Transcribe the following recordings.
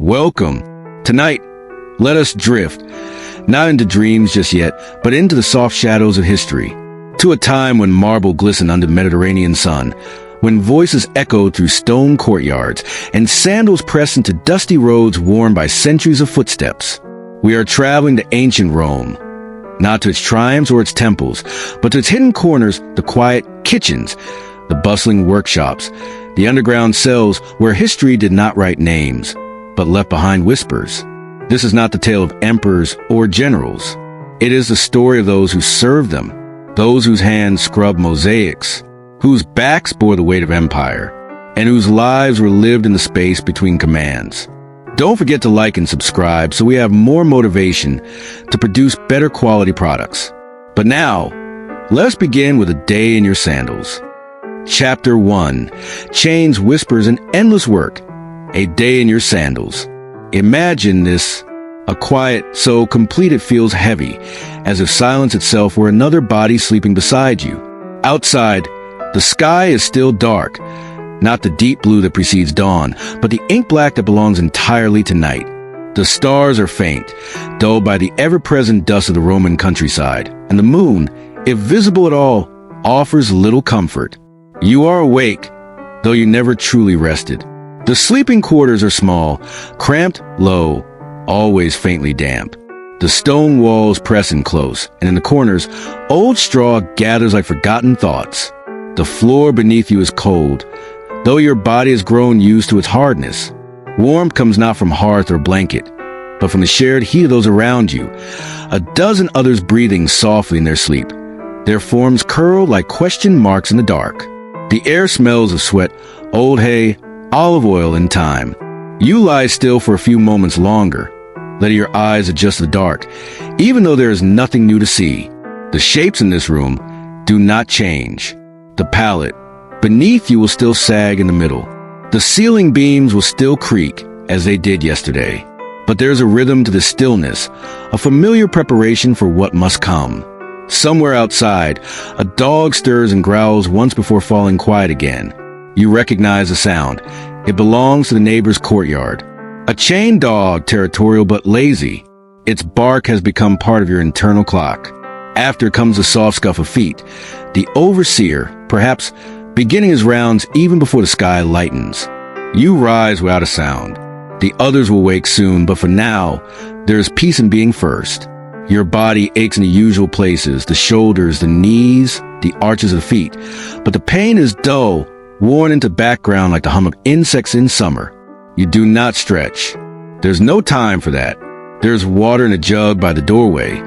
Welcome. Tonight, let us drift, not into dreams just yet, but into the soft shadows of history, to a time when marble glistened under the Mediterranean sun, when voices echoed through stone courtyards and sandals pressed into dusty roads worn by centuries of footsteps. We are traveling to ancient Rome, not to its triumphs or its temples, but to its hidden corners, the quiet kitchens, the bustling workshops, the underground cells where history did not write names, but left behind whispers. This is not the tale of emperors or generals. It is the story of those who served them, those whose hands scrubbed mosaics, whose backs bore the weight of empire, and whose lives were lived in the space between commands. Don't forget to like and subscribe so we have more motivation to produce better quality products. But now, let's begin with a day in your sandals. Chapter 1. Chains, Whispers, and Endless Work. A day in your sandals. Imagine this, a quiet, so complete it feels heavy, as if silence itself were another body sleeping beside you. Outside, the sky is still dark, not the deep blue that precedes dawn, but the ink black that belongs entirely to night. The stars are faint, dulled by the ever-present dust of the Roman countryside, and the moon, if visible at all, offers little comfort. You are awake, though you never truly rested. The sleeping quarters are small, cramped, low, always faintly damp. The stone walls press in close, and in the corners, old straw gathers like forgotten thoughts. The floor beneath you is cold, though your body has grown used to its hardness. Warmth comes not from hearth or blanket, but from the shared heat of those around you, a dozen others breathing softly in their sleep. Their forms curl like question marks in the dark. The air smells of sweat, old hay, olive oil, and time. You lie still for a few moments longer, letting your eyes adjust to the dark, even though there is nothing new to see. The shapes in this room do not change. The palette beneath you will still sag in the middle. The ceiling beams will still creak as they did yesterday. But there's a rhythm to the stillness, a familiar preparation for what must come. Somewhere outside, a dog stirs and growls once before falling quiet again. You recognize the sound. It belongs to the neighbor's courtyard. A chained dog, territorial but lazy. Its bark has become part of your internal clock. After comes the soft scuff of feet. The overseer, perhaps beginning his rounds even before the sky lightens. You rise without a sound. The others will wake soon, but for now, there is peace in being first. Your body aches in the usual places, the shoulders, the knees, the arches of the feet. But the pain is dull, worn into background like the hum of insects in summer. You do not stretch. There's no time for that. There's water in a jug by the doorway,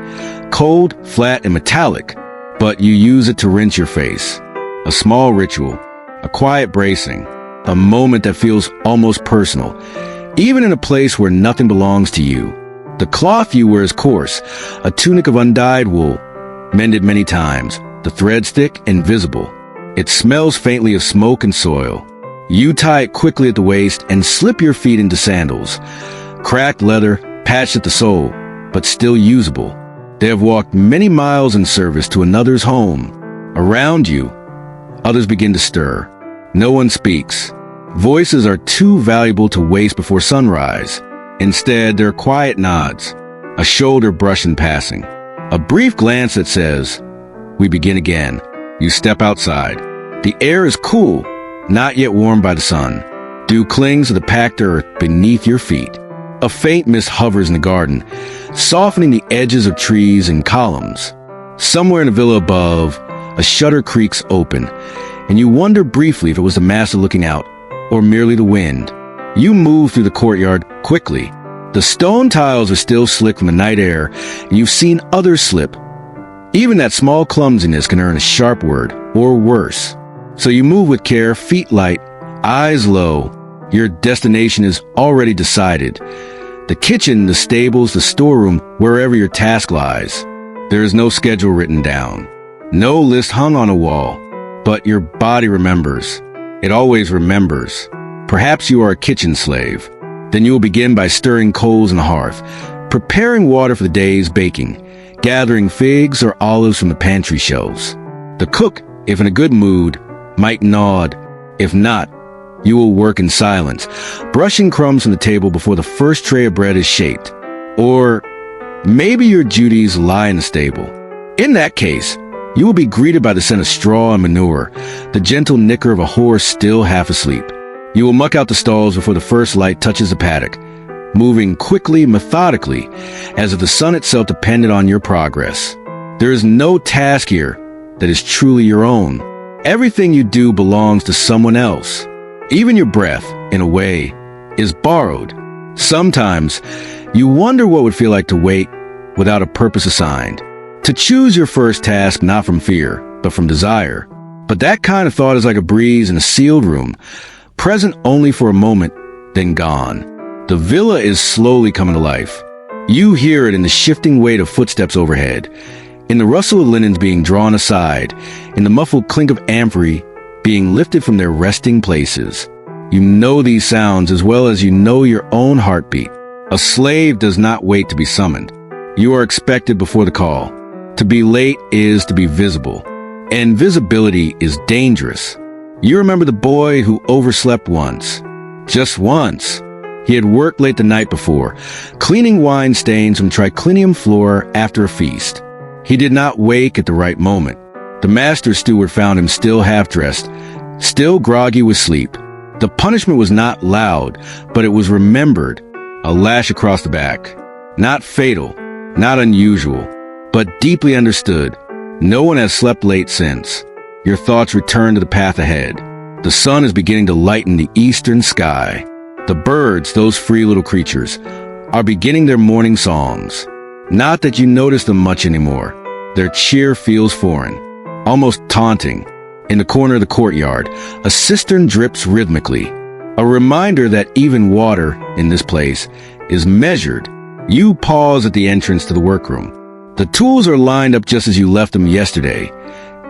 cold, flat, and metallic, but you use it to rinse your face. A small ritual, a quiet bracing, a moment that feels almost personal, even in a place where nothing belongs to you. The cloth you wear is coarse, a tunic of undyed wool, mended many times, the threads thick and visible. It smells faintly of smoke and soil. You tie it quickly at the waist and slip your feet into sandals. Cracked leather, patched at the sole, but still usable. They have walked many miles in service to another's home. Around you, others begin to stir. No one speaks. Voices are too valuable to waste before sunrise. Instead, there are quiet nods, a shoulder brush in passing, a brief glance that says, "We begin again." You step outside. The air is cool, not yet warmed by the sun. Dew clings to the packed earth beneath your feet. A faint mist hovers in the garden, softening the edges of trees and columns. Somewhere in the villa above, a shutter creaks open, and you wonder briefly if it was the master looking out, or merely the wind. You move through the courtyard quickly. The stone tiles are still slick from the night air, and you've seen others slip. Even that small clumsiness can earn a sharp word, or worse. So you move with care, feet light, eyes low. Your destination is already decided. The kitchen, the stables, the storeroom, wherever your task lies. There is no schedule written down, no list hung on a wall, but your body remembers. It always remembers. Perhaps you are a kitchen slave. Then you will begin by stirring coals in the hearth, preparing water for the day's baking, gathering figs or olives from the pantry shelves. The cook, if in a good mood, might nod. If not, You will work in silence, brushing crumbs from the table before the first tray of bread is shaped. Or maybe your duties lie in the stable. In that case, you will be greeted by the scent of straw and manure, the gentle nicker of a horse still half asleep. You will muck out the stalls before the first light touches the paddock, moving quickly, methodically, as if the sun itself depended on your progress. There is no task here that is truly your own. Everything you do belongs to someone else. Even your breath, in a way, is borrowed. Sometimes, you wonder what would feel like to wait without a purpose assigned. To choose your first task not from fear, but from desire. But that kind of thought is like a breeze in a sealed room, present only for a moment, then gone. The villa is slowly coming to life. You hear it in the shifting weight of footsteps overhead, in the rustle of linens being drawn aside, in the muffled clink of amphorae being lifted from their resting places. You know these sounds as well as you know your own heartbeat. A slave does not wait to be summoned. You are expected before the call. To be late is to be visible, and visibility is dangerous. You remember the boy who overslept once. Just once. He had worked late the night before, cleaning wine stains from triclinium floor after a feast. He did not wake at the right moment. The master steward found him still half-dressed, still groggy with sleep. The punishment was not loud, but it was remembered. A lash across the back. Not fatal, not unusual, but deeply understood. No one has slept late since. Your thoughts return to the path ahead. The sun is beginning to lighten the eastern sky. The birds, those free little creatures, are beginning their morning songs. Not that you notice them much anymore. Their cheer feels foreign, almost taunting. In the corner of the courtyard, a cistern drips rhythmically. A reminder that even water, in this place, is measured. You pause at the entrance to the workroom. The tools are lined up just as you left them yesterday,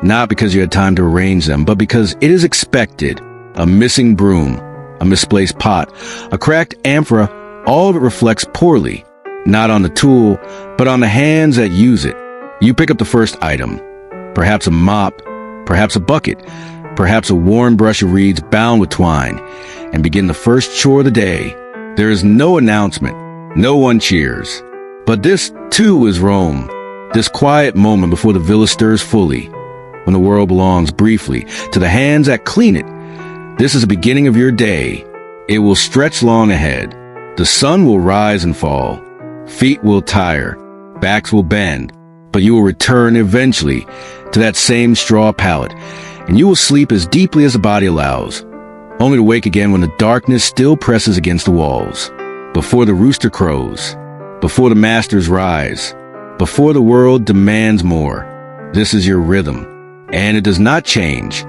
not because you had time to arrange them, but because it is expected. A missing broom, a misplaced pot, a cracked amphora, all of it reflects poorly, not on the tool, but on the hands that use it. You pick up the first item, perhaps a mop, perhaps a bucket, perhaps a worn brush of reeds bound with twine, and begin the first chore of the day. There is no announcement, no one cheers. But this, too, is Rome. This quiet moment before the villa stirs fully, when the world belongs briefly to the hands that clean it. This is the beginning of your day. It will stretch long ahead. The sun will rise and fall. Feet will tire. Backs will bend. But you will return eventually to that same straw pallet, and you will sleep as deeply as the body allows, only to wake again when the darkness still presses against the walls. Before the rooster crows. Before the masters rise. Before the world demands more. This is your rhythm, and it does not change.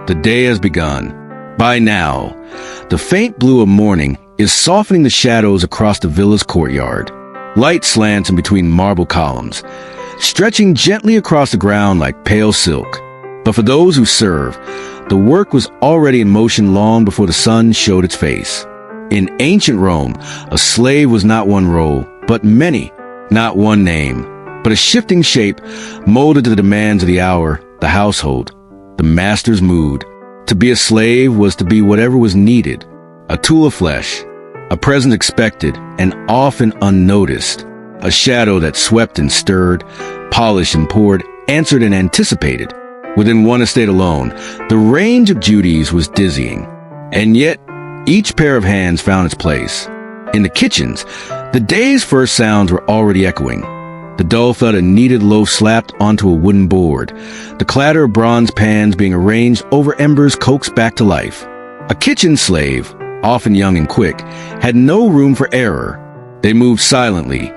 The day has begun. By now, the faint blue of morning is softening the shadows across the villa's courtyard. Light slants in between marble columns, stretching gently across the ground like pale silk. But for those who serve, the work was already in motion long before the sun showed its face. In ancient Rome, a slave was not one role, but many, not one name, but a shifting shape molded to the demands of the hour, the household, the master's mood. To be a slave was to be whatever was needed, a tool of flesh, a presence expected and often unnoticed, a shadow that swept and stirred, polished and poured, answered and anticipated. Within one estate alone, the range of duties was dizzying, and yet each pair of hands found its place. In the kitchens, the day's first sounds were already echoing. The dull thud of kneaded loaf slapped onto a wooden board, the clatter of bronze pans being arranged over embers coaxed back to life. A kitchen slave, often young and quick, had no room for error. They moved silently,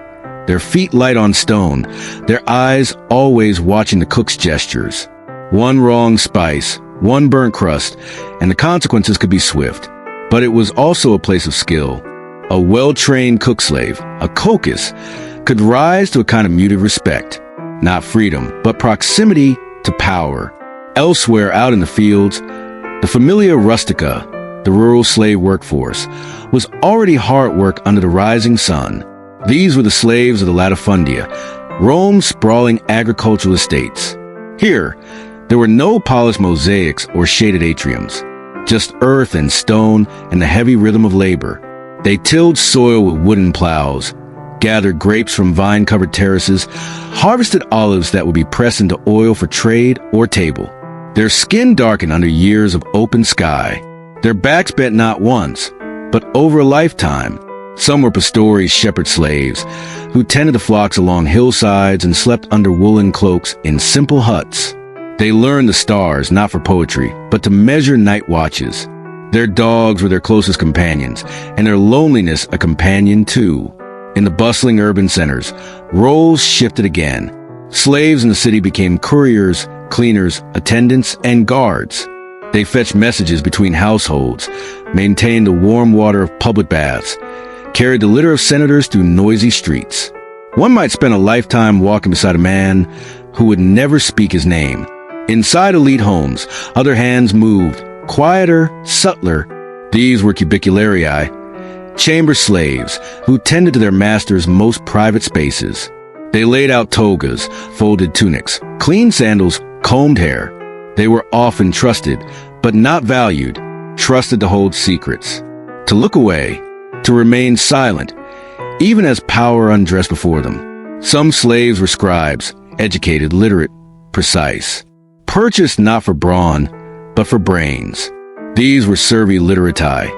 their feet light on stone, their eyes always watching the cook's gestures. One wrong spice, one burnt crust, and the consequences could be swift. But it was also a place of skill. A well-trained cook slave, a coccus, could rise to a kind of muted respect. Not freedom, but proximity to power. Elsewhere out in the fields, the familia rustica, the rural slave workforce, was already hard work under the rising sun. These were the slaves of the latifundia, Rome's sprawling agricultural estates. Here, there were no polished mosaics or shaded atriums. just earth and stone and the heavy rhythm of labor. They tilled soil with wooden plows, gathered grapes from vine-covered terraces, harvested olives that would be pressed into oil for trade or table. Their skin darkened under years of open sky. Their backs bent not once, but over a lifetime. Some were pastori shepherd slaves, who tended the flocks along hillsides and slept under woolen cloaks in simple huts. They learned the stars not for poetry, but to measure night watches. Their dogs were their closest companions, and their loneliness a companion too. In the bustling urban centers, roles shifted again. Slaves in the city became couriers, cleaners, attendants, and guards. They fetched messages between households, maintained the warm water of public baths, carried the litter of senators through noisy streets. One might spend a lifetime walking beside a man who would never speak his name. Inside elite homes, other hands moved, quieter, subtler. These were cubicularii, chamber slaves who tended to their masters' most private spaces. They laid out togas, folded tunics, clean sandals, combed hair. They were often trusted, but not valued, trusted to hold secrets, to look away, to remain silent, even as power undressed before them. Some slaves were scribes, educated, literate, precise, purchased not for brawn, but for brains. These were servi literati,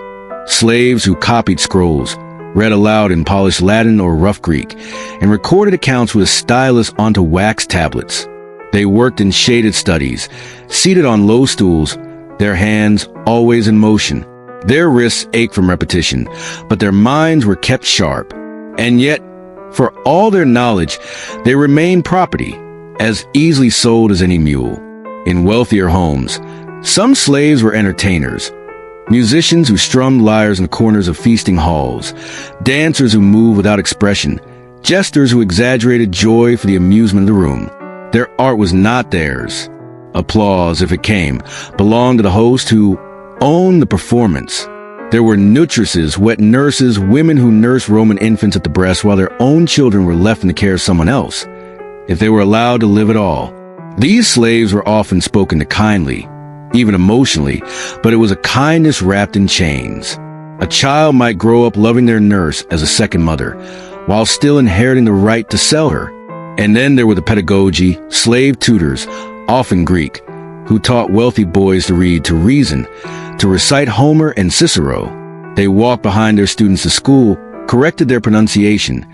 slaves who copied scrolls, read aloud in polished Latin or rough Greek, and recorded accounts with a stylus onto wax tablets. They worked in shaded studies, seated on low stools, their hands always in motion. Their wrists ached from repetition, but their minds were kept sharp. And yet, for all their knowledge, they remained property, as easily sold as any mule. In wealthier homes, some slaves were entertainers, musicians who strummed lyres in the corners of feasting halls, dancers who moved without expression, jesters who exaggerated joy for the amusement of the room. Their art was not theirs. Applause, if it came, belonged to the host who owned the performance. There were nutresses, wet nurses, women who nursed Roman infants at the breast while their own children were left in the care of someone else, if they were allowed to live at all. These slaves were often spoken to kindly, even emotionally, but it was a kindness wrapped in chains. A child might grow up loving their nurse as a second mother, while still inheriting the right to sell her. And then there were the pedagogy, slave tutors, often Greek, who taught wealthy boys to read, to reason, to recite Homer and Cicero. They walked behind their students to school, corrected their pronunciation,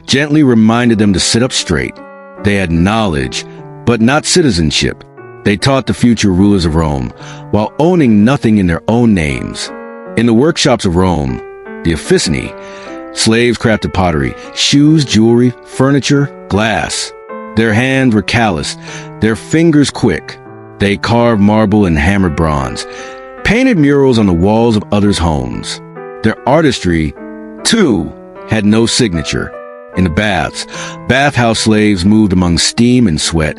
gently reminded them to sit up straight. They had knowledge, but not citizenship. They taught the future rulers of Rome, while owning nothing in their own names. In the workshops of Rome, the Officinae, slaves crafted pottery, shoes, jewelry, furniture, glass. Their hands were calloused, their fingers quick. They carved marble and hammered bronze, painted murals on the walls of others' homes. Their artistry, too, had no signature. In the baths, bathhouse slaves moved among steam and sweat,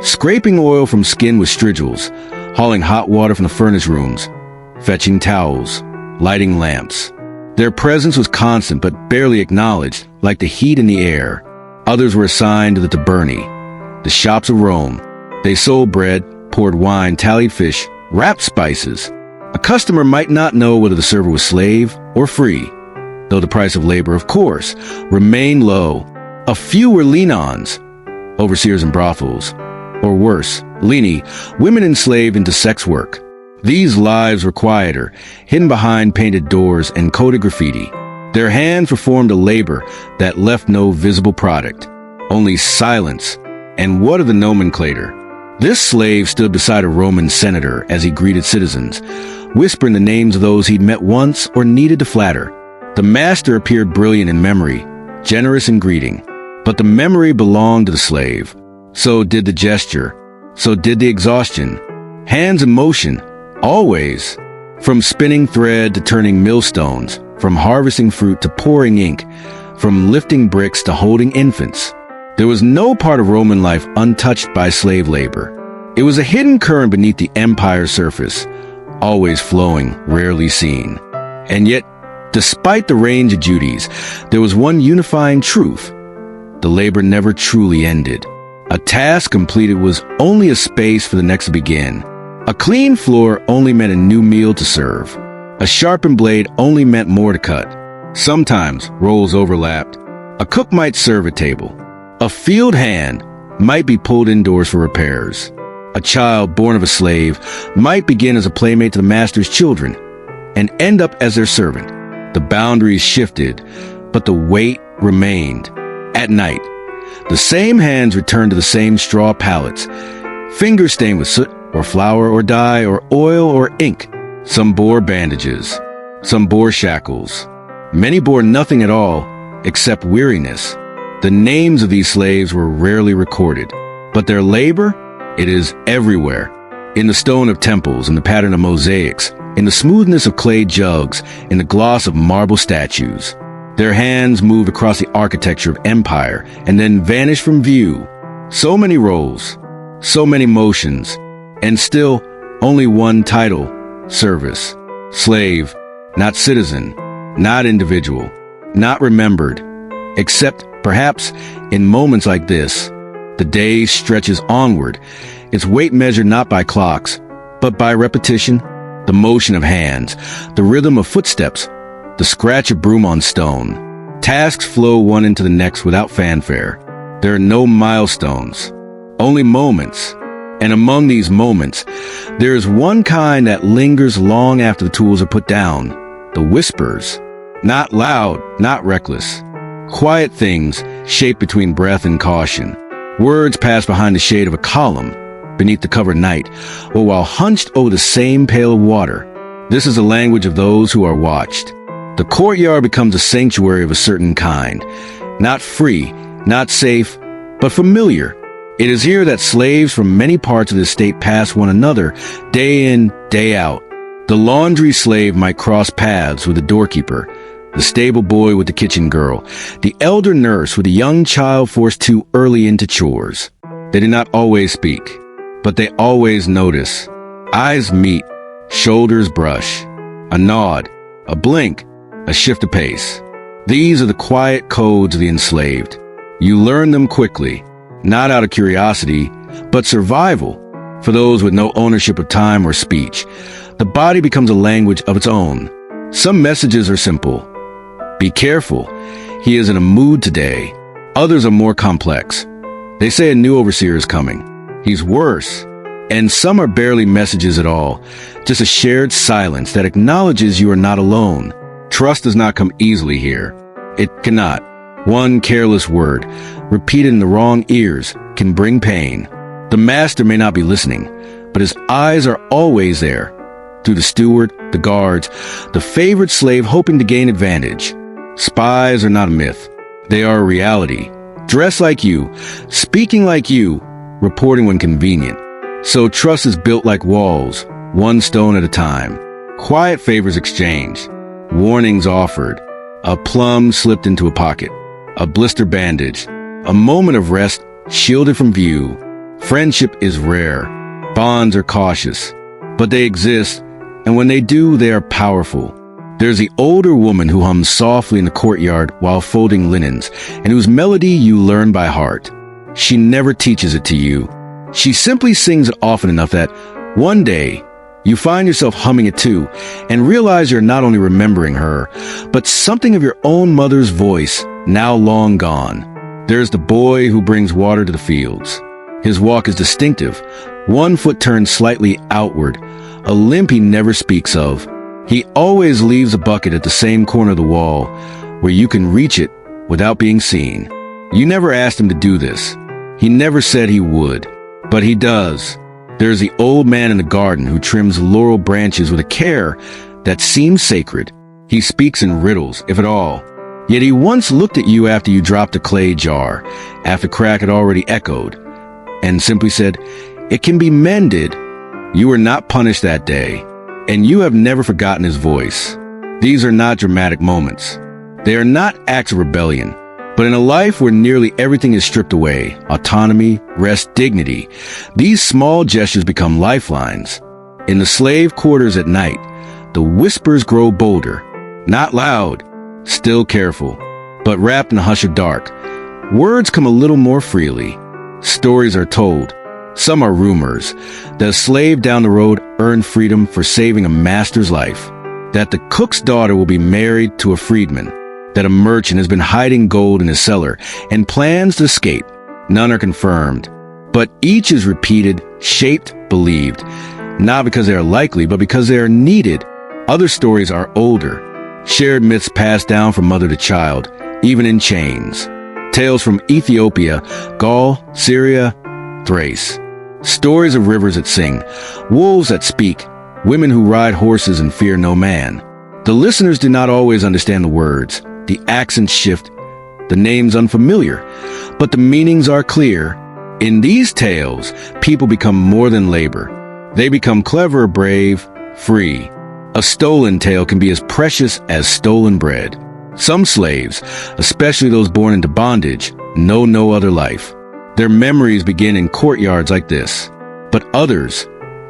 scraping oil from skin with strigils, hauling hot water from the furnace rooms, fetching towels, lighting lamps. Their presence was constant but barely acknowledged, like the heat in the air. Others were assigned to the tabernae, the shops of Rome. They sold bread, poured wine, tallied fish, wrapped spices. A customer might not know whether the server was slave or free, though the price of labor, of course, remained low. A few were lean-ons, overseers in brothels, or worse, leni, women enslaved into sex work. These lives were quieter, hidden behind painted doors and coded graffiti. Their hands performed a labor that left no visible product, only silence. And what of the nomenclator? This slave stood beside a Roman senator as he greeted citizens, whispering the names of those he'd met once or needed to flatter. The master appeared brilliant in memory, generous in greeting, but the memory belonged to the slave. So did the gesture, so did the exhaustion. Hands in motion, always. From spinning thread to turning millstones, from harvesting fruit to pouring ink, from lifting bricks to holding infants. There was no part of Roman life untouched by slave labor. It was a hidden current beneath the empire's surface, always flowing, rarely seen. And yet, despite the range of duties, there was one unifying truth. The labor never truly ended. A task completed was only a space for the next to begin. A clean floor only meant a new meal to serve. A sharpened blade only meant more to cut. Sometimes roles overlapped. A cook might serve a table. A field hand might be pulled indoors for repairs. A child born of a slave might begin as a playmate to the master's children and end up as their servant. The boundaries shifted, but the weight remained. At night, the same hands returned to the same straw pallets, fingers stained with soot or flour or dye or oil or ink. Some bore bandages, some bore shackles. Many bore nothing at all except weariness. The names of these slaves were rarely recorded, but their labor, it is everywhere. In the stone of temples, in the pattern of mosaics, in the smoothness of clay jugs, in the gloss of marble statues. Their hands moved across the architecture of empire and then vanished from view. So many roles, so many motions, and still only one title, service. Slave, not citizen, not individual, not remembered, except perhaps in moments like this. The day stretches onward, its weight measured not by clocks, but by repetition, the motion of hands, the rhythm of footsteps, the scratch of broom on stone. Tasks flow one into the next without fanfare. There are no milestones, only moments. And among these moments, there is one kind that lingers long after the tools are put down. The whispers, not loud, not reckless. Quiet things shaped between breath and caution. Words pass behind the shade of a column, beneath the covered night, or while hunched over the same pail of water. This is the language of those who are watched. The courtyard becomes a sanctuary of a certain kind. Not free, not safe, but familiar. It is here that slaves from many parts of the state pass one another, day in, day out. The laundry slave might cross paths with the doorkeeper, the stable boy with the kitchen girl, the elder nurse with a young child forced too early into chores. They do not always speak, but they always notice. Eyes meet, shoulders brush, a nod, a blink, a shift of pace. These are the quiet codes of the enslaved. You learn them quickly, not out of curiosity, but survival. For those with no ownership of time or speech, the body becomes a language of its own. Some messages are simple. Be careful, he is in a mood today. Others are more complex. They say a new overseer is coming. He's worse. And some are barely messages at all, just a shared silence that acknowledges you are not alone. Trust does not come easily here. It cannot. One careless word, repeated in the wrong ears, can bring pain. The master may not be listening, but his eyes are always there. Through the steward, the guards, the favored slave hoping to gain advantage. Spies are not a myth. They are a reality. Dressed like you, speaking like you, reporting when convenient. So trust is built like walls, one stone at a time. Quiet favors exchanged. Warnings offered. A plum slipped into a pocket. A blister bandaged. A moment of rest shielded from view. Friendship is rare. Bonds are cautious. But they exist, and when they do, they are powerful. There's the older woman who hums softly in the courtyard while folding linens, and whose melody you learn by heart. She never teaches it to you. She simply sings it often enough that one day you find yourself humming it too, and realize you're not only remembering her, but something of your own mother's voice, now long gone. There's the boy who brings water to the fields. His walk is distinctive, one foot turned slightly outward, a limp he never speaks of. He always leaves a bucket at the same corner of the wall, where you can reach it without being seen. You never asked him to do this. He never said he would, but he does. There's the old man in the garden who trims laurel branches with a care that seems sacred. He speaks in riddles, if at all. Yet he once looked at you after you dropped a clay jar, after crack had already echoed, and simply said, "It can be mended." You were not punished that day, and you have never forgotten his voice. These are not dramatic moments. They are not acts of rebellion. But in a life where nearly everything is stripped away, autonomy, rest, dignity, these small gestures become lifelines. In the slave quarters at night, the whispers grow bolder, not loud, still careful, but wrapped in a hush of dark. Words come a little more freely. Stories are told, Some are rumors that a slave down the road earned freedom for saving a master's life, that the cook's daughter will be married to a freedman, that a merchant has been hiding gold in his cellar and plans to escape. None are confirmed, but each is repeated, shaped, believed, not because they are likely, but because they are needed. Other stories are older, shared myths passed down from mother to child, even in chains. Tales from Ethiopia, Gaul, Syria, Thrace. Stories of rivers that sing, wolves that speak, women who ride horses and fear no man. The listeners do not always understand the words. The accents shift, the names unfamiliar, but the meanings are clear. In these tales, people become more than labor. They become clever, brave, free. A stolen tale can be as precious as stolen bread. Some slaves, especially those born into bondage, know no other life. Their memories begin in courtyards like this. But others,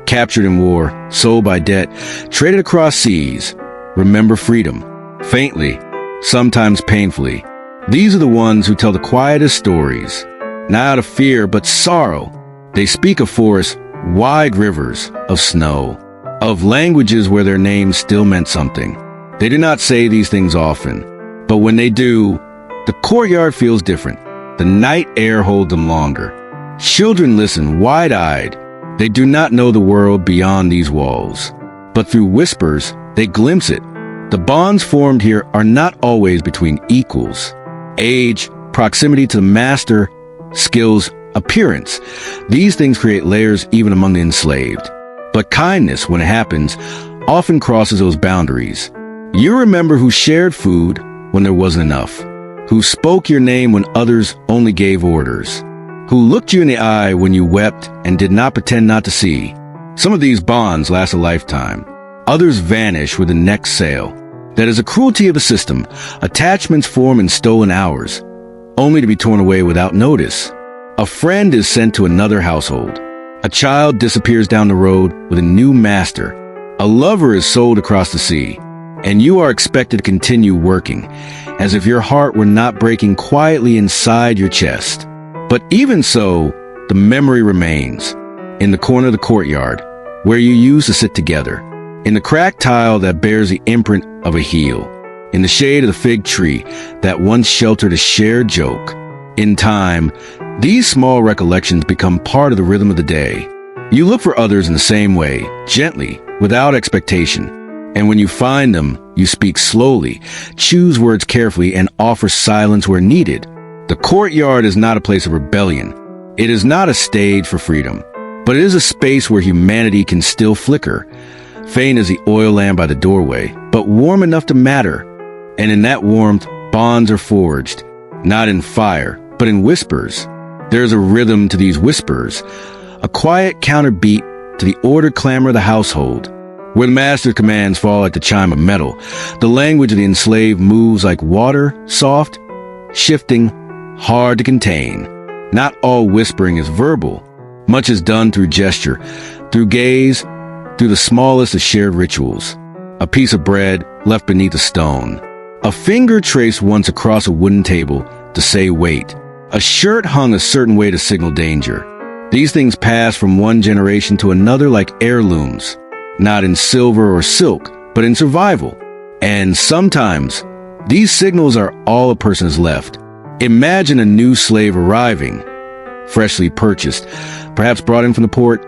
captured in war, sold by debt, traded across seas, remember freedom, faintly, sometimes painfully. These are the ones who tell the quietest stories, not out of fear but sorrow. They speak of forests, wide rivers, of snow, of languages where their names still meant something. They do not say these things often, but when they do, the courtyard feels different. The night air holds them longer. Children listen wide-eyed. They do not know the world beyond these walls, but through whispers, they glimpse it. The bonds formed here are not always between equals. Age, proximity to the master, skills, appearance. These things create layers even among the enslaved. But kindness, when it happens, often crosses those boundaries. You remember who shared food when there wasn't enough, who spoke your name when others only gave orders, who looked you in the eye when you wept and did not pretend not to see. Some of these bonds last a lifetime. Others vanish with the next sale. That is a cruelty of the system. Attachments form in stolen hours, only to be torn away without notice. A friend is sent to another household. A child disappears down the road with a new master. A lover is sold across the sea, and you are expected to continue working, as if your heart were not breaking quietly inside your chest. But even so, the memory remains, in the corner of the courtyard, where you used to sit together, in the cracked tile that bears the imprint of a heel, in the shade of the fig tree that once sheltered a shared joke. In time, these small recollections become part of the rhythm of the day. You look for others in the same way, gently, without expectation. And when you find them, you speak slowly, choose words carefully, and offer silence where needed. The courtyard is not a place of rebellion. It is not a stage for freedom, but it is a space where humanity can still flicker, faint as the oil lamp by the doorway, but warm enough to matter. And in that warmth, bonds are forged, not in fire, but in whispers. There is a rhythm to these whispers, a quiet counterbeat to the ordered clamor of the household. Where the master's commands fall like the chime of metal, the language of the enslaved moves like water, soft, shifting, hard to contain. Not all whispering is verbal. Much is done through gesture, through gaze, through the smallest of shared rituals. A piece of bread left beneath a stone. A finger traced once across a wooden table to say wait. A shirt hung a certain way to signal danger. These things pass from one generation to another like heirlooms, not in silver or silk, but in survival. And sometimes, these signals are all a person has left. Imagine a new slave arriving, freshly purchased, perhaps brought in from the port,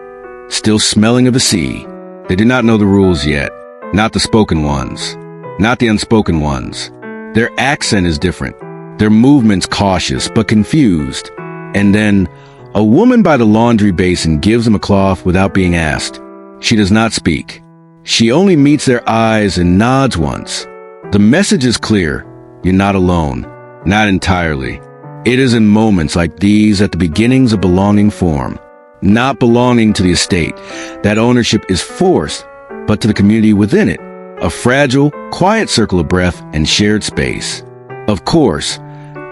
still smelling of the sea. They do not know the rules yet, not the spoken ones, not the unspoken ones. Their accent is different, their movements cautious but confused. And then, a woman by the laundry basin gives them a cloth without being asked. She does not speak. She only meets their eyes and nods once. The message is clear. You're not alone. Not entirely. It is in moments like these that the beginnings of belonging form. Not belonging to the estate. That ownership is forced, but to the community within it. A fragile, quiet circle of breath and shared space. Of course,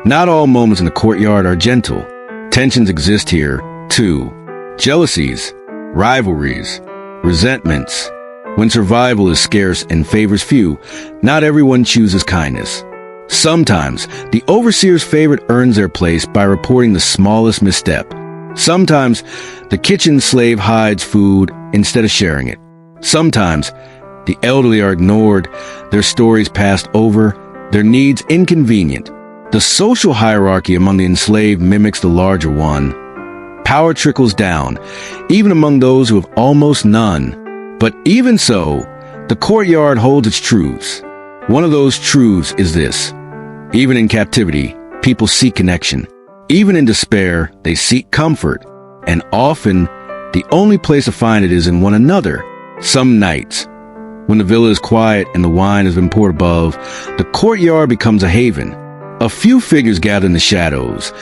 not all moments in the courtyard are gentle. Tensions exist here, too. Jealousies, rivalries, resentments. When survival is scarce and favors few, not everyone chooses kindness. Sometimes, the overseer's favorite earns their place by reporting the smallest misstep. Sometimes, The kitchen slave hides food instead of sharing it. Sometimes, the elderly are ignored, their stories passed over, their needs inconvenient. The social hierarchy among the enslaved mimics the larger one. Power trickles down, even among those who have almost none. But even so, the courtyard holds its truths. One of those truths is this: even in captivity, people seek connection. Even in despair, they seek comfort. And often, the only place to find it is in one another. Some nights, when the villa is quiet and the wine has been poured above, the courtyard becomes a haven. A few figures gather in the shadows.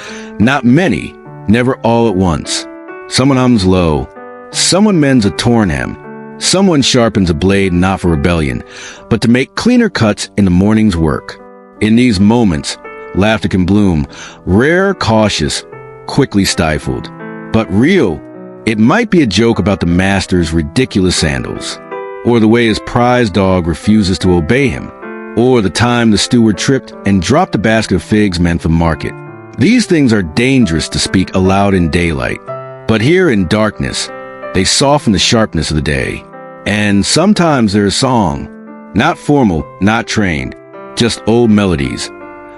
Not many, never all at once. Someone hums low. Someone mends a torn hem. Someone sharpens a blade not for rebellion, but to make cleaner cuts in the morning's work. In these moments, laughter can bloom, rare, cautious, quickly stifled. But real, it might be a joke about the master's ridiculous sandals, or the way his prize dog refuses to obey him, or the time the steward tripped and dropped a basket of figs meant for market. These things are dangerous to speak aloud in daylight, but here in darkness, they soften the sharpness of the day. And sometimes there is song, not formal, not trained, just old melodies.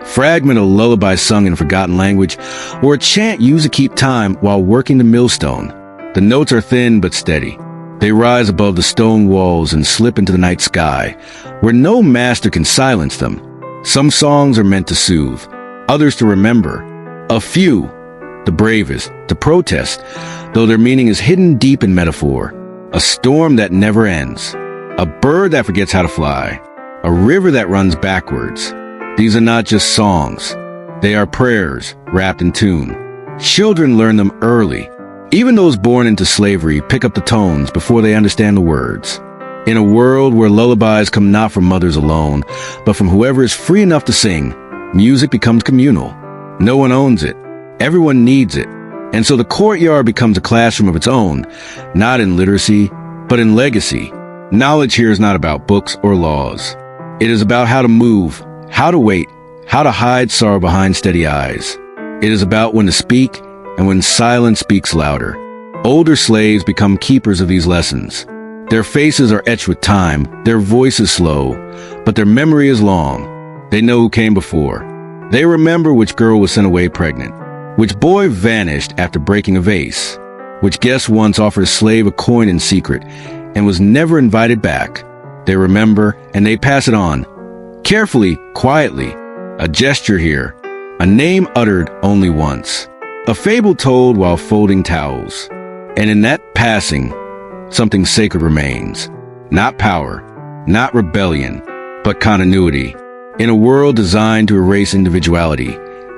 Fragment of lullaby sung in a forgotten language, or a chant used to keep time while working the millstone. The notes are thin but steady. They rise above the stone walls and slip into the night sky, where no master can silence them. Some songs are meant to soothe, others to remember. A few, the bravest, to protest, though their meaning is hidden deep in metaphor. A storm that never ends. A bird that forgets how to fly. A river that runs backwards. These are not just songs. They are prayers wrapped in tune. Children learn them early. Even those born into slavery pick up the tones before they understand the words. In a world where lullabies come not from mothers alone, but from whoever is free enough to sing, music becomes communal. No one owns it. Everyone needs it. And so the courtyard becomes a classroom of its own, not in literacy, but in legacy. Knowledge here is not about books or laws. It is about how to move, how to wait, how to hide sorrow behind steady eyes. It is about when to speak and when silence speaks louder. Older slaves become keepers of these lessons. Their faces are etched with time, their voices slow, but their memory is long. They know who came before. They remember which girl was sent away pregnant, which boy vanished after breaking a vase, which guest once offered a slave a coin in secret and was never invited back. They remember and they pass it on. Carefully, quietly, a gesture here, a name uttered only once, a fable told while folding towels. And in that passing, something sacred remains. Not power, not rebellion, but continuity. In a world designed to erase individuality,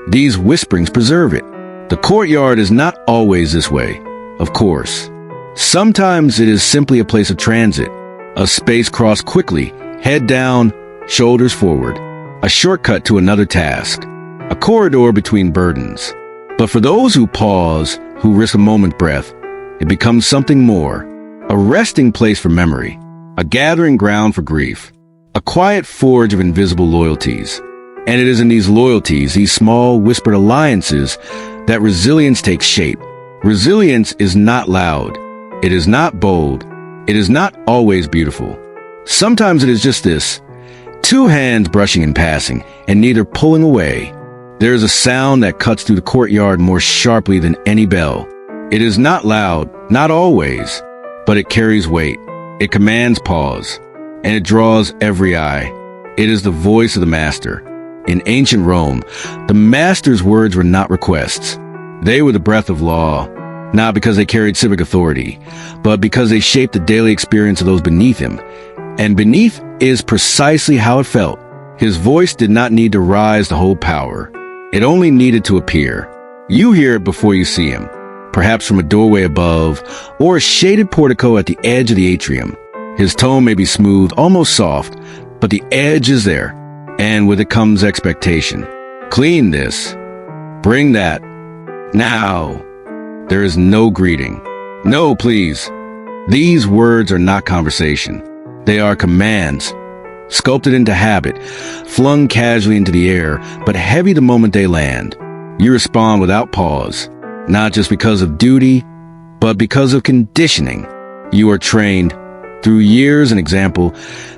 these whisperings preserve it. The courtyard is not always this way, of course. Sometimes it is simply a place of transit, a space crossed quickly, head down, shoulders forward, a shortcut to another task, a corridor between burdens. But for those who pause, who risk a moment's breath, it becomes something more, a resting place for memory, a gathering ground for grief, a quiet forge of invisible loyalties. And it is in these loyalties, these small whispered alliances, that resilience takes shape. Resilience is not loud. It is not bold. It is not always beautiful. Sometimes it is just this: two hands brushing and passing, and neither pulling away. There is a sound that cuts through the courtyard more sharply than any bell. It is not loud, not always, but it carries weight. It commands pause, and it draws every eye. It is the voice of the master. In ancient Rome, the master's words were not requests. They were the breath of law, not because they carried civic authority, but because they shaped the daily experience of those beneath him. And beneath is precisely how it felt. His voice did not need to rise to hold power. It only needed to appear. You hear it before you see him, perhaps from a doorway above, or a shaded portico at the edge of the atrium. His tone may be smooth, almost soft, but the edge is there, and with it comes expectation. Clean this. Bring that. Now. There is no greeting. No, please. These words are not conversation. They are commands, sculpted into habit, flung casually into the air, but heavy the moment they land. You respond without pause, not just because of duty, but because of conditioning. You are trained, through years and example,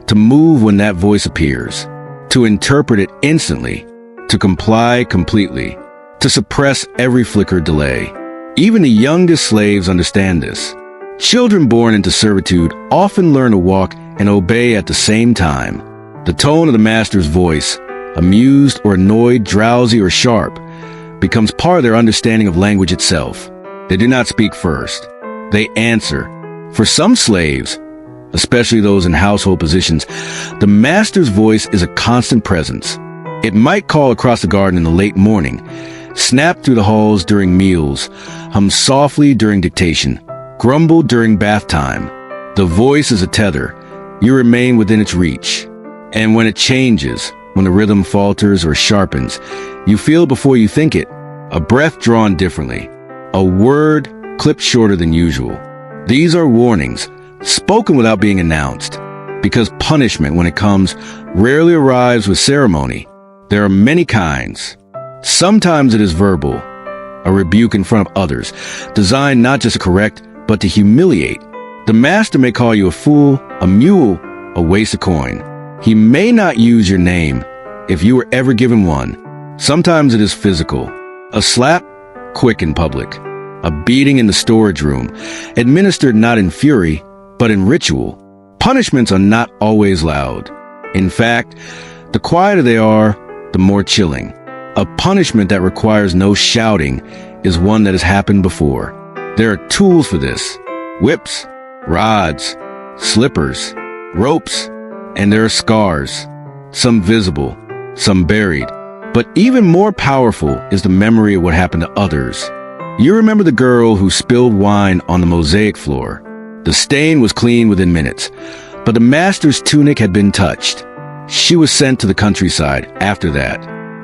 to move when that voice appears, to interpret it instantly, to comply completely, to suppress every flicker of delay. Even the youngest slaves understand this. Children born into servitude often learn to walk and obey at the same time. The tone of the master's voice, amused or annoyed, drowsy or sharp, becomes part of their understanding of language itself. They do not speak first. They answer. For some slaves, especially those in household positions, the master's voice is a constant presence. It might call across the garden in the late morning, snap through the halls during meals, hum softly during dictation, grumble during bath time. The voice is a tether. You remain within its reach. And when it changes, when the rhythm falters or sharpens, you feel it before you think it. A breath drawn differently. A word clipped shorter than usual. These are warnings, spoken without being announced, because punishment, when it comes, rarely arrives with ceremony. There are many kinds. Sometimes it is verbal, a rebuke in front of others, designed not just to correct, but to humiliate. The master may call you a fool, a mule, a waste of coin. He may not use your name, if you were ever given one. Sometimes it is physical. A slap, quick in public. A beating in the storage room, administered not in fury, but in ritual. Punishments are not always loud. In fact, the quieter they are, the more chilling. A punishment that requires no shouting is one that has happened before. There are tools for this. Whips, rods, slippers, ropes, and there are scars, some visible, some buried. But even more powerful is the memory of what happened to others. You remember the girl who spilled wine on the mosaic floor. The stain was clean within minutes, but the master's tunic had been touched. She was sent to the countryside after that.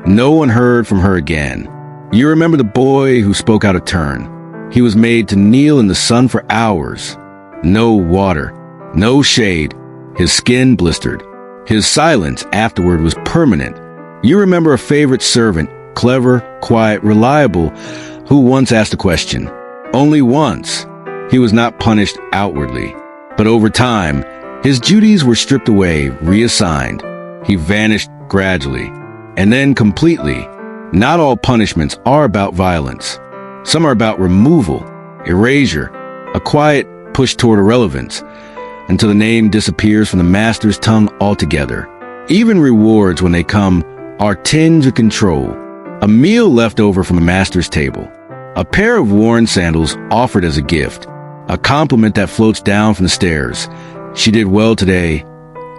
No one heard from her again. You remember the boy who spoke out of turn. He was made to kneel in the sun for hours. No water, no shade. His skin blistered. His silence afterward was permanent. You remember a favorite servant, clever, quiet, reliable, who once asked a question. Only once. He was not punished outwardly, but over time, his duties were stripped away, reassigned. He vanished gradually, and then completely. Not all punishments are about violence. Some are about removal, erasure, a quiet push toward irrelevance, until the name disappears from the master's tongue altogether. Even rewards, when they come, are tinged with control. A meal left over from a master's table. A pair of worn sandals offered as a gift. A compliment that floats down from the stairs. She did well today,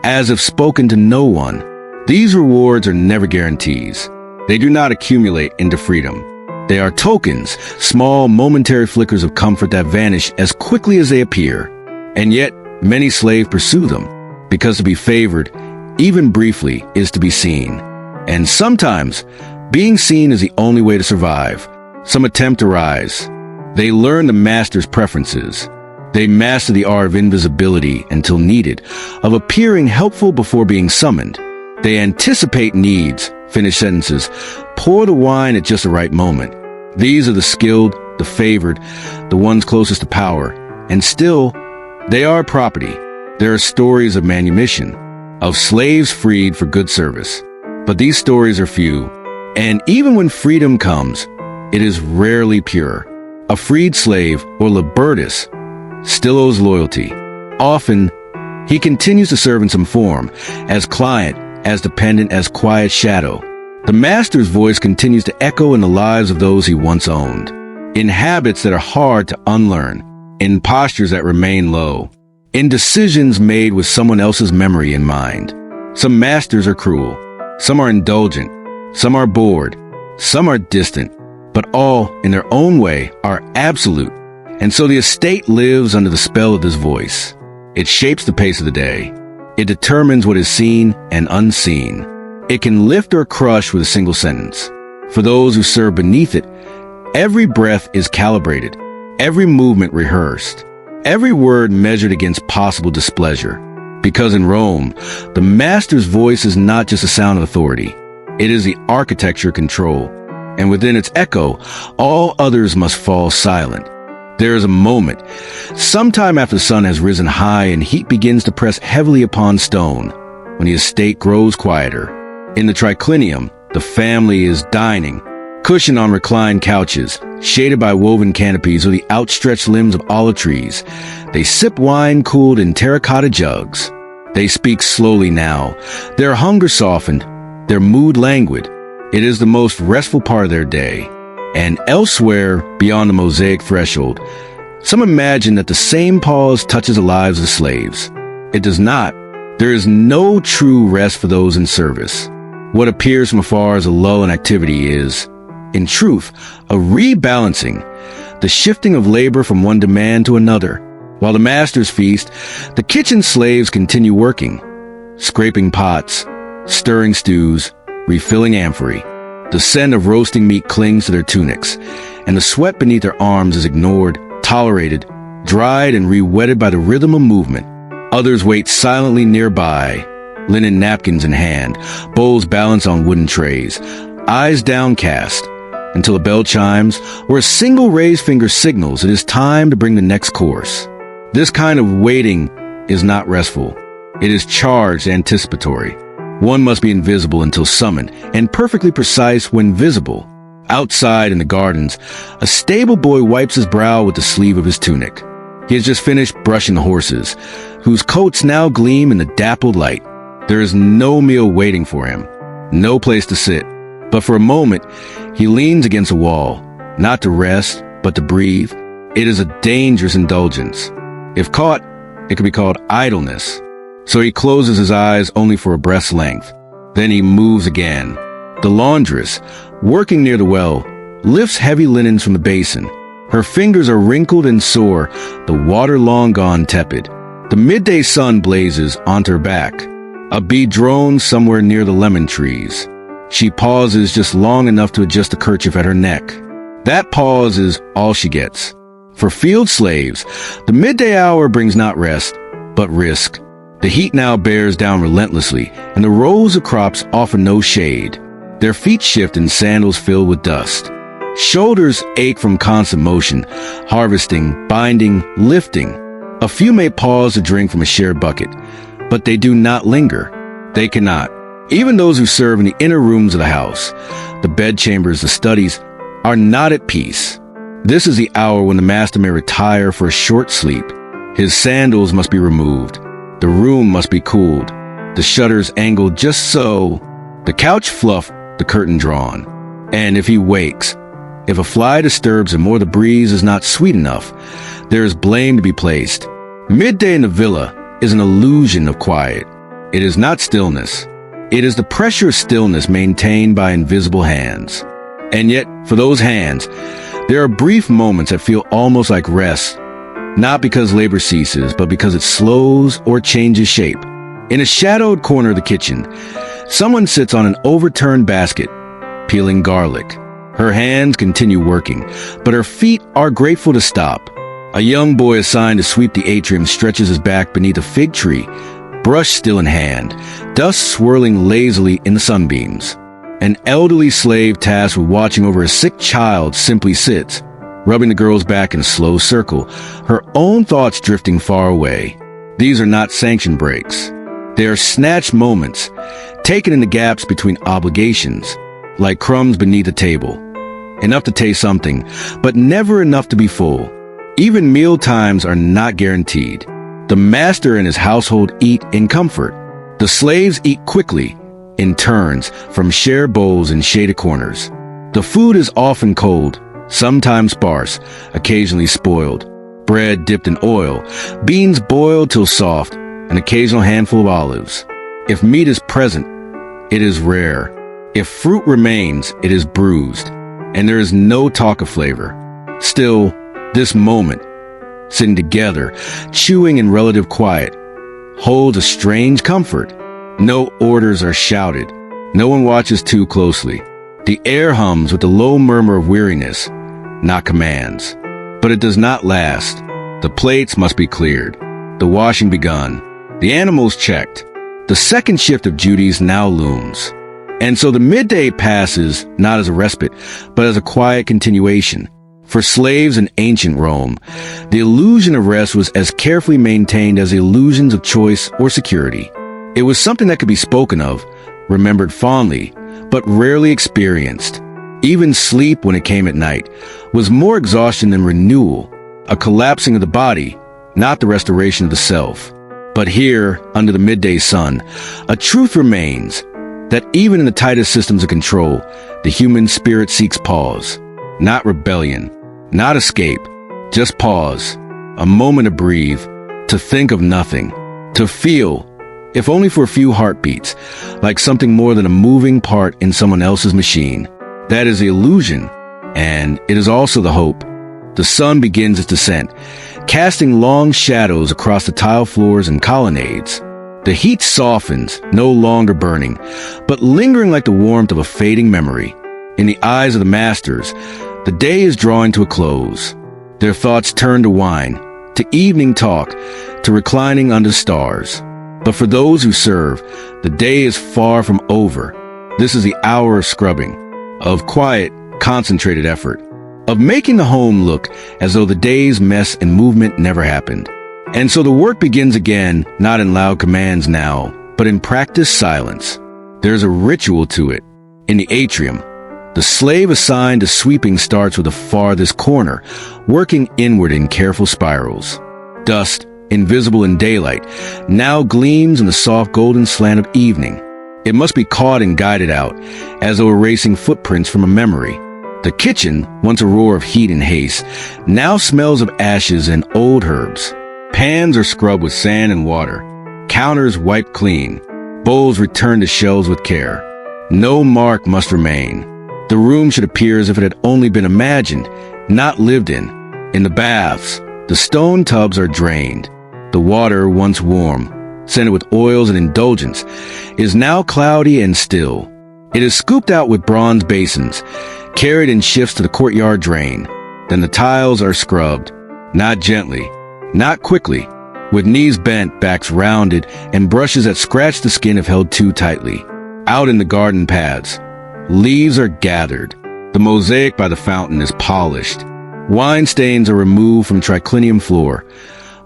as if spoken to no one. These rewards are never guarantees. They do not accumulate into freedom. They are tokens, small momentary flickers of comfort that vanish as quickly as they appear. And yet, many slaves pursue them, because to be favored, even briefly, is to be seen. And sometimes, being seen is the only way to survive. Some attempt to rise. They learn the master's preferences. They master the art of invisibility until needed, of appearing helpful before being summoned. They anticipate needs, finish sentences, pour the wine at just the right moment. These are the skilled, the favored, the ones closest to power. And still, they are property. There are stories of manumission, of slaves freed for good service. But these stories are few. And even when freedom comes, it is rarely pure. A freed slave, or libertus, still owes loyalty. Often, he continues to serve in some form, as client, as dependent, as quiet shadow. The master's voice continues to echo in the lives of those he once owned, in habits that are hard to unlearn, in postures that remain low, in decisions made with someone else's memory in mind. Some masters are cruel, some are indulgent, some are bored, some are distant, but all, in their own way, are absolute. And so the estate lives under the spell of this voice. It shapes the pace of the day. It determines what is seen and unseen. It can lift or crush with a single sentence. For those who serve beneath it, every breath is calibrated, every movement rehearsed, every word measured against possible displeasure. Because in Rome, the master's voice is not just a sound of authority. It is the architecture of control. And within its echo, all others must fall silent. There is a moment, sometime after the sun has risen high and heat begins to press heavily upon stone, when the estate grows quieter. In the triclinium, the family is dining, cushioned on reclined couches, shaded by woven canopies or the outstretched limbs of olive trees. They sip wine cooled in terracotta jugs. They speak slowly now, their hunger softened, their mood languid. It is the most restful part of their day. And elsewhere, beyond the mosaic threshold, some imagine that the same pause touches the lives of slaves. It does not. There is no true rest for those in service. What appears from afar as a lull in activity is, in truth, a rebalancing, the shifting of labor from one demand to another. While the masters feast, the kitchen slaves continue working, scraping pots, stirring stews, refilling amphorae. The scent of roasting meat clings to their tunics, and the sweat beneath their arms is ignored, tolerated, dried, and re-wetted by the rhythm of movement. Others wait silently nearby, linen napkins in hand, bowls balanced on wooden trays, eyes downcast, until a bell chimes or a single raised finger signals it is time to bring the next course. This kind of waiting is not restful. It is charged anticipatory. One must be invisible until summoned, and perfectly precise when visible. Outside in the gardens, a stable boy wipes his brow with the sleeve of his tunic. He has just finished brushing the horses, whose coats now gleam in the dappled light. There is no meal waiting for him, no place to sit. But for a moment, he leans against a wall, not to rest, but to breathe. It is a dangerous indulgence. If caught, it could be called idleness. So he closes his eyes only for a breath's length. Then he moves again. The laundress, working near the well, lifts heavy linens from the basin. Her fingers are wrinkled and sore, the water long gone tepid. The midday sun blazes onto her back. A bee drones somewhere near the lemon trees. She pauses just long enough to adjust the kerchief at her neck. That pause is all she gets. For field slaves, the midday hour brings not rest, but risk. The heat now bears down relentlessly, and the rows of crops offer no shade. Their feet shift in sandals filled with dust. Shoulders ache from constant motion, harvesting, binding, lifting. A few may pause to drink from a shared bucket, but they do not linger. They cannot. Even those who serve in the inner rooms of the house, the bedchambers, the studies, are not at peace. This is the hour when the master may retire for a short sleep. His sandals must be removed. The room must be cooled. The shutters angled just so. The couch fluffed, the curtain drawn. And if he wakes, if a fly disturbs him or the breeze is not sweet enough, there is blame to be placed. Midday in the villa is an illusion of quiet. It is not stillness. It is the pressure of stillness maintained by invisible hands. And yet, for those hands, there are brief moments that feel almost like rest, not because labor ceases, but because it slows or changes shape. In a shadowed corner of the kitchen, someone sits on an overturned basket, peeling garlic. Her hands continue working, but her feet are grateful to stop. A young boy assigned to sweep the atrium stretches his back beneath a fig tree, brush still in hand, dust swirling lazily in the sunbeams. An elderly slave tasked with watching over a sick child simply sits, rubbing the girl's back in a slow circle, her own thoughts drifting far away. These are not sanction breaks. They are snatched moments, taken in the gaps between obligations, like crumbs beneath a table. Enough to taste something, but never enough to be full. Even meal times are not guaranteed. The master and his household eat in comfort. The slaves eat quickly, in turns, from shared bowls and shaded corners. The food is often cold, sometimes sparse, occasionally spoiled. Bread dipped in oil, beans boiled till soft, an occasional handful of olives. If meat is present, it is rare. If fruit remains, it is bruised, and there is no talk of flavor. Still, this moment, sitting together, chewing in relative quiet, holds a strange comfort. No orders are shouted. No one watches too closely. The air hums with the low murmur of weariness, not commands. But it does not last. The plates must be cleared, the washing begun, the animals checked. The second shift of duties now looms. And so the midday passes not as a respite, but as a quiet continuation. For slaves in ancient Rome, the illusion of rest was as carefully maintained as the illusions of choice or security. It was something that could be spoken of, remembered fondly, but rarely experienced. Even sleep, when it came at night, was more exhaustion than renewal, a collapsing of the body, not the restoration of the self. But here, under the midday sun, a truth remains, that even in the tightest systems of control, the human spirit seeks pause, not rebellion, not escape, just pause, a moment to breathe, to think of nothing, to feel, if only for a few heartbeats, like something more than a moving part in someone else's machine. That is the illusion, and it is also the hope. The sun begins its descent, casting long shadows across the tile floors and colonnades. The heat softens, no longer burning, but lingering like the warmth of a fading memory. In the eyes of the masters, the day is drawing to a close. Their thoughts turn to wine, to evening talk, to reclining under stars. But for those who serve, the day is far from over. This is the hour of scrubbing, of quiet, concentrated effort, of making the home look as though the day's mess and movement never happened. And so the work begins again, not in loud commands now, but in practiced silence. There's a ritual to it. In the atrium, the slave assigned to sweeping starts with the farthest corner, working inward in careful spirals. Dust, invisible in daylight, now gleams in the soft golden slant of evening. It must be caught and guided out, as though erasing footprints from a memory. The kitchen, once a roar of heat and haste, now smells of ashes and old herbs. Pans are scrubbed with sand and water. Counters wiped clean. Bowls returned to shelves with care. No mark must remain. The room should appear as if it had only been imagined, not lived in. In the baths, the stone tubs are drained. The water, once warm, scented with oils and indulgence, is now cloudy and still. It is scooped out with bronze basins, carried in shifts to the courtyard drain. Then the tiles are scrubbed, not gently, not quickly, with knees bent, backs rounded, and brushes that scratch the skin if held too tightly. Out in the garden paths, leaves are gathered. The mosaic by the fountain is polished. Wine stains are removed from triclinium floor,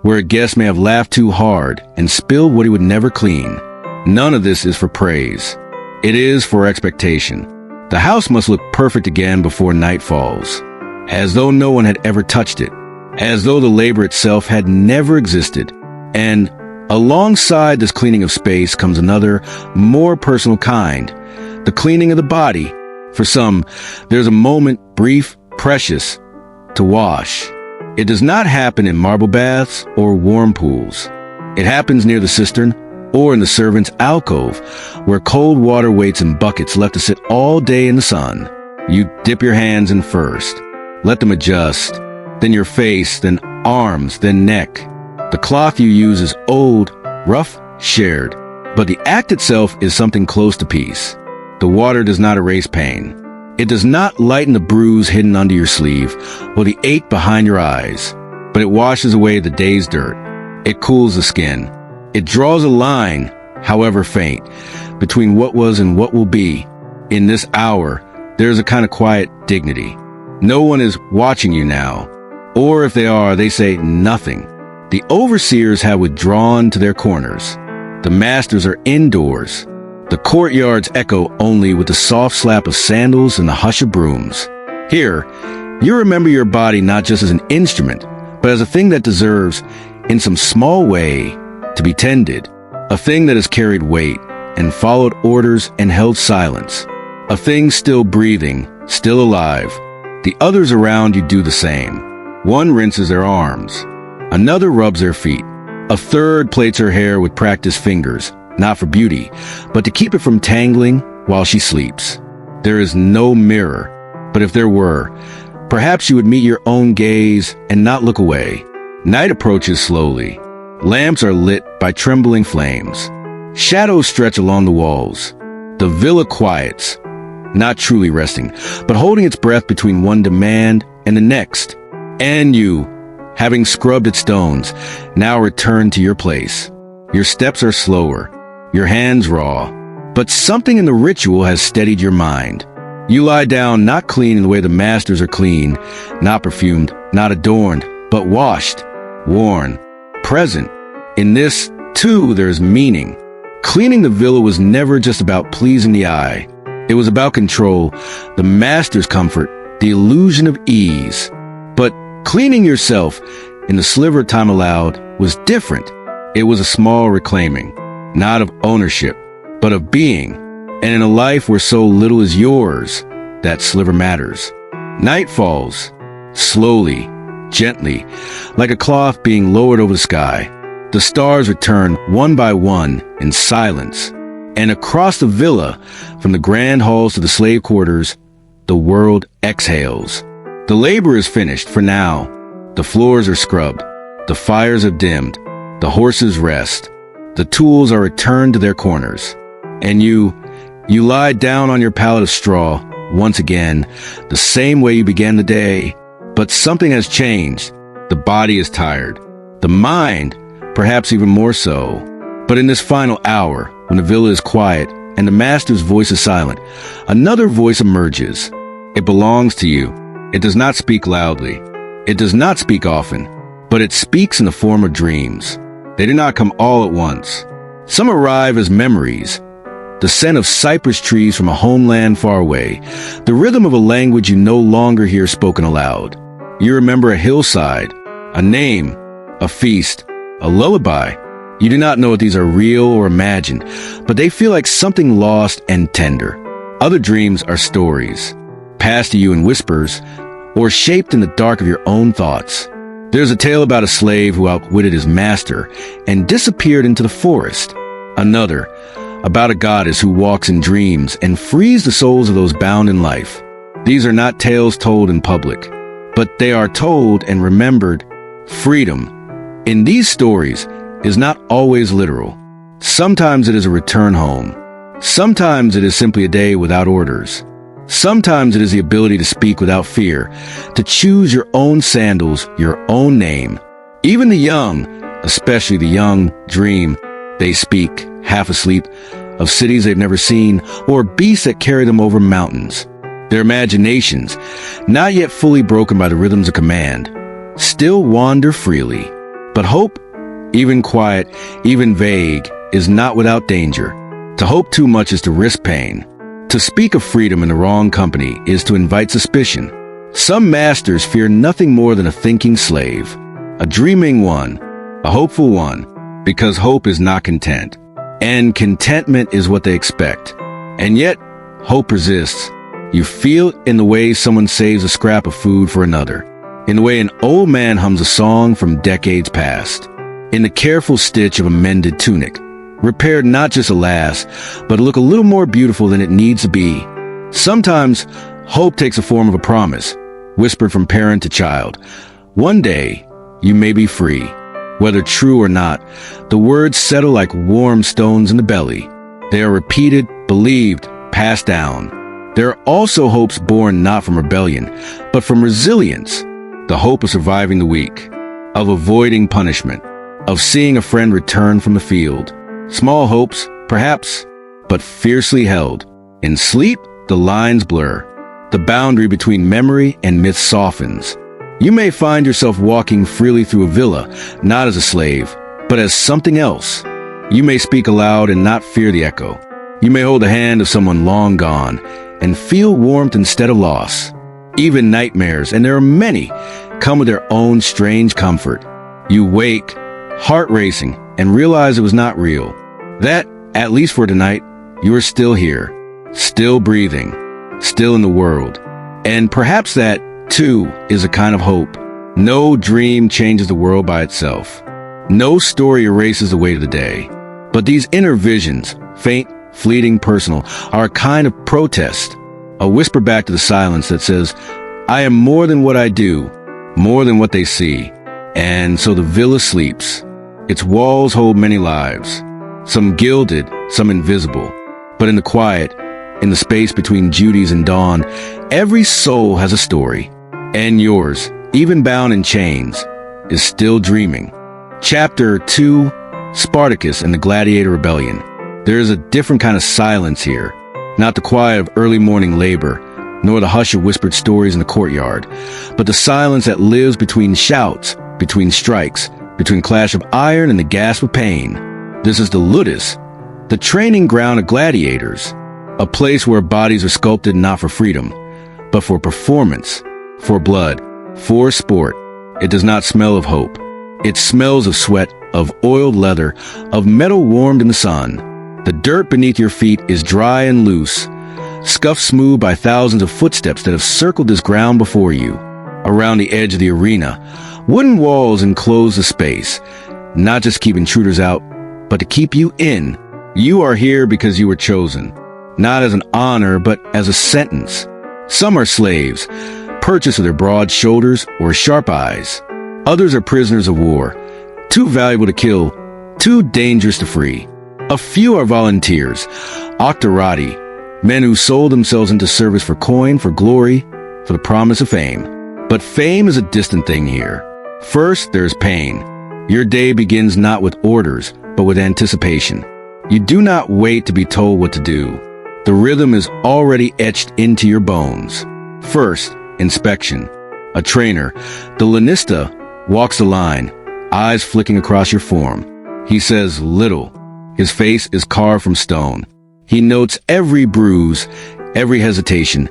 where a guest may have laughed too hard and spilled what he would never clean. None of this is for praise. It is for expectation. The house must look perfect again before night falls, as though no one had ever touched it, as though the labor itself had never existed. And alongside this cleaning of space comes another, more personal kind, the cleaning of the body. For some, there's a moment, brief, precious, to wash. It does not happen in marble baths or warm pools. It happens near the cistern or in the servant's alcove, where cold water waits in buckets left to sit all day in the sun. You dip your hands in first, let them adjust, then your face, then arms, then neck. The cloth you use is old, rough, shared, but the act itself is something close to peace. The water does not erase pain. It does not lighten the bruise hidden under your sleeve or the ache behind your eyes, but it washes away the day's dirt. It cools the skin. It draws a line, however faint, between what was and what will be. In this hour, there is a kind of quiet dignity. No one is watching you now, or if they are, they say nothing. The overseers have withdrawn to their corners. The masters are indoors. The courtyards echo only with the soft slap of sandals and the hush of brooms. Here, you remember your body not just as an instrument, but as a thing that deserves, in some small way, to be tended. A thing that has carried weight and followed orders and held silence. A thing still breathing, still alive. The others around you do the same. One rinses their arms. Another rubs their feet. A third plaits her hair with practiced fingers. Not for beauty, but to keep it from tangling while she sleeps. There is no mirror, but if there were, perhaps you would meet your own gaze and not look away. Night approaches slowly. Lamps are lit by trembling flames. Shadows stretch along the walls. The villa quiets, not truly resting, but holding its breath between one demand and the next. And you, having scrubbed its stones, now return to your place. Your steps are slower. Your hands raw, but something in the ritual has steadied your mind. You lie down, not clean in the way the masters are clean, not perfumed, not adorned, but washed, worn, present. In this, too, there's meaning. Cleaning the villa was never just about pleasing the eye. It was about control, the master's comfort, the illusion of ease. But cleaning yourself, in the sliver of time allowed, was different. It was a small reclaiming, not of ownership, but of being. And in a life where so little is yours, that sliver matters. Night falls, slowly, gently, like a cloth being lowered over the sky. The stars return one by one in silence. And across the villa, from the grand halls to the slave quarters, the world exhales. The labor is finished for now. The floors are scrubbed. The fires have dimmed. The horses rest. The tools are returned to their corners. And you lie down on your pallet of straw, once again, the same way you began the day. But something has changed. The body is tired. The mind, perhaps even more so. But in this final hour, when the villa is quiet and the master's voice is silent, another voice emerges. It belongs to you. It does not speak loudly. It does not speak often, but it speaks in the form of dreams. They do not come all at once. Some arrive as memories. The scent of cypress trees from a homeland far away. The rhythm of a language you no longer hear spoken aloud. You remember a hillside, a name, a feast, a lullaby. You do not know if these are real or imagined, but they feel like something lost and tender. Other dreams are stories, passed to you in whispers, or shaped in the dark of your own thoughts. There's a tale about a slave who outwitted his master and disappeared into the forest. Another, about a goddess who walks in dreams and frees the souls of those bound in life. These are not tales told in public, but they are told and remembered. Freedom, in these stories, is not always literal. Sometimes it is a return home. Sometimes it is simply a day without orders. Sometimes it is the ability to speak without fear, to choose your own sandals, your own name. Even the young, especially the young, dream. They speak, half asleep, of cities they've never seen, or beasts that carry them over mountains. Their imaginations, not yet fully broken by the rhythms of command, still wander freely. But hope, even quiet, even vague, is not without danger. To hope too much is to risk pain. To speak of freedom in the wrong company is to invite suspicion. Some masters fear nothing more than a thinking slave, a dreaming one, a hopeful one, because hope is not content. And contentment is what they expect. And yet, hope persists. You feel it in the way someone saves a scrap of food for another, in the way an old man hums a song from decades past, in the careful stitch of a mended tunic, repaired not just to last, but to look a little more beautiful than it needs to be. Sometimes, hope takes the form of a promise, whispered from parent to child. One day, you may be free. Whether true or not, the words settle like warm stones in the belly. They are repeated, believed, passed down. There are also hopes born not from rebellion, but from resilience. The hope of surviving the week, of avoiding punishment, of seeing a friend return from the field. Small hopes, perhaps, but fiercely held. In sleep, the lines blur. The boundary between memory and myth softens. You may find yourself walking freely through a villa, not as a slave, but as something else. You may speak aloud and not fear the echo. You may hold the hand of someone long gone and feel warmth instead of loss. Even nightmares, and there are many, come with their own strange comfort. You wake, heart racing, and realize it was not real. That, at least for tonight, you are still here, still breathing, still in the world. And perhaps that, too, is a kind of hope. No dream changes the world by itself. No story erases the weight of the day. But these inner visions, faint, fleeting, personal, are a kind of protest, a whisper back to the silence that says, I am more than what I do, more than what they see. And so the villa sleeps. Its walls hold many lives, some gilded, some invisible. But in the quiet, in the space between Judy's and dawn, every soul has a story. And yours, even bound in chains, is still dreaming. Chapter 2, Spartacus and the Gladiator Rebellion. There is a different kind of silence here. Not the quiet of early morning labor, nor the hush of whispered stories in the courtyard, but the silence that lives between shouts, between strikes, between clash of iron and the gasp of pain. This is the ludus, the training ground of gladiators, a place where bodies are sculpted not for freedom, but for performance, for blood, for sport. It does not smell of hope. It smells of sweat, of oiled leather, of metal warmed in the sun. The dirt beneath your feet is dry and loose, scuffed smooth by thousands of footsteps that have circled this ground before you. Around the edge of the arena, wooden walls enclose the space, not just keep intruders out, but to keep you in. You are here because you were chosen, not as an honor, but as a sentence. Some are slaves, purchased with their broad shoulders or sharp eyes. Others are prisoners of war, too valuable to kill, too dangerous to free. A few are volunteers, octorati, men who sold themselves into service for coin, for glory, for the promise of fame. But fame is a distant thing here. First, there's pain. Your day begins not with orders, but with anticipation. You do not wait to be told what to do. The rhythm is already etched into your bones. First, inspection. A trainer, the lanista, walks the line, eyes flicking across your form. He says little. His face is carved from stone. He notes every bruise, every hesitation,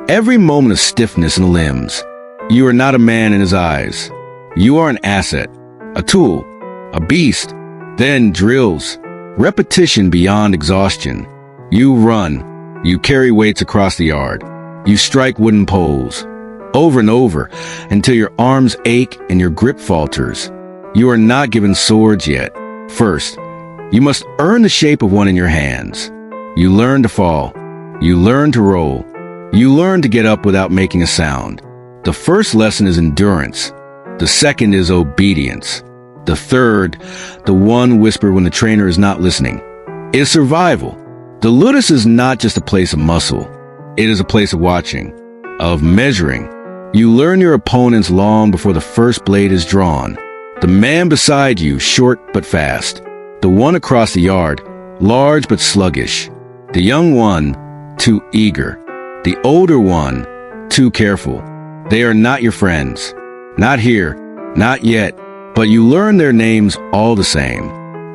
every moment of stiffness in the limbs. You are not a man in his eyes. You are an asset, a tool, a beast. Then drills, repetition beyond exhaustion. You run. You carry weights across the yard. You strike wooden poles, over and over, until your arms ache and your grip falters. You are not given swords yet. First, you must earn the shape of one in your hands. You learn to fall. You learn to roll. You learn to get up without making a sound. The first lesson is endurance. The second is obedience. The third, the one whispered when the trainer is not listening, is survival. The ludus is not just a place of muscle. It is a place of watching, of measuring. You learn your opponents long before the first blade is drawn. The man beside you, short but fast. The one across the yard, large but sluggish. The young one, too eager. The older one, too careful. They are not your friends. Not here, not yet, but you learn their names all the same.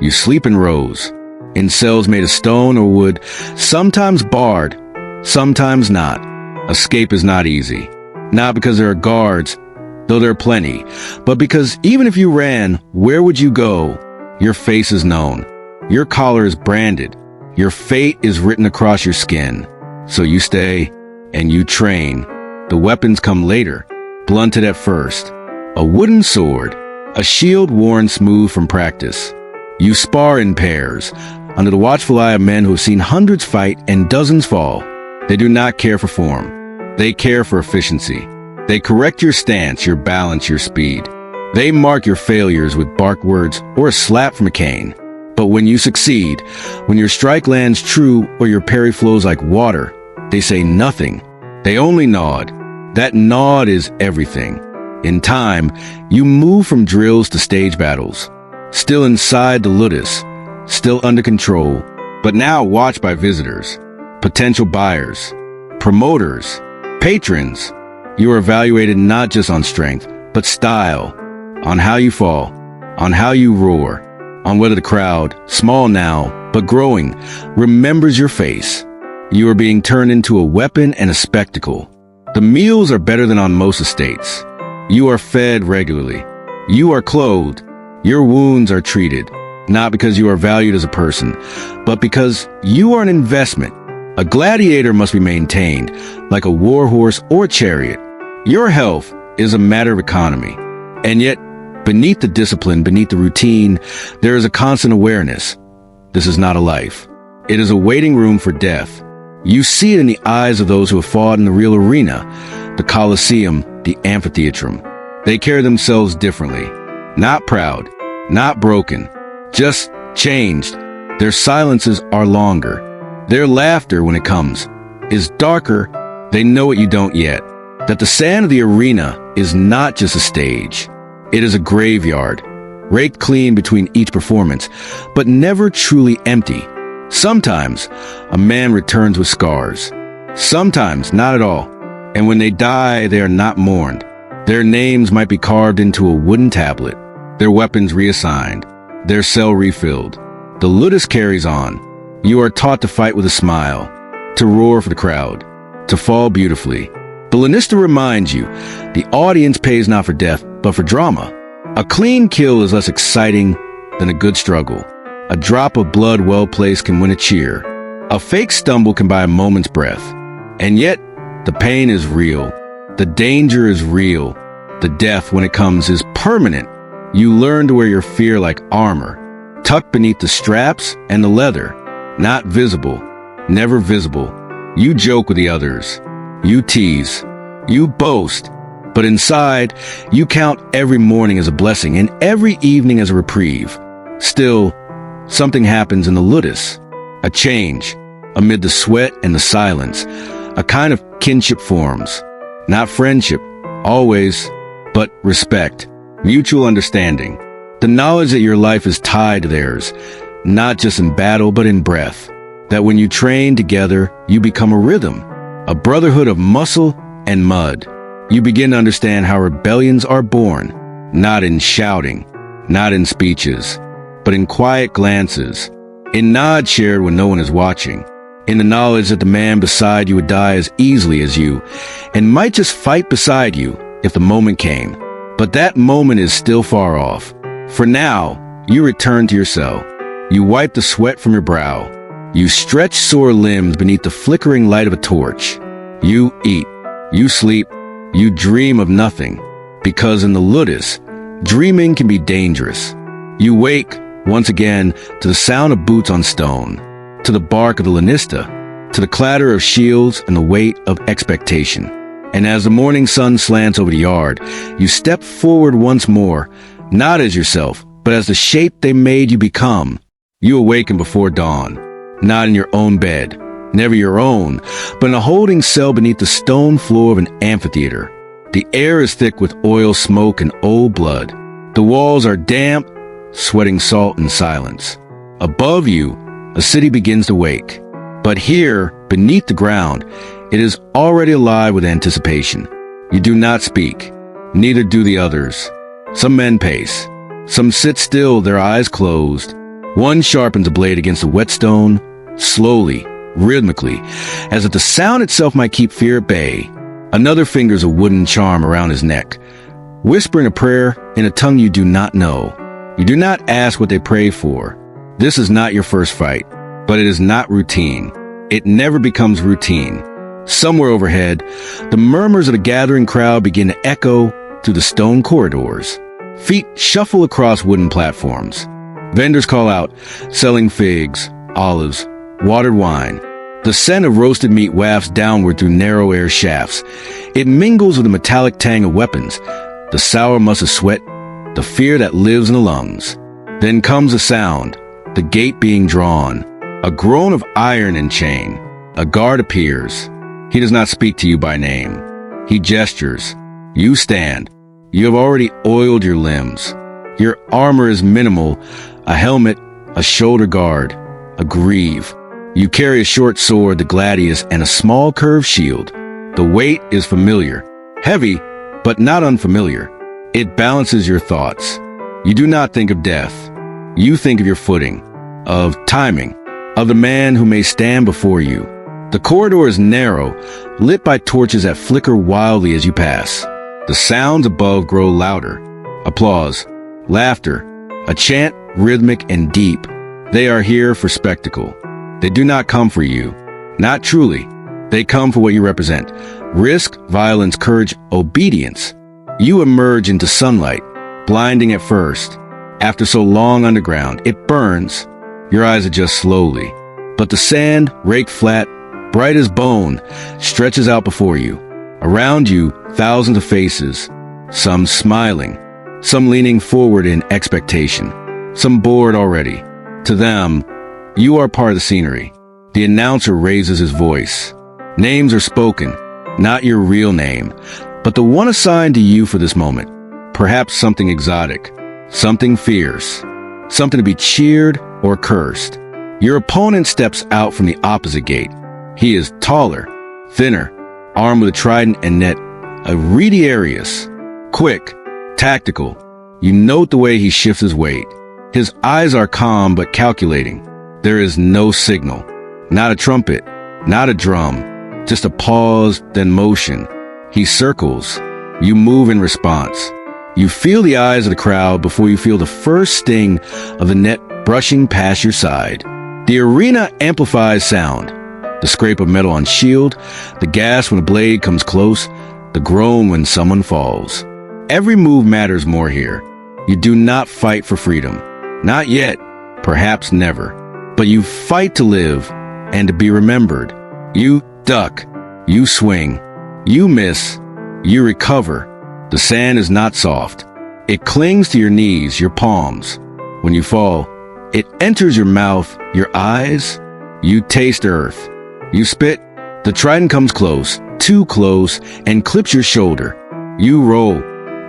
You sleep in rows, in cells made of stone or wood, sometimes barred, sometimes not. Escape is not easy. Not because there are guards, though there are plenty, but because even if you ran, where would you go? Your face is known. Your collar is branded. Your fate is written across your skin. So you stay, and you train. The weapons come later, blunted at first. A wooden sword, a shield worn smooth from practice. You spar in pairs, under the watchful eye of men who have seen hundreds fight and dozens fall. They do not care for form. They care for efficiency. They correct your stance, your balance, your speed. They mark your failures with bark words or a slap from a cane. But when you succeed, when your strike lands true or your parry flows like water, they say nothing. They only nod. That nod is everything. In time, you move from drills to stage battles. Still inside the ludus, still under control, but now watched by visitors, potential buyers, promoters, patrons. You are evaluated not just on strength, but style, on how you fall, on how you roar, on whether the crowd, small now, but growing, remembers your face. You are being turned into a weapon and a spectacle. The meals are better than on most estates. You are fed regularly. You are clothed. Your wounds are treated, not because you are valued as a person, but because you are an investment. A gladiator must be maintained, like a war horse or chariot. Your health is a matter of economy. And yet, beneath the discipline, beneath the routine, there is a constant awareness. This is not a life. It is a waiting room for death. You see it in the eyes of those who have fought in the real arena, the Colosseum, the amphitheatrum. They carry themselves differently. Not proud, not broken, just changed. Their silences are longer. Their laughter, when it comes, is darker. They know what you don't yet. That the sand of the arena is not just a stage. It is a graveyard, raked clean between each performance, but never truly empty. Sometimes, a man returns with scars. Sometimes not at all. And when they die, they are not mourned. Their names might be carved into a wooden tablet, their weapons reassigned, their cell refilled. The ludus carries on. You are taught to fight with a smile, to roar for the crowd, to fall beautifully. The Lanista reminds you, the audience pays not for death, but for drama. A clean kill is less exciting than a good struggle. A drop of blood well placed can win a cheer. A fake stumble can buy a moment's breath. And yet, the pain is real. The danger is real. The death, when it comes, is permanent. You learn to wear your fear like armor, tucked beneath the straps and the leather. Not visible, never visible. You joke with the others. You tease. You boast. But inside, you count every morning as a blessing and every evening as a reprieve. Still, something happens in the ludus. A change. Amid the sweat and the silence, a kind of kinship forms. Not friendship, always, but respect. Mutual understanding. The knowledge that your life is tied to theirs, not just in battle, but in breath. That when you train together, you become a rhythm, a brotherhood of muscle and mud. You begin to understand how rebellions are born, not in shouting, not in speeches, but in quiet glances, in nods shared when no one is watching, in the knowledge that the man beside you would die as easily as you, and might just fight beside you if the moment came. But that moment is still far off. For now, you return to your cell. You wipe the sweat from your brow. You stretch sore limbs beneath the flickering light of a torch. You eat. You sleep. You dream of nothing. Because in the ludus, dreaming can be dangerous. You wake, once again, to the sound of boots on stone, to the bark of the lanista, to the clatter of shields and the weight of expectation. And as the morning sun slants over the yard, you step forward once more, not as yourself, but as the shape they made you become. You awaken before dawn, not in your own bed, never your own, but in a holding cell beneath the stone floor of an amphitheater. The air is thick with oil, smoke, and old blood. The walls are damp, sweating salt and silence. Above you, a city begins to wake. But here, beneath the ground, it is already alive with anticipation. You do not speak. Neither do the others. Some men pace. Some sit still, their eyes closed. One sharpens a blade against the whetstone, slowly, rhythmically, as if the sound itself might keep fear at bay. Another fingers a wooden charm around his neck, whispering a prayer in a tongue you do not know. You do not ask what they pray for. This is not your first fight, but it is not routine. It never becomes routine. Somewhere overhead, the murmurs of the gathering crowd begin to echo through the stone corridors. Feet shuffle across wooden platforms. Vendors call out, selling figs, olives, watered wine. The scent of roasted meat wafts downward through narrow air shafts. It mingles with the metallic tang of weapons, the sour muss of sweat, the fear that lives in the lungs. Then comes a sound, the gate being drawn, a groan of iron and chain. A guard appears. He does not speak to you by name. He gestures. You stand. You have already oiled your limbs. Your armor is minimal, a helmet, a shoulder guard, a greave. You carry a short sword, the gladius, and a small curved shield. The weight is familiar, heavy, but not unfamiliar. It balances your thoughts. You do not think of death. You think of your footing, of timing, of the man who may stand before you. The corridor is narrow, lit by torches that flicker wildly as you pass. The sounds above grow louder. Applause, laughter, a chant rhythmic and deep. They are here for spectacle. They do not come for you. Not truly. They come for what you represent. Risk, violence, courage, obedience. You emerge into sunlight, blinding at first. After so long underground, it burns. Your eyes adjust slowly. But the sand, raked flat, bright as bone, stretches out before you. Around you, thousands of faces. Some smiling. Some leaning forward in expectation. Some bored already. To them, you are part of the scenery. The announcer raises his voice. Names are spoken, not your real name, but the one assigned to you for this moment. Perhaps something exotic, something fierce, something to be cheered or cursed. Your opponent steps out from the opposite gate. He is taller, thinner, armed with a trident and net, a Arius. Quick, tactical. You note the way he shifts his weight. His eyes are calm but calculating. There is no signal. Not a trumpet, not a drum, just a pause, then motion. He circles. You move in response. You feel the eyes of the crowd before you feel the first sting of the net brushing past your side. The arena amplifies sound. The scrape of metal on shield, the gasp when a blade comes close, the groan when someone falls. Every move matters more here. You do not fight for freedom. Not yet, perhaps never. But you fight to live and to be remembered. You duck, you swing, you miss, you recover. The sand is not soft. It clings to your knees, your palms. When you fall, it enters your mouth, your eyes. You taste earth. You spit. The trident comes close, too close, and clips your shoulder. You roll.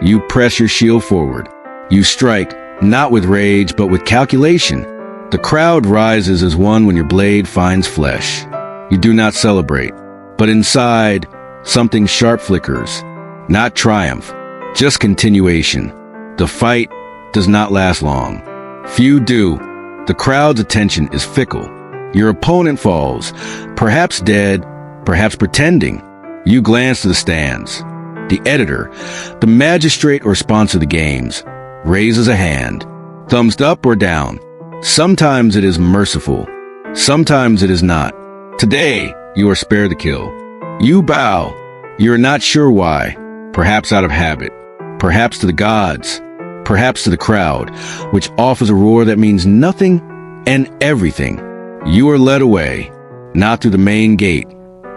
You press your shield forward. You strike, not with rage, but with calculation. The crowd rises as one when your blade finds flesh. You do not celebrate, but inside, something sharp flickers. Not triumph, just continuation. The fight does not last long. Few do. The crowd's attention is fickle. Your opponent falls, perhaps dead, perhaps pretending. You glance to the stands. The editor, the magistrate or sponsor of the games, raises a hand, thumbs up or down. Sometimes it is merciful. Sometimes it is not. Today, you are spared the kill. You bow. You are not sure why. Perhaps out of habit. Perhaps to the gods. Perhaps to the crowd, which offers a roar that means nothing and everything. You are led away, not through the main gate,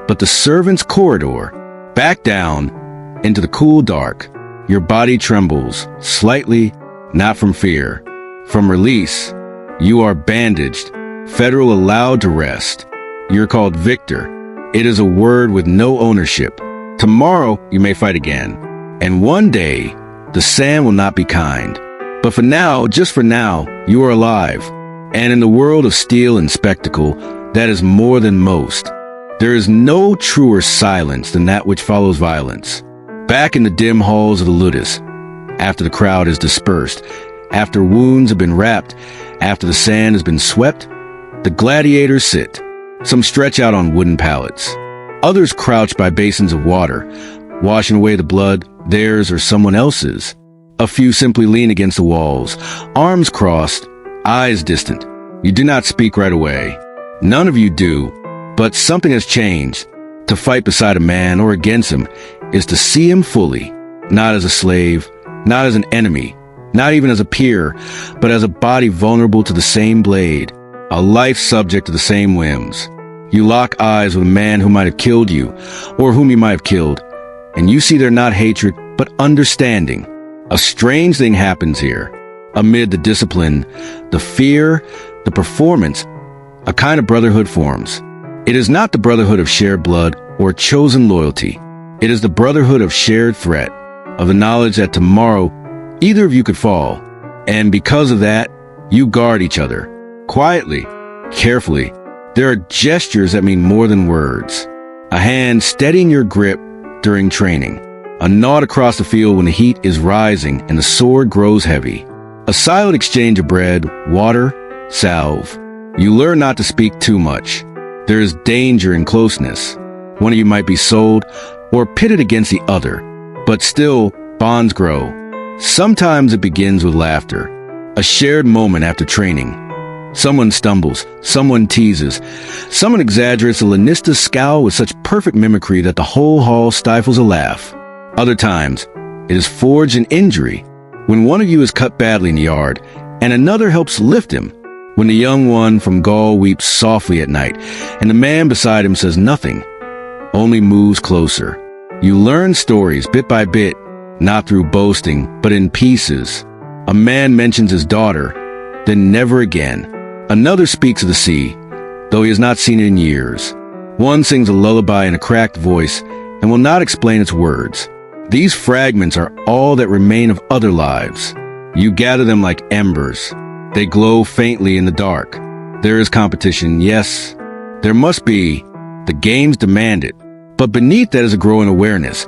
but the servants' corridor, back down into the cool dark. Your body trembles, slightly, not from fear, from release. You are bandaged, federal allowed to rest. You're called victor. It is a word with no ownership. Tomorrow, you may fight again. And one day, the sand will not be kind. But for now, just for now, you are alive. And in the world of steel and spectacle, that is more than most. There is no truer silence than that which follows violence. Back in the dim halls of the ludus, after the crowd is dispersed, after wounds have been wrapped, after the sand has been swept, the gladiators sit. Some stretch out on wooden pallets. Others crouch by basins of water, washing away the blood, theirs or someone else's. A few simply lean against the walls, arms crossed, eyes distant. You do not speak right away. None of you do, but something has changed. To fight beside a man or against him is to see him fully, not as a slave, not as an enemy, not even as a peer, but as a body vulnerable to the same blade, a life subject to the same whims. You lock eyes with a man who might have killed you, or whom you might have killed, and you see there not hatred, but understanding. A strange thing happens here. Amid the discipline, the fear, the performance, a kind of brotherhood forms. It is not the brotherhood of shared blood or chosen loyalty. It is the brotherhood of shared threat, of the knowledge that tomorrow either of you could fall. And because of that, you guard each other. Quietly, carefully. There are gestures that mean more than words. A hand steadying your grip during training. A nod across the field when the heat is rising and the sword grows heavy. A silent exchange of bread, water, salve. You learn not to speak too much. There is danger in closeness. One of you might be sold or pitted against the other, but still bonds grow. Sometimes it begins with laughter, a shared moment after training. Someone stumbles, someone teases, someone exaggerates a Lannister's scowl with such perfect mimicry that the whole hall stifles a laugh. Other times, it is forged in injury, when one of you is cut badly in the yard, and another helps lift him, when the young one from Gaul weeps softly at night, and the man beside him says nothing, only moves closer. You learn stories bit by bit, not through boasting, but in pieces. A man mentions his daughter, then never again. Another speaks of the sea, though he has not seen it in years. One sings a lullaby in a cracked voice and will not explain its words. These fragments are all that remain of other lives. You gather them like embers. They glow faintly in the dark. There is competition, yes. There must be. The games demand it. But beneath that is a growing awareness,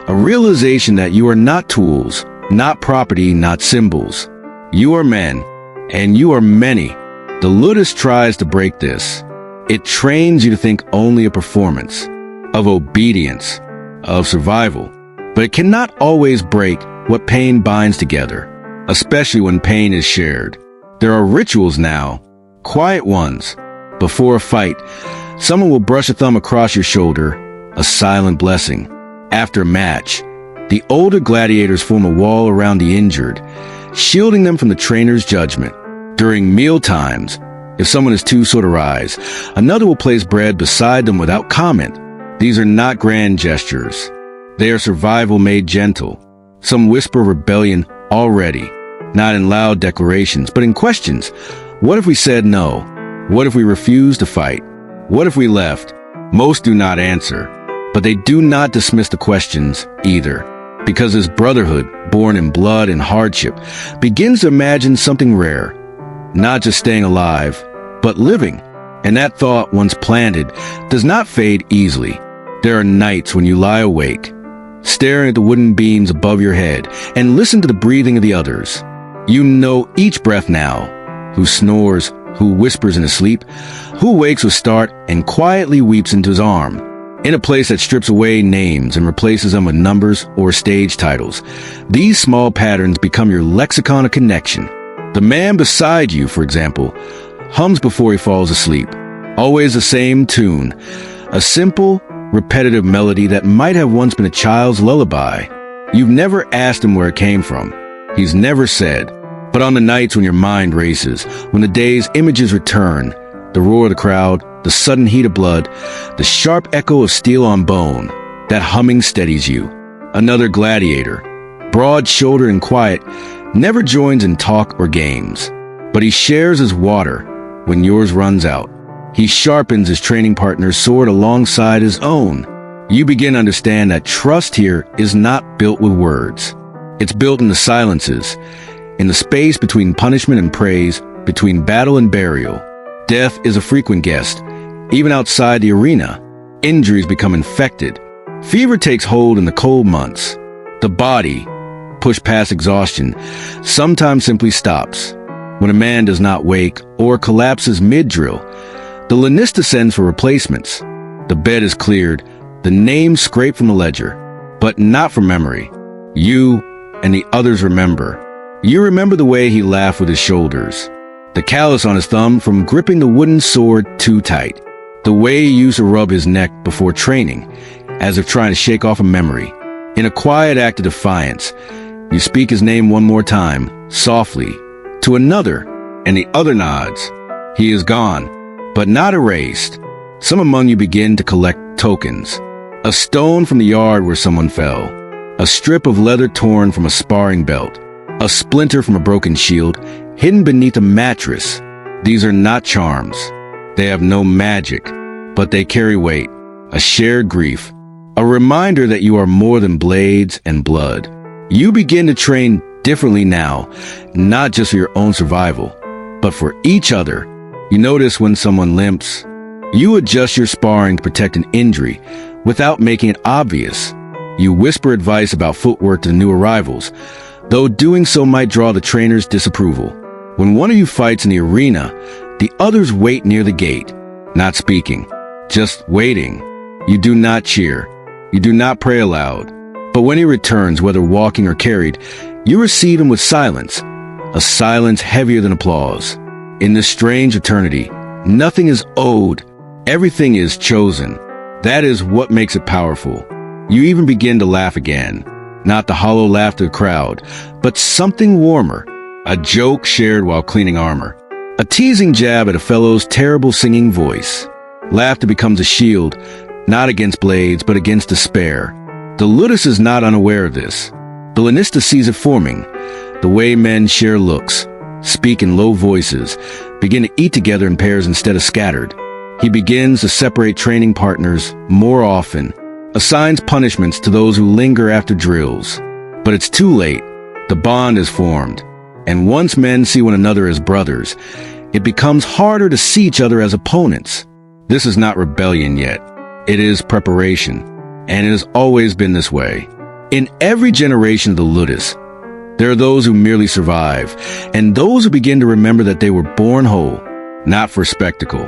a realization that you are not tools, not property, not symbols. You are men, and you are many. The ludus tries to break this. It trains you to think only of performance, of obedience, of survival. But it cannot always break what pain binds together, especially when pain is shared. There are rituals now, quiet ones. Before a fight, someone will brush a thumb across your shoulder, a silent blessing. After a match, the older gladiators form a wall around the injured, shielding them from the trainer's judgment. During meal times, if someone is too sore to rise, another will place bread beside them without comment. These are not grand gestures. They are survival made gentle. Some whisper rebellion already, not in loud declarations, but in questions. What if we said no? What if we refused to fight? What if we left? Most do not answer, but they do not dismiss the questions either, because this brotherhood, born in blood and hardship, begins to imagine something rare, not just staying alive, but living. And that thought, once planted, does not fade easily. There are nights when you lie awake, staring at the wooden beams above your head, and listen to the breathing of the others. You know each breath now, who snores, who whispers in his sleep, who wakes with start and quietly weeps into his arm. In a place that strips away names and replaces them with numbers or stage titles, these small patterns become your lexicon of connection. The man beside you, for example, hums before he falls asleep. Always the same tune, a simple, repetitive melody that might have once been a child's lullaby. You've never asked him where it came from. He's never said. But on the nights when your mind races, when the day's images return, the roar of the crowd, the sudden heat of blood, the sharp echo of steel on bone, that humming steadies you. Another gladiator, broad-shouldered and quiet, never joins in talk or games. But he shares his water when yours runs out. He sharpens his training partner's sword alongside his own. You begin to understand that trust here is not built with words. It's built in the silences, in the space between punishment and praise, between battle and burial. Death is a frequent guest. Even outside the arena, injuries become infected. Fever takes hold in the cold months. The body, pushed past exhaustion, sometimes simply stops. When a man does not wake or collapses mid-drill, the lanista sends for replacements. The bed is cleared, the name scraped from the ledger, but not from memory. You and the others remember. You remember the way he laughed with his shoulders, the callus on his thumb from gripping the wooden sword too tight, the way he used to rub his neck before training, as if trying to shake off a memory. In a quiet act of defiance, you speak his name one more time, softly, to another, and the other nods. He is gone, but not erased. Some among you begin to collect tokens. A stone from the yard where someone fell, a strip of leather torn from a sparring belt, a splinter from a broken shield, hidden beneath a mattress. These are not charms. They have no magic, but they carry weight, a shared grief, a reminder that you are more than blades and blood. You begin to train differently now, not just for your own survival, but for each other. You notice when someone limps. You adjust your sparring to protect an injury without making it obvious. You whisper advice about footwork to the new arrivals, though doing so might draw the trainer's disapproval. When one of you fights in the arena, the others wait near the gate, not speaking, just waiting. You do not cheer. You do not pray aloud. But when he returns, whether walking or carried, you receive him with silence, a silence heavier than applause. In this strange eternity, nothing is owed. Everything is chosen. That is what makes it powerful. You even begin to laugh again. Not the hollow laughter of the crowd, but something warmer. A joke shared while cleaning armor. A teasing jab at a fellow's terrible singing voice. Laughter becomes a shield, not against blades, but against despair. The ludus is not unaware of this. The lanista sees it forming. The way men share looks, speak in low voices, begin to eat together in pairs instead of scattered. He begins to separate training partners more often, assigns punishments to those who linger after drills. But it's too late. The bond is formed. And once men see one another as brothers, it becomes harder to see each other as opponents. This is not rebellion yet. It is preparation. and it has always been this way. In every generation of the Ludus, there are those who merely survive, and those who begin to remember that they were born whole, not for spectacle,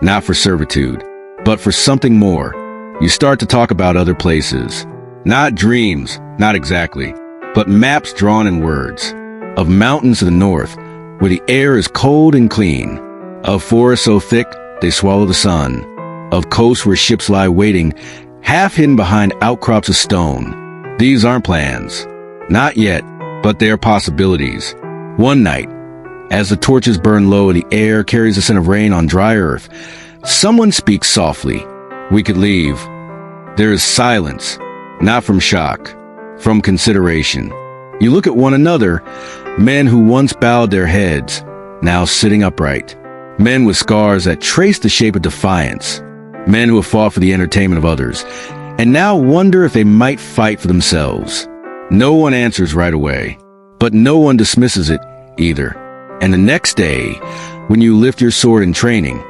not for servitude, but for something more. You start to talk about other places. Not dreams, not exactly, but maps drawn in words. Of mountains to the north, where the air is cold and clean. Of forests so thick, they swallow the sun. Of coasts where ships lie waiting, half hidden behind outcrops of stone. These aren't plans. Not yet, but they are possibilities. One night, as the torches burn low and the air carries the scent of rain on dry earth, someone speaks softly. We could leave. There is silence, not from shock, from consideration. You look at one another, men who once bowed their heads, now sitting upright. Men with scars that trace the shape of defiance. Men who have fought for the entertainment of others, and now wonder if they might fight for themselves. No one answers right away, but no one dismisses it either. And the next day, when you lift your sword in training,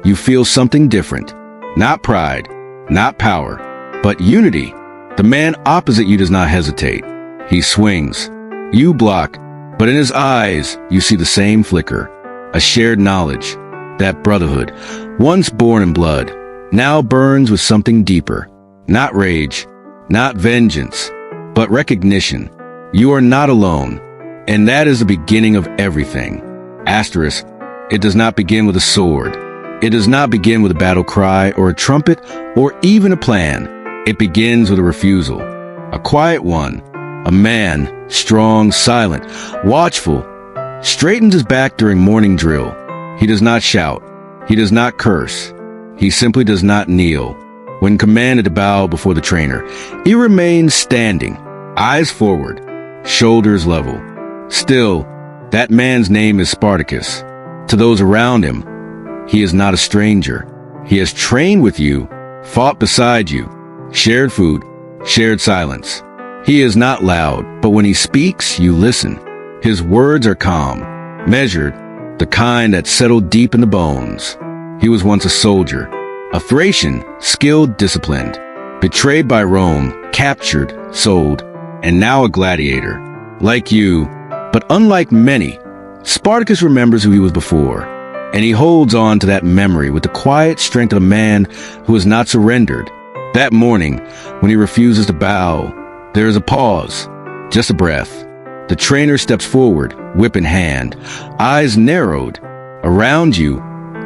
you feel something different. Not pride, not power, but unity. The man opposite you does not hesitate. He swings. You block, but in his eyes, you see the same flicker. A shared knowledge. That brotherhood, once born in blood, now burns with something deeper. Not rage, not vengeance, but recognition. You are not alone, and that is the beginning of everything. Asterisk, it does not begin with a sword. It does not begin with a battle cry or a trumpet or even a plan. It begins with a refusal. A quiet one. A man, strong, silent, watchful, straightens his back during morning drill. He does not shout. He does not curse. He simply does not kneel. When commanded to bow before the trainer, he remains standing, eyes forward, shoulders level. Still, that man's name is Spartacus. To those around him, he is not a stranger. He has trained with you, fought beside you, shared food, shared silence. He is not loud, but when he speaks, you listen. His words are calm, measured, the kind that settle deep in the bones. He was once a soldier, a Thracian, skilled, disciplined, betrayed by Rome, captured, sold, and now a gladiator. Like you, but unlike many, Spartacus remembers who he was before, and he holds on to that memory with the quiet strength of a man who has not surrendered. That morning, when he refuses to bow, there is a pause, just a breath. The trainer steps forward, whip in hand, eyes narrowed. Around you,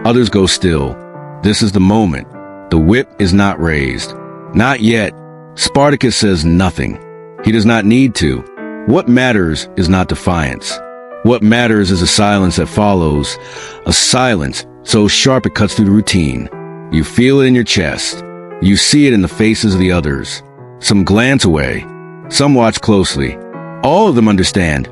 others go still. This is the moment. The whip is not raised. Not yet. Spartacus says nothing. He does not need to. What matters is not defiance. What matters is a silence that follows. A silence so sharp it cuts through the routine. You feel it in your chest. You see it in the faces of the others. Some glance away. Some watch closely. All of them understand.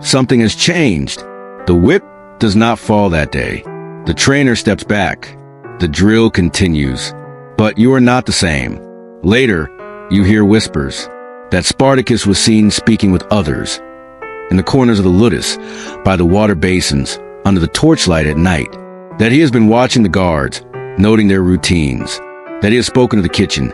Something has changed. The whip does not fall that day. The trainer steps back. The drill continues. But you are not the same. Later, you hear whispers that Spartacus was seen speaking with others in the corners of the Ludus, by the water basins, under the torchlight at night, that he has been watching the guards, noting their routines, that he has spoken of the kitchen,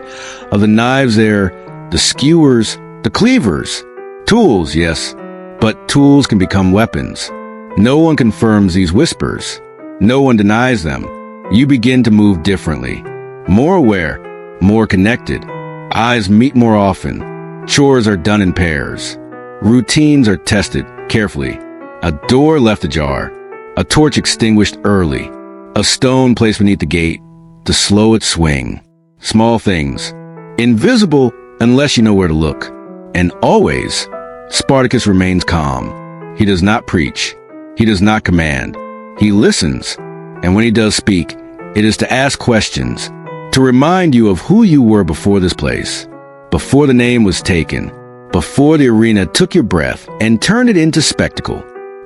of the knives there, the skewers, the cleavers. Tools, yes, but tools can become weapons. No one confirms these whispers. No one denies them. You begin to move differently, more aware, more connected. Eyes meet more often. Chores are done in pairs. Routines are tested carefully. A door left ajar. A torch extinguished early. A stone placed beneath the gate to slow its swing. Small things. Invisible unless you know where to look. And always, Spartacus remains calm. He does not preach. He does not command. He listens. And when he does speak, it is to ask questions, to remind you of who you were before this place, before the name was taken, before the arena took your breath and turned it into spectacle.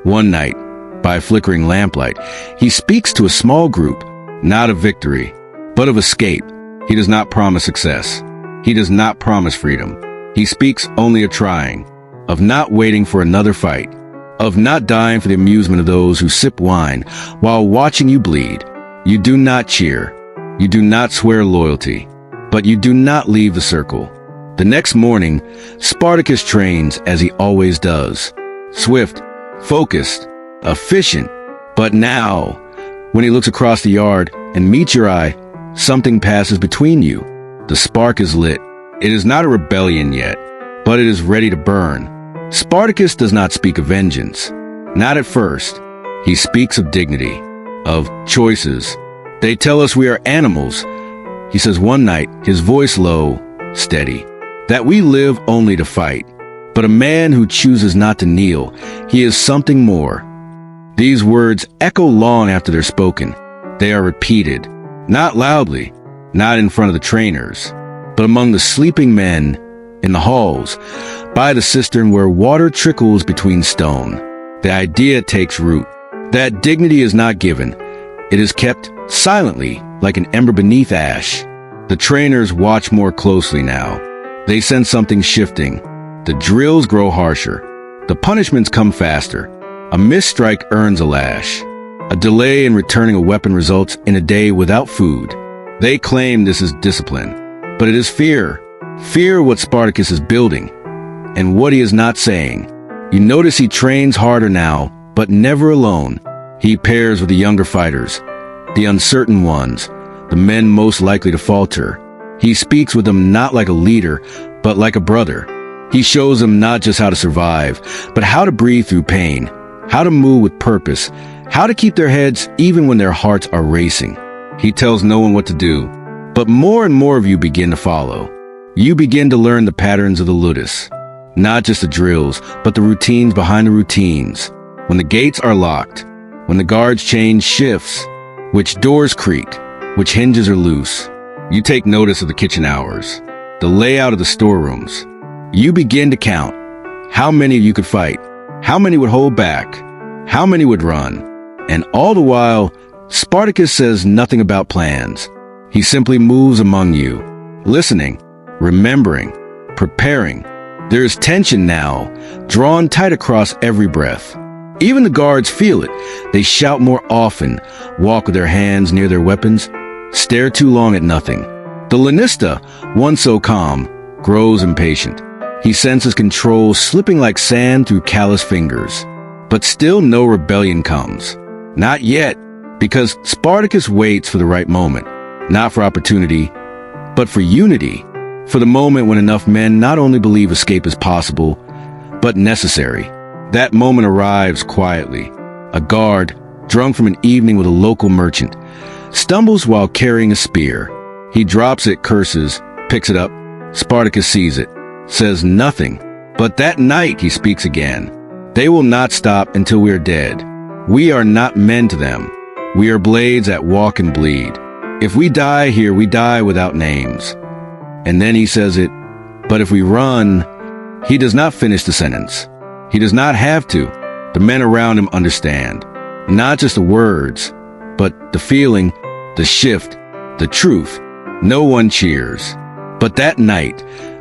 One night, by a flickering lamplight, he speaks to a small group, not of victory, but of escape. He does not promise success. He does not promise freedom. He speaks only of trying, of not waiting for another fight, of not dying for the amusement of those who sip wine while watching you bleed. You do not cheer. You do not swear loyalty, But you do not leave the circle. The next morning, Spartacus trains as he always does. Swift, focused, efficient. But now, when he looks across the yard and meets your eye, something passes between you. The spark is lit. It is not a rebellion yet, but it is ready to burn. Spartacus does not speak of vengeance. Not at first. He speaks of dignity, of choices. They tell us we are animals. He says one night, his voice low, steady, that we live only to fight. But a man who chooses not to kneel, he is something more. These words echo long after they're spoken. They are repeated, not loudly, not in front of the trainers, but among the sleeping men, in the halls, by the cistern where water trickles between stone. The idea takes root. That dignity is not given. It is kept silently, like an ember beneath ash. The trainers watch more closely now. They sense something shifting. The drills grow harsher. The punishments come faster. A missed strike earns a lash. A delay in returning a weapon results in a day without food. They claim this is discipline, but it is fear. Fear what Spartacus is building, and what he is not saying. You notice he trains harder now, but never alone. He pairs with the younger fighters, the uncertain ones, the men most likely to falter. He speaks with them not like a leader, but like a brother. He shows them not just how to survive, but how to breathe through pain, how to move with purpose, how to keep their heads even when their hearts are racing. He tells no one what to do, but more and more of you begin to follow. You begin to learn the patterns of the ludus, not just the drills, but the routines behind the routines. When the gates are locked, when the guards change shifts, which doors creak, which hinges are loose. You take notice of the kitchen hours, the layout of the storerooms. You begin to count how many you could fight, how many would hold back, how many would run. And all the while, Spartacus says nothing about plans. He simply moves among you, listening, remembering, preparing. There is tension now, drawn tight across every breath. Even the guards feel it. They shout more often, walk with their hands near their weapons, stare too long at nothing. The lanista, once so calm, grows impatient. He senses control slipping like sand through callous fingers. But still no rebellion comes. Not yet, because Spartacus waits for the right moment. Not for opportunity, but for unity. For the moment when enough men not only believe escape is possible, but necessary. That moment arrives quietly. A guard, drunk from an evening with a local merchant, stumbles while carrying a spear. He drops it, curses, picks it up. Spartacus sees it, says nothing. But that night he speaks again. They will not stop until we are dead. We are not men to them. We are blades that walk and bleed. If we die here, we die without names. And then he says it, but if we run, he does not finish the sentence. He does not have to. The men around him understand. Not just the words, but the feeling, the shift, the truth. No one cheers. But that night,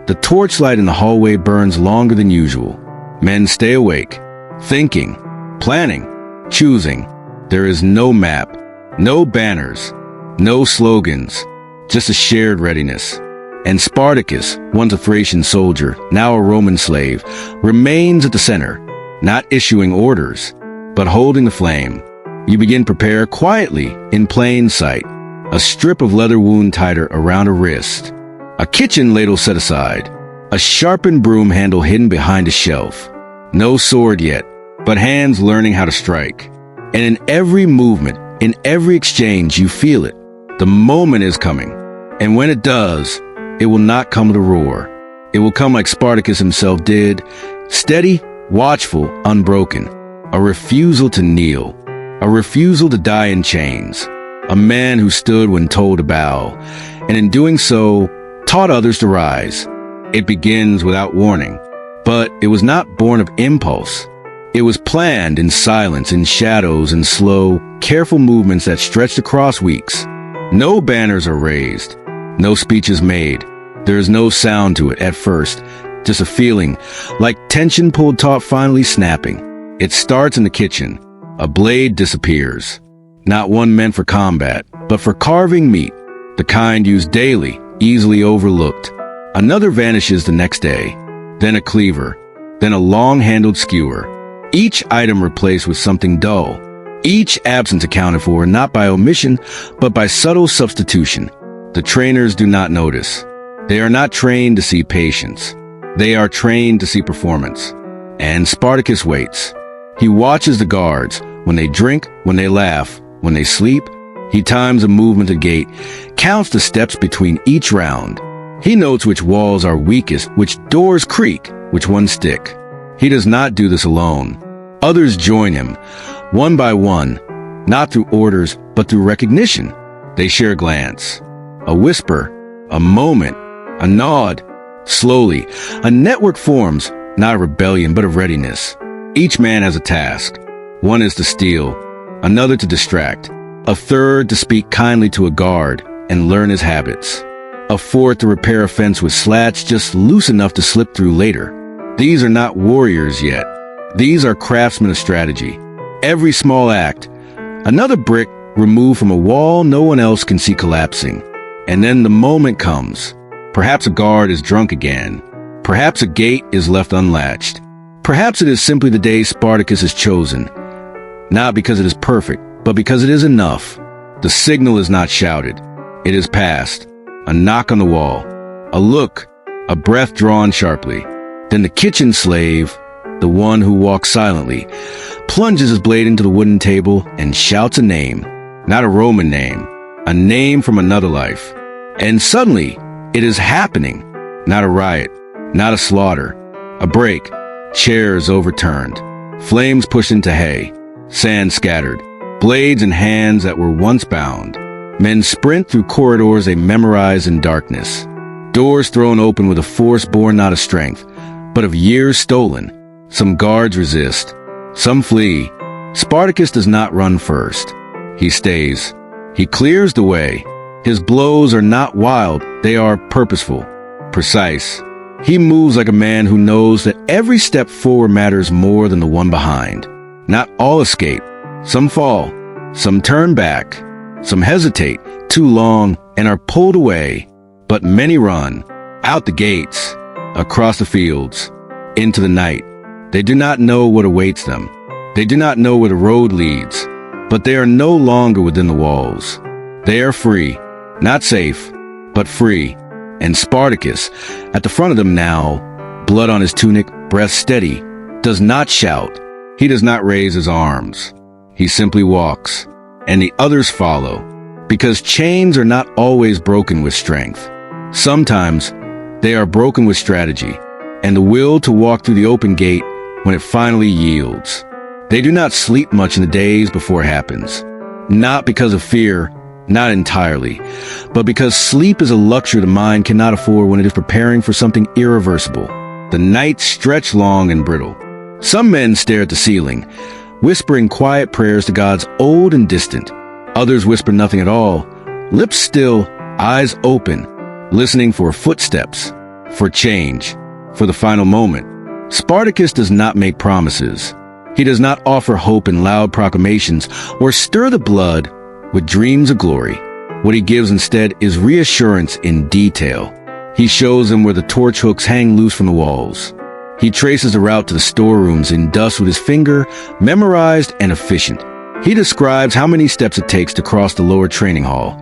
the torchlight in the hallway burns longer than usual. Men stay awake, thinking, planning, choosing. There is no map, no banners, no slogans, just a shared readiness. And Spartacus, once a Thracian soldier, now a Roman slave, remains at the center, not issuing orders, but holding the flame. You begin to prepare quietly, in plain sight. A strip of leather wound tighter around a wrist. A kitchen ladle set aside. A sharpened broom handle hidden behind a shelf. No sword yet, but hands learning how to strike. And in every movement, in every exchange, you feel it. The moment is coming. And when it does, it will not come with a roar. It will come like Spartacus himself did, steady, watchful, unbroken. A refusal to kneel. A refusal to die in chains. A man who stood when told to bow, and in doing so, taught others to rise. It begins without warning, but it was not born of impulse. It was planned in silence, in shadows, in slow, careful movements that stretched across weeks. No banners are raised. No speech is made. There is no sound to it at first, just a feeling, like tension pulled taut finally snapping. It starts in the kitchen. A blade disappears. Not one meant for combat, but for carving meat, the kind used daily, easily overlooked. Another vanishes the next day, then a cleaver, then a long-handled skewer. Each item replaced with something dull. Each absence accounted for not by omission, but by subtle substitution. The trainers do not notice. They are not trained to see patience. They are trained to see performance. And Spartacus waits. He watches the guards, when they drink, when they laugh, when they sleep. He times the movement of the gate, counts the steps between each round. He notes which walls are weakest, which doors creak, which ones stick. He does not do this alone. Others join him, one by one, not through orders, but through recognition. They share a glance, a whisper, a moment, a nod. Slowly, a network forms, not a rebellion, but a readiness. Each man has a task. One is to steal, another to distract, a third to speak kindly to a guard and learn his habits, a fourth to repair a fence with slats just loose enough to slip through later. These are not warriors yet. These are craftsmen of strategy. Every small act, another brick removed from a wall no one else can see collapsing. And then the moment comes. Perhaps a guard is drunk again. Perhaps a gate is left unlatched. Perhaps it is simply the day Spartacus is chosen. Not because it is perfect, but because it is enough. The signal is not shouted. It is passed. A knock on the wall. A look. A breath drawn sharply. Then the kitchen slave, the one who walks silently, plunges his blade into the wooden table and shouts a name. Not a Roman name. A name from another life. And suddenly, it is happening. Not a riot. Not a slaughter. A break. Chairs overturned. Flames pushed into hay. Sand scattered. Blades in hands that were once bound. Men sprint through corridors they memorized in darkness. Doors thrown open with a force born not of strength, but of years stolen. Some guards resist. Some flee. Spartacus does not run first. He stays. He clears the way. His blows are not wild. They are purposeful. Precise. He moves like a man who knows that every step forward matters more than the one behind. Not all escape. Some fall. Some turn back. Some hesitate too long and are pulled away. But many run. Out the gates. Across the fields. Into the night. They do not know what awaits them. They do not know where the road leads. But they are no longer within the walls. They are free. Not safe, but free. And Spartacus, at the front of them now, blood on his tunic, breath steady, does not shout. He does not raise his arms. He simply walks, and the others follow, because chains are not always broken with strength. Sometimes they are broken with strategy, and the will to walk through the open gate when it finally yields. They do not sleep much in the days before it happens, not because of fear, not entirely, but because sleep is a luxury the mind cannot afford when it is preparing for something irreversible. The nights stretch long and brittle. Some men stare at the ceiling, whispering quiet prayers to gods old and distant. Others whisper nothing at all, lips still, eyes open, listening for footsteps, for change, for the final moment. Spartacus does not make promises. He does not offer hope in loud proclamations or stir the blood with dreams of glory. What he gives instead is reassurance in detail. He shows them where the torch hooks hang loose from the walls. He traces the route to the storerooms in dust with his finger, memorized and efficient. He describes how many steps it takes to cross the lower training hall,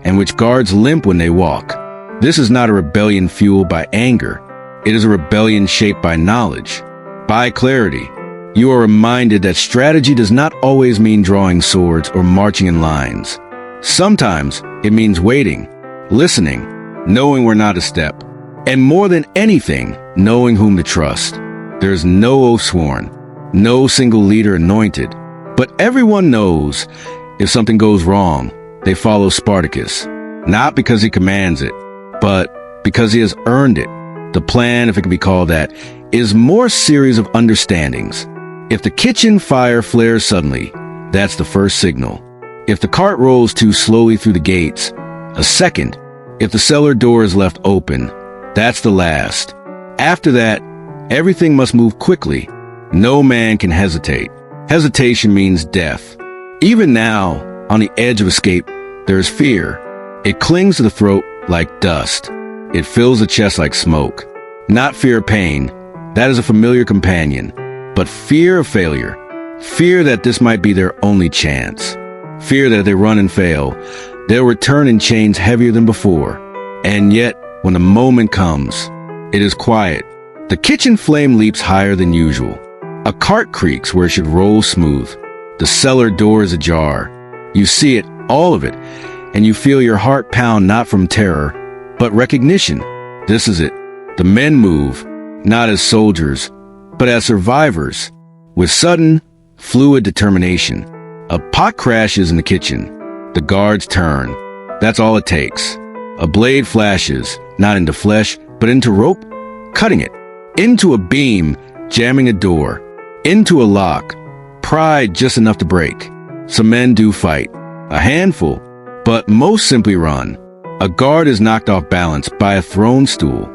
and which guards limp when they walk. This is not a rebellion fueled by anger. It is a rebellion shaped by knowledge, by clarity. You are reminded that strategy does not always mean drawing swords or marching in lines. Sometimes it means waiting, listening, knowing we're not a step, and more than anything, knowing whom to trust. There is no oath sworn, no single leader anointed, but everyone knows if something goes wrong, they follow Spartacus, not because he commands it, but because he has earned it. The plan, if it can be called that, is more a series of understandings. If the kitchen fire flares suddenly, that's the first signal. If the cart rolls too slowly through the gates, a second. If the cellar door is left open, that's the last. After that, everything must move quickly. No man can hesitate. Hesitation means death. Even now, on the edge of escape, there is fear. It clings to the throat like dust. It fills the chest like smoke. Not fear of pain, that is a familiar companion, but fear of failure. Fear that this might be their only chance. Fear that if they run and fail, they'll return in chains heavier than before. And yet, when the moment comes, it is quiet. The kitchen flame leaps higher than usual. A cart creaks where it should roll smooth. The cellar door is ajar. You see it, all of it, and you feel your heart pound not from terror, but recognition. This is it. The men move, not as soldiers, but as survivors, with sudden, fluid determination. A pot crashes in the kitchen. The guards turn. That's all it takes. A blade flashes, not into flesh, but into rope, cutting it. Into a beam, jamming a door. Into a lock, pried just enough to break. Some men do fight. A handful, but most simply run. A guard is knocked off balance by a thrown stool.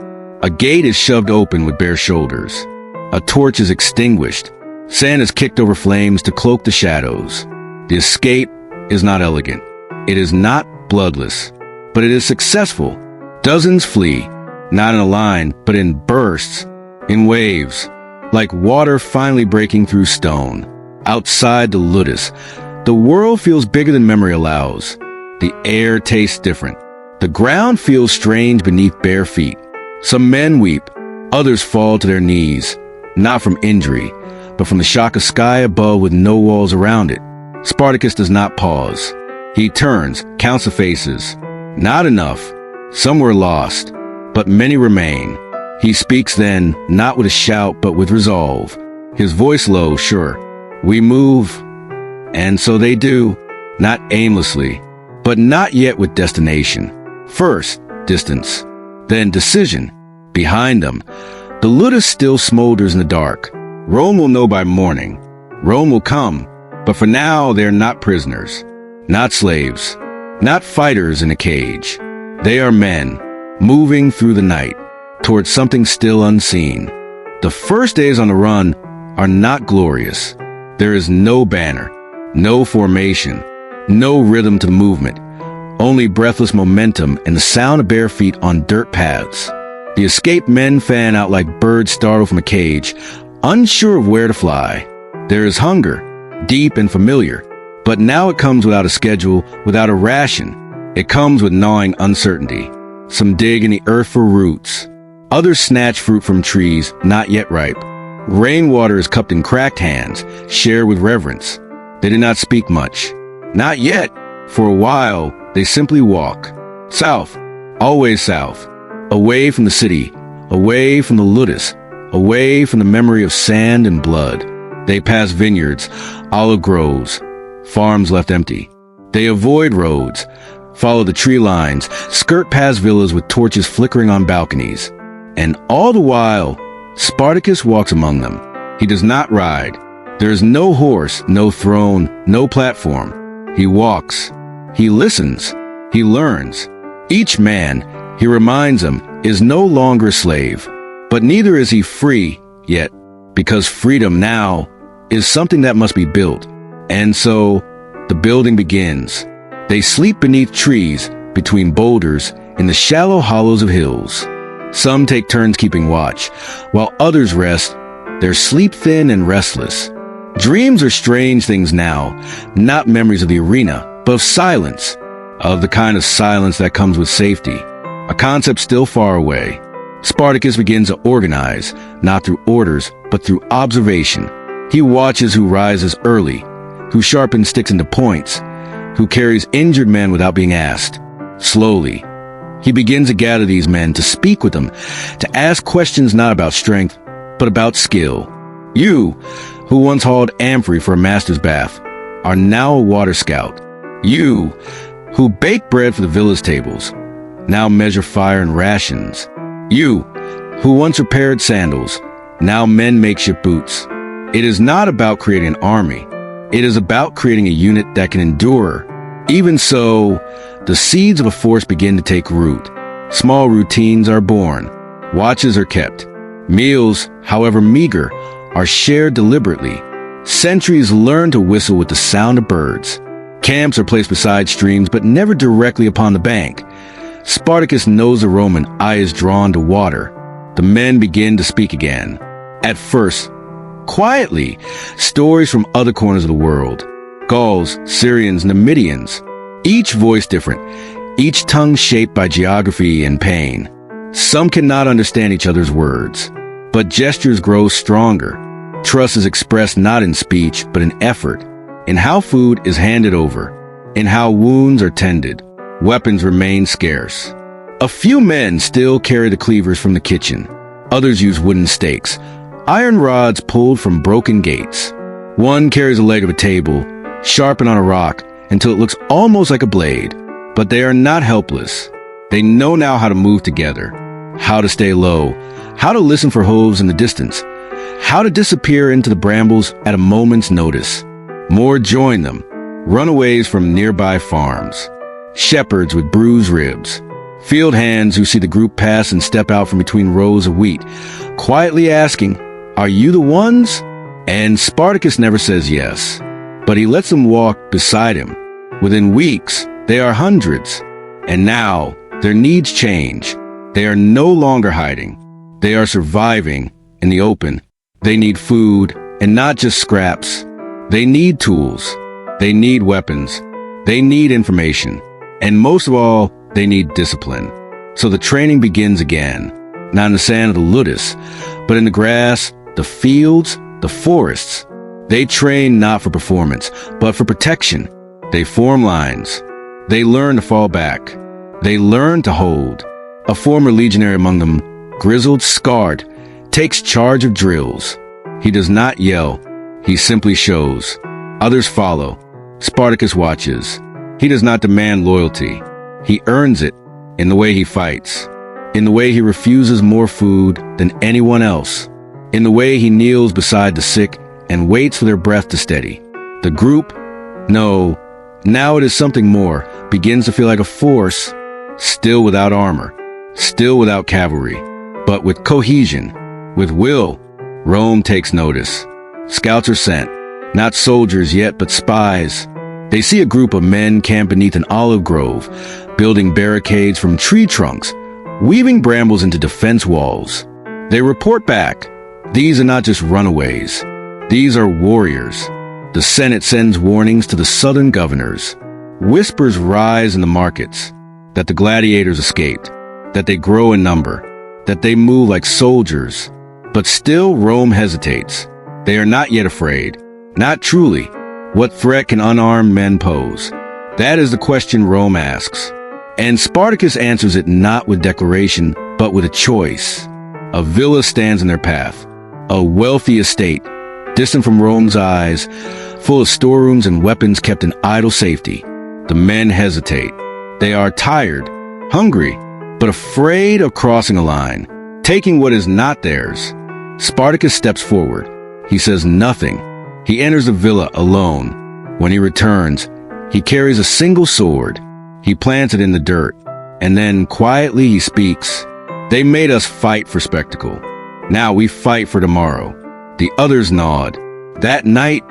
A gate is shoved open with bare shoulders. A torch is extinguished. Sand is kicked over flames to cloak the shadows. The escape is not elegant. It is not bloodless, but it is successful. Dozens flee, not in a line, but in bursts, in waves, like water finally breaking through stone. Outside the ludus, the world feels bigger than memory allows. The air tastes different. The ground feels strange beneath bare feet. Some men weep, others fall to their knees, not from injury, but from the shock of sky above with no walls around it. Spartacus does not pause. He turns, counts the faces. Not enough. Some were lost, but many remain. He speaks then, not with a shout, but with resolve. His voice low, sure. We move. And so they do, not aimlessly, but not yet with destination. First, distance. Then decision. Behind them, the ludus still smolders in the dark. Rome will know by morning. Rome will come. But for now, they are not prisoners, not slaves, not fighters in a cage. They are men, moving through the night, towards something still unseen. The first days on the run are not glorious. There is no banner, no formation, no rhythm to the movement, only breathless momentum and the sound of bare feet on dirt paths. The escaped men fan out like birds startled from a cage, unsure of where to fly. There is hunger, deep and familiar, but now it comes without a schedule, without a ration. It comes with gnawing uncertainty. Some dig in the earth for roots. Others snatch fruit from trees not yet ripe. Rainwater is cupped in cracked hands, shared with reverence. They do not speak much. Not yet. For a while, they simply walk. South, always south. Away from the city, away from the ludus, away from the memory of sand and blood. They pass vineyards, olive groves, farms left empty. They avoid roads, follow the tree lines, skirt past villas with torches flickering on balconies. And all the while, Spartacus walks among them. He does not ride. There is no horse, no throne, no platform. He walks. He listens. He learns. Each man, he reminds them, is no longer a slave. But neither is he free yet, because freedom now is something that must be built. And so, the building begins. They sleep beneath trees, between boulders, in the shallow hollows of hills. Some take turns keeping watch, while others rest, their sleep thin and restless. Dreams are strange things now, not memories of the arena, but of silence, of the kind of silence that comes with safety, a concept still far away. Spartacus begins to organize, not through orders, but through observation. He watches who rises early, who sharpens sticks into points, who carries injured men without being asked. Slowly, he begins to gather these men, to speak with them, to ask questions not about strength, but about skill. You, who once hauled amphory for a master's bath, are now a water scout. You, who bake bread for the village tables, now measure fire and rations. You, who once repaired sandals, now mend makeshift boots. It is not about creating an army. It is about creating a unit that can endure. Even so, the seeds of a force begin to take root. Small routines are born. Watches are kept. Meals, however meager, are shared deliberately. Sentries learn to whistle with the sound of birds. Camps are placed beside streams, but never directly upon the bank. Spartacus knows the Roman eye is drawn to water. The men begin to speak again. At first, quietly, stories from other corners of the world. Gauls, Syrians, Numidians. Each voice different, each tongue shaped by geography and pain. Some cannot understand each other's words, but gestures grow stronger. Trust is expressed not in speech, but in effort, in how food is handed over, in how wounds are tended. Weapons remain scarce. A few men still carry the cleavers from the kitchen. Others use wooden stakes, iron rods pulled from broken gates. One carries a leg of a table, sharpened on a rock until it looks almost like a blade. But they are not helpless. They know now how to move together, how to stay low, how to listen for hooves in the distance, how to disappear into the brambles at a moment's notice. More join them, runaways from nearby farms, shepherds with bruised ribs, field hands who see the group pass and step out from between rows of wheat, quietly asking, "Are you the ones?" And Spartacus never says yes, but he lets them walk beside him. Within weeks, they are hundreds, and now their needs change. They are no longer hiding. They are surviving in the open. They need food, and not just scraps. They need tools. They need weapons. They need information. And most of all, they need discipline. So the training begins again, not in the sand of the ludus, but in the grass, the fields, the forests. They train not for performance, but for protection. They form lines. They learn to fall back. They learn to hold. A former legionary among them, grizzled, scarred, takes charge of drills. He does not yell. He simply shows. Others follow. Spartacus watches. He does not demand loyalty. He earns it in the way he fights, in the way he refuses more food than anyone else, in the way he kneels beside the sick and waits for their breath to steady. The group, no, now it is something more, begins to feel like a force, still without armor, still without cavalry, but with cohesion, with will. Rome takes notice. Scouts are sent, not soldiers yet, but spies. They see a group of men camped beneath an olive grove, building barricades from tree trunks, weaving brambles into defense walls. They report back. These are not just runaways. These are warriors. The Senate sends warnings to the southern governors. Whispers rise in the markets that the gladiators escaped, that they grow in number, that they move like soldiers. But still Rome hesitates. They are not yet afraid. Not truly. What threat can unarmed men pose? That is the question Rome asks. And Spartacus answers it not with declaration, but with a choice. A villa stands in their path. A wealthy estate, distant from Rome's eyes, full of storerooms and weapons kept in idle safety. The men hesitate. They are tired, hungry, but afraid of crossing a line, taking what is not theirs. Spartacus steps forward. He says nothing. He enters the villa alone. When he returns, he carries a single sword. He plants it in the dirt, and then quietly he speaks. They made us fight for spectacle. Now we fight for tomorrow. The others nod. That night,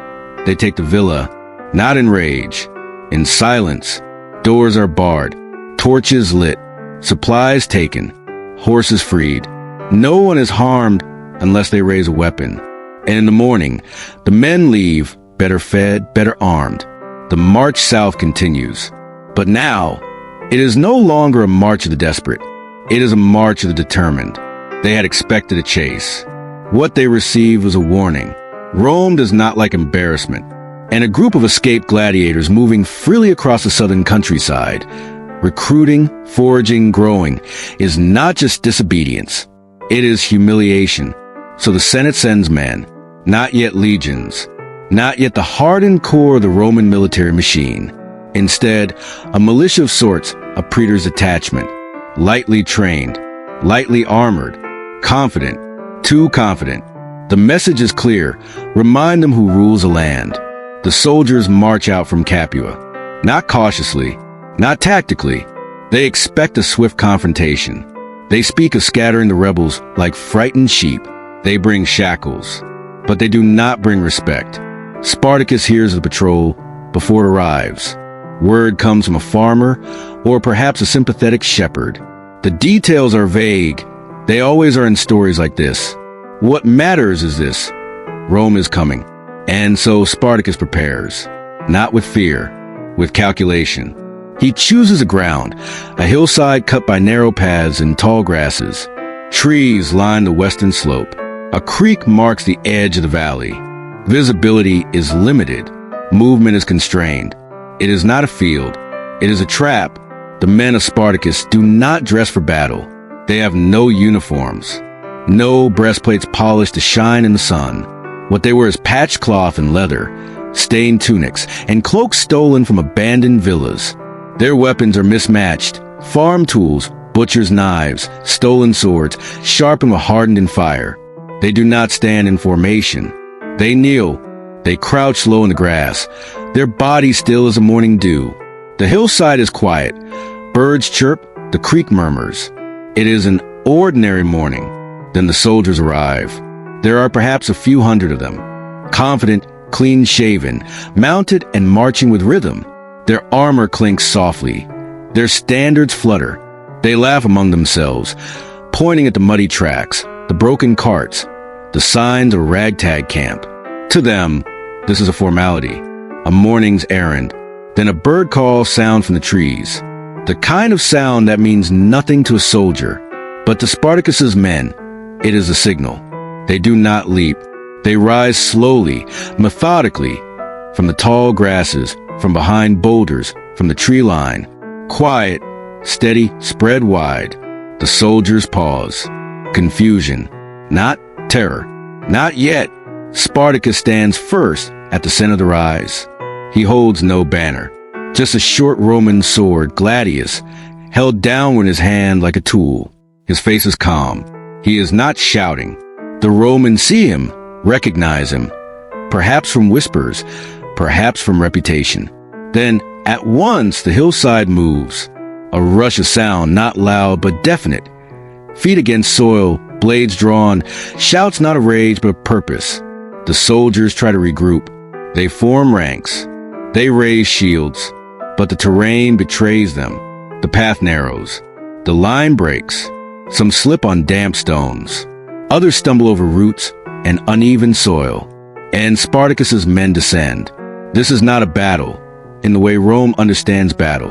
they take the villa, not in rage, in silence. Doors are barred, torches lit, supplies taken, horses freed. No one is harmed unless they raise a weapon. And in the morning, the men leave, better fed, better armed. The march south continues. But now, it is no longer a march of the desperate. It is a march of the determined. They had expected a chase. What they received was a warning. Rome does not like embarrassment. And a group of escaped gladiators moving freely across the southern countryside, recruiting, foraging, growing, is not just disobedience. It is humiliation. So the Senate sends men, not yet legions, not yet the hardened core of the Roman military machine. Instead, a militia of sorts, a praetor's detachment, lightly trained, lightly armored, confident, too confident. The message is clear. Remind them who rules the land. The soldiers march out from Capua, not cautiously, not tactically. They expect a swift confrontation. They speak of scattering the rebels like frightened sheep. They bring shackles, but they do not bring respect. Spartacus hears of the patrol before it arrives. Word comes from a farmer, or perhaps a sympathetic shepherd. The details are vague. They always are in stories like this. What matters is this: Rome is coming. And so Spartacus prepares, not with fear, with calculation. He chooses a ground, a hillside cut by narrow paths and tall grasses. Trees line the western slope. A creek marks the edge of the valley. Visibility is limited. Movement is constrained. It is not a field. It is a trap. The men of Spartacus do not dress for battle. They have no uniforms, no breastplates polished to shine in the sun. What they wear is patched cloth and leather, stained tunics, and cloaks stolen from abandoned villas. Their weapons are mismatched: farm tools, butcher's knives, stolen swords, sharpened with hardened in fire. They do not stand in formation. They kneel. They crouch low in the grass, their bodies still as the morning dew. The hillside is quiet. Birds chirp, the creek murmurs. It is an ordinary morning. Then the soldiers arrive. There are perhaps a few hundred of them, confident, clean-shaven, mounted and marching with rhythm. Their armor clinks softly. Their standards flutter. They laugh among themselves, pointing at the muddy tracks, the broken carts, the signs of a ragtag camp. To them, this is a formality, a morning's errand. Then a bird call sounds from the trees, the kind of sound that means nothing to a soldier. But to Spartacus's men, it is a signal. They do not leap. They rise slowly, methodically, from the tall grasses, from behind boulders, from the tree line. Quiet, steady, spread wide. The soldiers pause. Confusion, not terror. Not yet. Spartacus stands first at the center of the rise. He holds no banner, just a short Roman sword, gladius, held down in his hand like a tool. His face is calm. He is not shouting. The Romans see him, recognize him, perhaps from whispers, perhaps from reputation. Then, at once, the hillside moves. A rush of sound, not loud but definite. Feet against soil, blades drawn, shouts not of rage but of purpose. The soldiers try to regroup. They form ranks. They raise shields. But the terrain betrays them. The path narrows. The line breaks. Some slip on damp stones. Others stumble over roots and uneven soil. And Spartacus's men descend. This is not a battle, in the way Rome understands battle.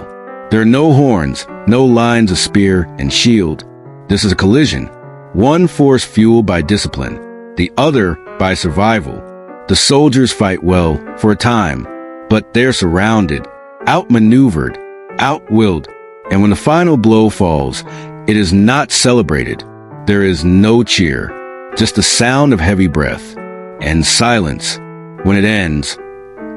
There are no horns, no lines of spear and shield. This is a collision. One force fueled by discipline, the other by survival. The soldiers fight well for a time, but they're surrounded, outmaneuvered, outwilled. And when the final blow falls, it is not celebrated. There is no cheer, just the sound of heavy breath and silence. When it ends,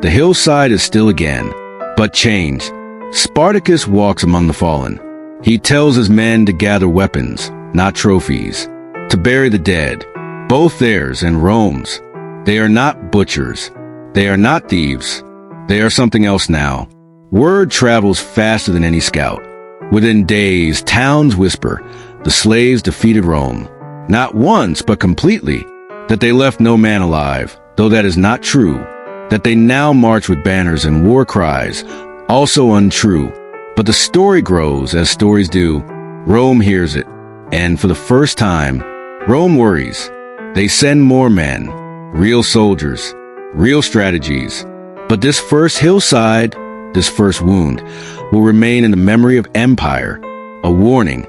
the hillside is still again, but changed. Spartacus walks among the fallen. He tells his men to gather weapons, not trophies, to bury the dead, both theirs and Rome's. They are not butchers. They are not thieves. They are something else now. Word travels faster than any scout. Within days, towns whisper, the slaves defeated Rome. Not once, but completely. That they left no man alive, though that is not true. That they now march with banners and war cries, also untrue. But the story grows as stories do. Rome hears it. And for the first time, Rome worries. They send more men, real soldiers, real strategies. But this first hillside, this first wound, will remain in the memory of empire. A warning,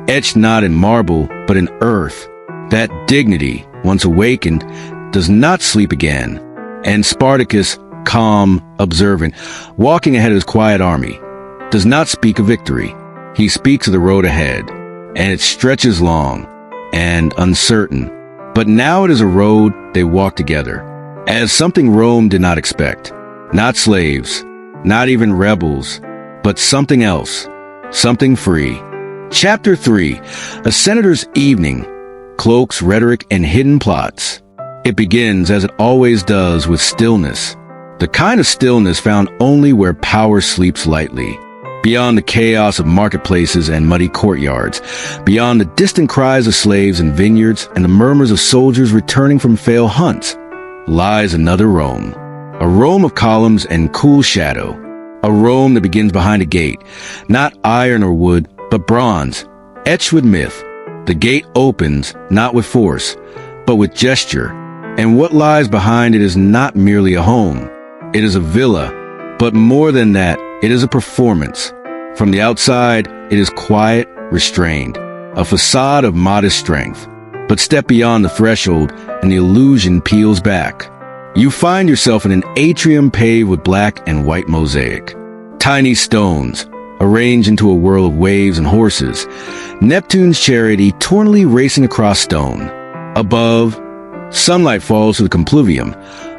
etched not in marble, but in earth. That dignity, once awakened, does not sleep again. And Spartacus, calm, observant, walking ahead of his quiet army, does not speak of victory. He speaks of the road ahead, and it stretches long and uncertain. But now it is a road they walk together, as something Rome did not expect. Not slaves, not even rebels, but something else, something free. Chapter 3, A Senator's Evening, Cloaks, Rhetoric, and Hidden Plots. It begins, as it always does, with stillness. The kind of stillness found only where power sleeps lightly. Beyond the chaos of marketplaces and muddy courtyards, beyond the distant cries of slaves in vineyards and the murmurs of soldiers returning from failed hunts, lies another Rome. A Rome of columns and cool shadow. A Rome that begins behind a gate, not iron or wood, but bronze, etched with myth. The gate opens, not with force, but with gesture. And what lies behind it is not merely a home. It is a villa, but more than that, it is a performance. From the outside, it is quiet, restrained, a facade of modest strength. But step beyond the threshold, and the illusion peels back. You find yourself in an atrium paved with black and white mosaic. Tiny stones, arranged into a whirl of waves and horses. Neptune's chariot eternally racing across stone. Above, sunlight falls to the compluvium,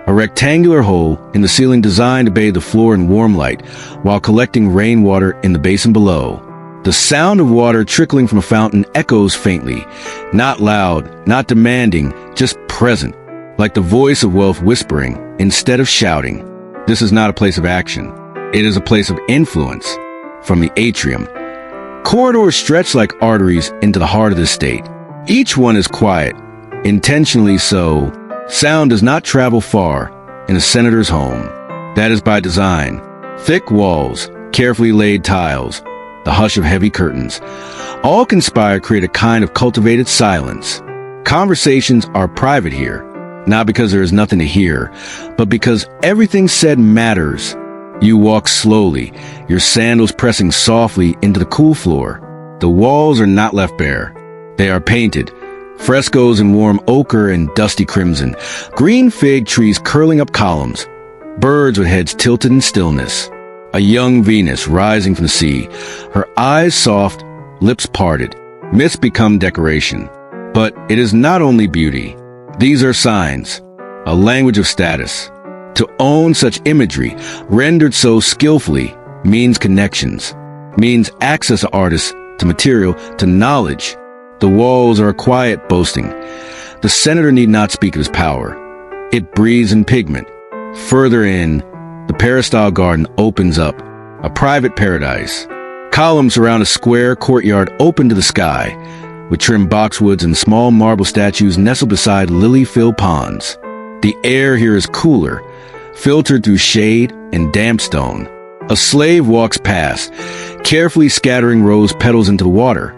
a rectangular hole in the ceiling designed to bathe the floor in warm light while collecting rainwater in the basin below. The sound of water trickling from a fountain echoes faintly, not loud, not demanding, just present, like the voice of wealth whispering instead of shouting. This is not a place of action. It is a place of influence. From the atrium, corridors stretch like arteries into the heart of the state. Each one is quiet, intentionally so. Sound does not travel far in a senator's home. That is by design. Thick walls, carefully laid tiles, the hush of heavy curtains, all conspire to create a kind of cultivated silence. Conversations are private here, not because there is nothing to hear, but because everything said matters. You walk slowly, your sandals pressing softly into the cool floor. The walls are not left bare. They are painted. Frescoes in warm ochre and dusty crimson. Green fig trees curling up columns. Birds with heads tilted in stillness. A young Venus rising from the sea. Her eyes soft, lips parted. Myths become decoration. But it is not only beauty. These are signs. A language of status. To own such imagery, rendered so skillfully, means connections, means access to artists, to material, to knowledge. The walls are a quiet boasting. The senator need not speak of his power. It breathes in pigment. Further in, the peristyle garden opens up, a private paradise. Columns surround a square courtyard open to the sky, with trim boxwoods and small marble statues nestled beside lily-filled ponds. The air here is cooler, filtered through shade and damp stone. A slave walks past, carefully scattering rose petals into the water.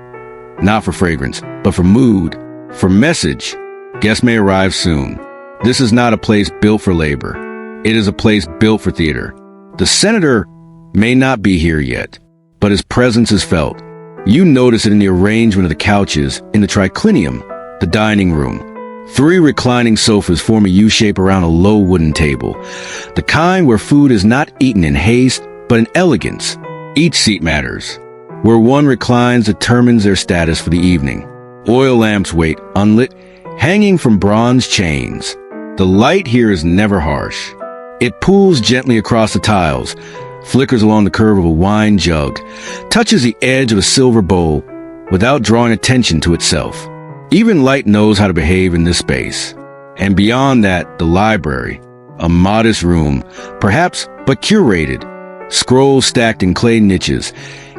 Not for fragrance, but for mood, for message. Guests may arrive soon. This is not a place built for labor. It is a place built for theater. The senator may not be here yet, but his presence is felt. You notice it in the arrangement of the couches in the triclinium, the dining room. 3 reclining sofas form a U-shape around a low wooden table, the kind where food is not eaten in haste, but in elegance. Each seat matters. Where one reclines determines their status for the evening. Oil lamps wait unlit, hanging from bronze chains. The light here is never harsh. It pools gently across the tiles, flickers along the curve of a wine jug, touches the edge of a silver bowl without drawing attention to itself. Even light knows how to behave in this space. And beyond that, the library, a modest room, perhaps, but curated. Scrolls stacked in clay niches,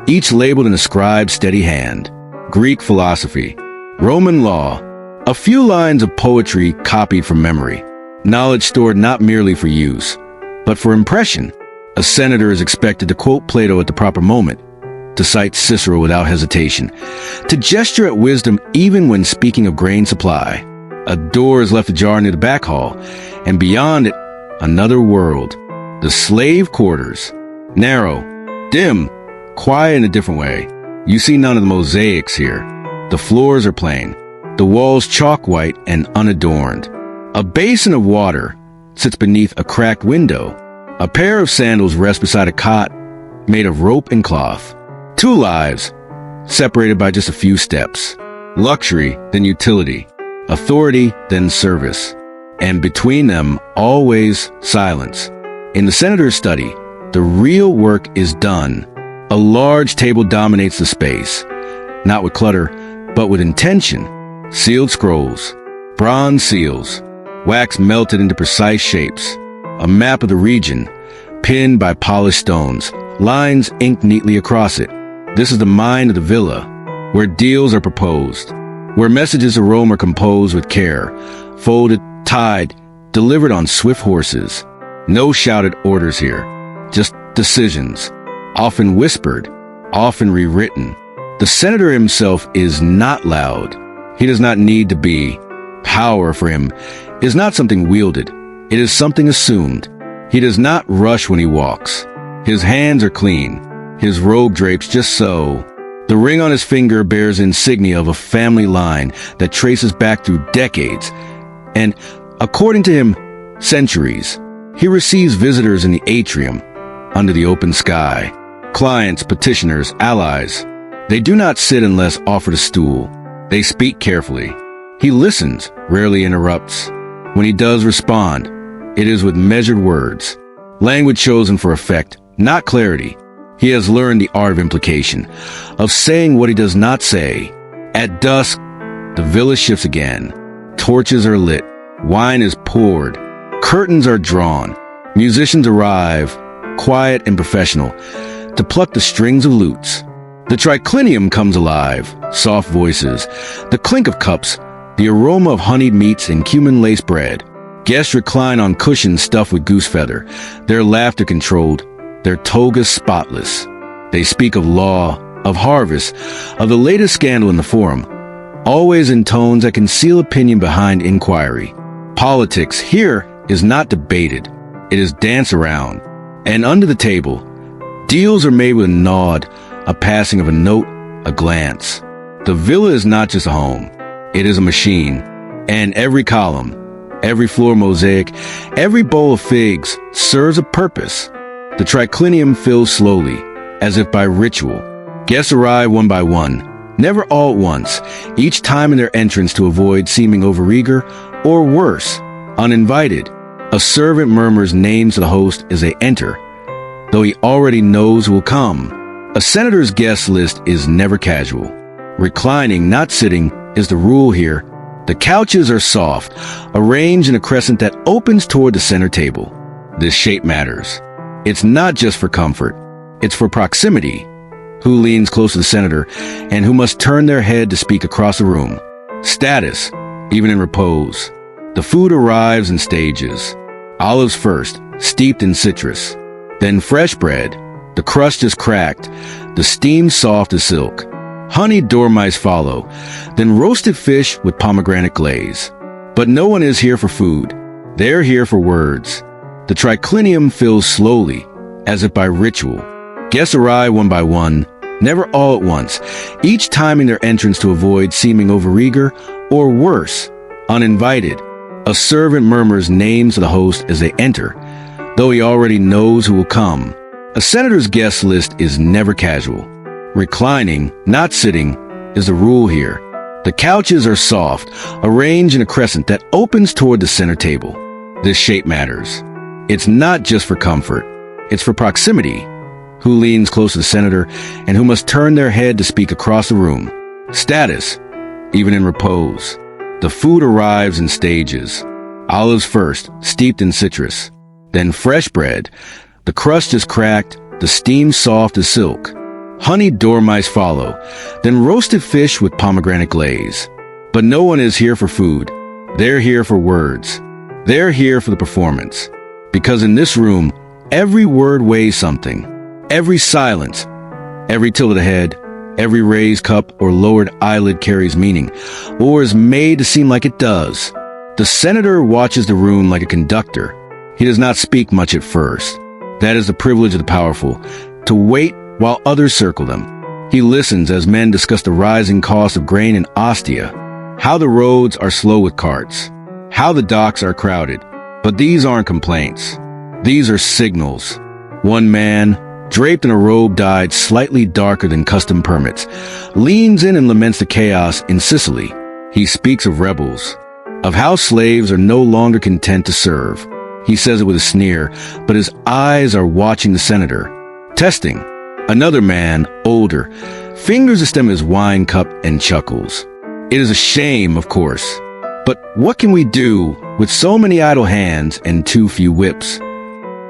each labeled in a scribe's steady hand. Greek philosophy, Roman law, a few lines of poetry copied from memory. Knowledge stored not merely for use, but for impression. A senator is expected to quote Plato at the proper moment, to cite Cicero without hesitation, to gesture at wisdom even when speaking of grain supply. A door is left ajar near the back hall, and beyond it, another world. The slave quarters. Narrow, dim, quiet in a different way. You see none of the mosaics here. The floors are plain, the walls chalk white and unadorned. A basin of water sits beneath a cracked window. A pair of sandals rest beside a cot made of rope and cloth. 2 lives, separated by just a few steps. Luxury, then utility. Authority, then service. And between them, always silence. In the senator's study, the real work is done. A large table dominates the space, not with clutter, but with intention. Sealed scrolls, bronze seals, wax melted into precise shapes. A map of the region, pinned by polished stones, lines inked neatly across it. This is the mind of the villa, where deals are proposed, where messages of Rome are composed with care, folded, tied, delivered on swift horses. No shouted orders here, just decisions, often whispered, often rewritten. The senator himself is not loud. He does not need to be. Power for him is not something wielded. It is something assumed. He does not rush when he walks. His hands are clean. His robe drapes just so. The ring on his finger bears insignia of a family line that traces back through decades. And, according to him, centuries. He receives visitors in the atrium, under the open sky. Clients, petitioners, allies. They do not sit unless offered a stool. They speak carefully. He listens, rarely interrupts. When he does respond, it is with measured words. Language chosen for effect, not clarity. He has learned the art of implication, of saying what he does not say. At dusk, the villa shifts again. Torches are lit. Wine is poured. Curtains are drawn. Musicians arrive, quiet and professional, to pluck the strings of lutes. The triclinium comes alive, soft voices, the clink of cups, the aroma of honeyed meats and cumin-lace bread. Guests recline on cushions stuffed with goose feather, their laughter controlled, their togas spotless. They speak of law, of harvest, of the latest scandal in the forum, always in tones that conceal opinion behind inquiry. Politics here is not debated. It is danced around. And under the table, deals are made with a nod, a passing of a note, a glance. The villa is not just a home. It is a machine. And every column, every floor mosaic, every bowl of figs serves a purpose. The triclinium fills slowly, as if by ritual. Guests arrive one by one, never all at once, each time in their entrance to avoid seeming overeager, or worse, uninvited. A servant murmurs names to the host as they enter, though he already knows who will come. A senator's guest list is never casual. Reclining, not sitting, is the rule here. The couches are soft, arranged in a crescent that opens toward the center table. This shape matters. It's not just for comfort. It's for proximity. Who leans close to the senator and who must turn their head to speak across the room. Status, even in repose. The food arrives in stages. Olives first, steeped in citrus. Then fresh bread, the crust is cracked, the steam soft as silk. Honeyed dormice follow, then roasted fish with pomegranate glaze. But no one is here for food. They're here for words. The triclinium fills slowly, as if by ritual. Guests arrive one by one, never all at once, each timing their entrance to avoid seeming overeager, or worse, uninvited. A servant murmurs names to the host as they enter, though he already knows who will come. A senator's guest list is never casual. Reclining, not sitting, is the rule here. The couches are soft, arranged in a crescent that opens toward the center table. This shape matters. It's not just for comfort. It's for proximity. Who leans close to the senator and who must turn their head to speak across the room. Status, even in repose. The food arrives in stages. Olives first, steeped in citrus. Then fresh bread. The crust is cracked, the steam soft as silk. Honeyed dormice follow, then roasted fish with pomegranate glaze. But no one is here for food. They're here for words. They're here for the performance. Because in this room, every word weighs something. Every silence, every tilt of the head, every raised cup or lowered eyelid carries meaning, or is made to seem like it does. The senator watches the room like a conductor. He does not speak much at first. That is the privilege of the powerful, to wait while others circle them. He listens as men discuss the rising cost of grain in Ostia, how the roads are slow with carts, how the docks are crowded. But these aren't complaints. These are signals. One man, draped in a robe dyed slightly darker than custom permits, leans in and laments the chaos in Sicily. He speaks of rebels, of how slaves are no longer content to serve. He says it with a sneer, but his eyes are watching the senator. Testing. Another man, older, fingers the stem of his wine cup and chuckles. It is a shame, of course. But what can we do with so many idle hands and too few whips?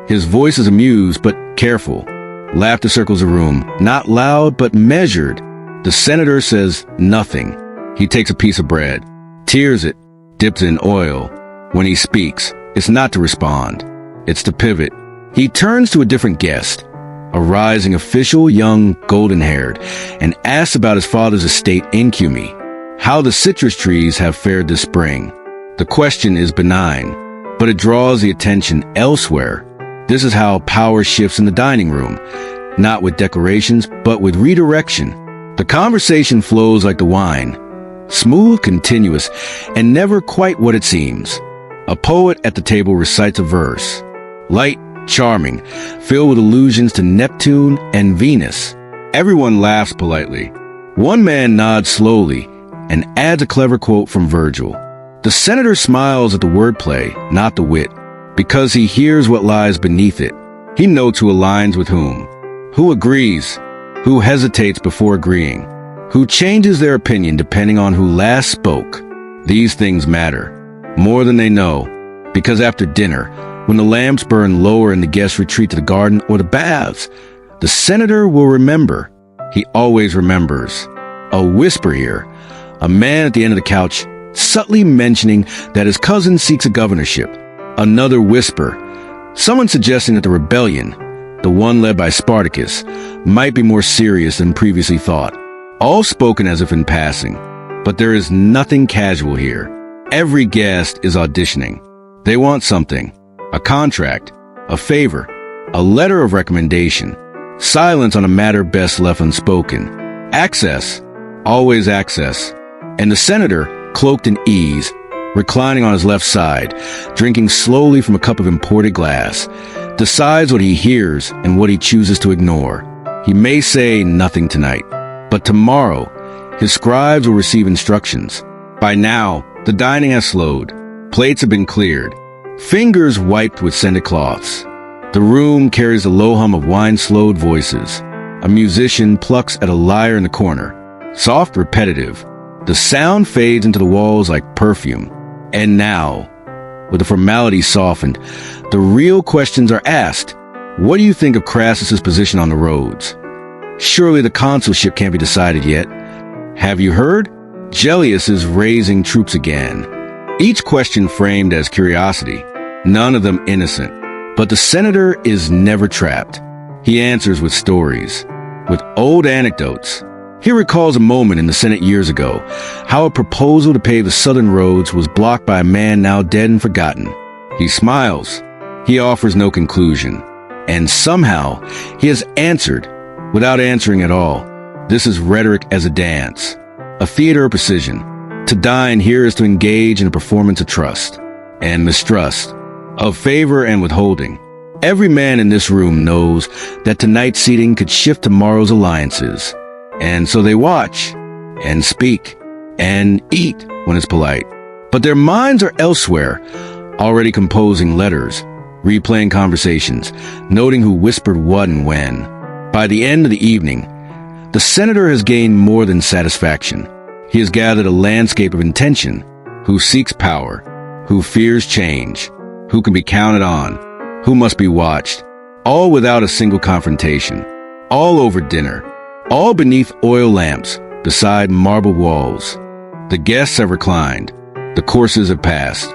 His voice is amused but careful. Laughter circles the room, not loud but measured. The senator says nothing. He takes a piece of bread, tears it, dips it in oil. When he speaks, it's not to respond. It's to pivot. He turns to a different guest, a rising official, young, golden-haired, and asks about his father's estate in Cumi, how the citrus trees have fared this spring. The question is benign, but it draws the attention elsewhere. This is how power shifts in the dining room, not with declarations, but with redirection. The conversation flows like the wine, smooth, continuous, and never quite what it seems. A poet at the table recites a verse, light, charming, filled with allusions to Neptune and Venus. Everyone laughs politely. One man nods slowly and adds a clever quote from Virgil. The senator smiles at the wordplay, not the wit, because he hears what lies beneath it. He notes who aligns with who agrees, who hesitates before agreeing, who changes their opinion depending on who last spoke. These things matter, more than they know, because after dinner, when the lamps burn lower and the guests retreat to the garden or the baths, the senator will remember. He always remembers. A whisper here, a man at the end of the couch subtly mentioning that his cousin seeks a governorship. Another whisper, someone suggesting that the rebellion, the one led by Spartacus, might be more serious than previously thought. All spoken as if in passing, but there is nothing casual here. Every guest is auditioning. They want something. A contract, a favor, a letter of recommendation, silence on a matter best left unspoken, access, always access, and the senator, cloaked in ease, reclining on his left side, drinking slowly from a cup of imported glass, decides what he hears and what he chooses to ignore. He may say nothing tonight, but tomorrow, his scribes will receive instructions. By now, the dining has slowed, plates have been cleared, fingers wiped with scented cloths. The room carries the low hum of wine-slowed voices. A musician plucks at a lyre in the corner. Soft, repetitive. The sound fades into the walls like perfume. And now, with the formality softened, the real questions are asked. What do you think of Crassus's position on the roads? Surely the consulship can't be decided yet. Have you heard? Gellius is raising troops again. Each question framed as curiosity, none of them innocent. But the senator is never trapped. He answers with stories, with old anecdotes. He recalls a moment in the Senate years ago, how a proposal to pave the southern roads was blocked by a man now dead and forgotten. He smiles. He offers no conclusion. And somehow, he has answered, without answering at all. This is rhetoric as a dance, a theater of precision. To dine here is to engage in a performance of trust and mistrust, of favor and withholding. Every man in this room knows that tonight's seating could shift tomorrow's alliances. And so they watch, and speak, and eat when it's polite. But their minds are elsewhere, already composing letters, replaying conversations, noting who whispered what and when. By the end of the evening, the senator has gained more than satisfaction. He has gathered a landscape of intention, who seeks power, who fears change, who can be counted on, who must be watched, all without a single confrontation, all over dinner, all beneath oil lamps, beside marble walls. The guests have reclined, the courses have passed,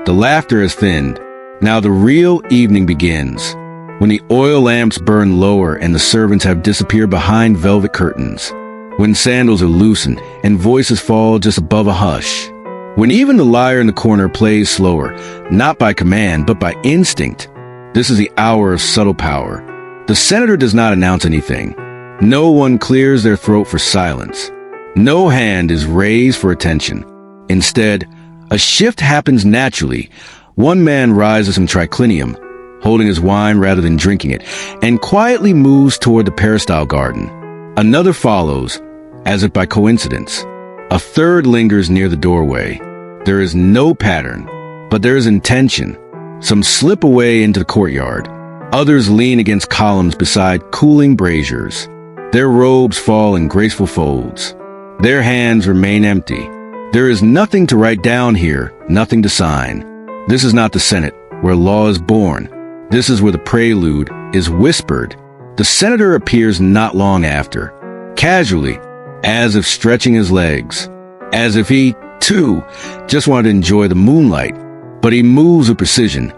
the laughter has thinned. Now the real evening begins, when the oil lamps burn lower and the servants have disappeared behind velvet curtains, when sandals are loosened and voices fall just above a hush, when even the lyre in the corner plays slower, not by command but by instinct. This is the hour of subtle power. The senator does not announce anything. No one clears their throat for silence. No hand is raised for attention. Instead, a shift happens naturally. One man rises from triclinium, holding his wine rather than drinking it, and quietly moves toward the peristyle garden. Another follows, as if by coincidence. A third lingers near the doorway. There is no pattern, but there is intention. Some slip away into the courtyard. Others lean against columns beside cooling braziers. Their robes fall in graceful folds. Their hands remain empty. There is nothing to write down here, nothing to sign. This is not the Senate, where law is born. This is where the prelude is whispered. The senator appears not long after, casually, as if stretching his legs, as if he, too, just wanted to enjoy the moonlight. But he moves with precision,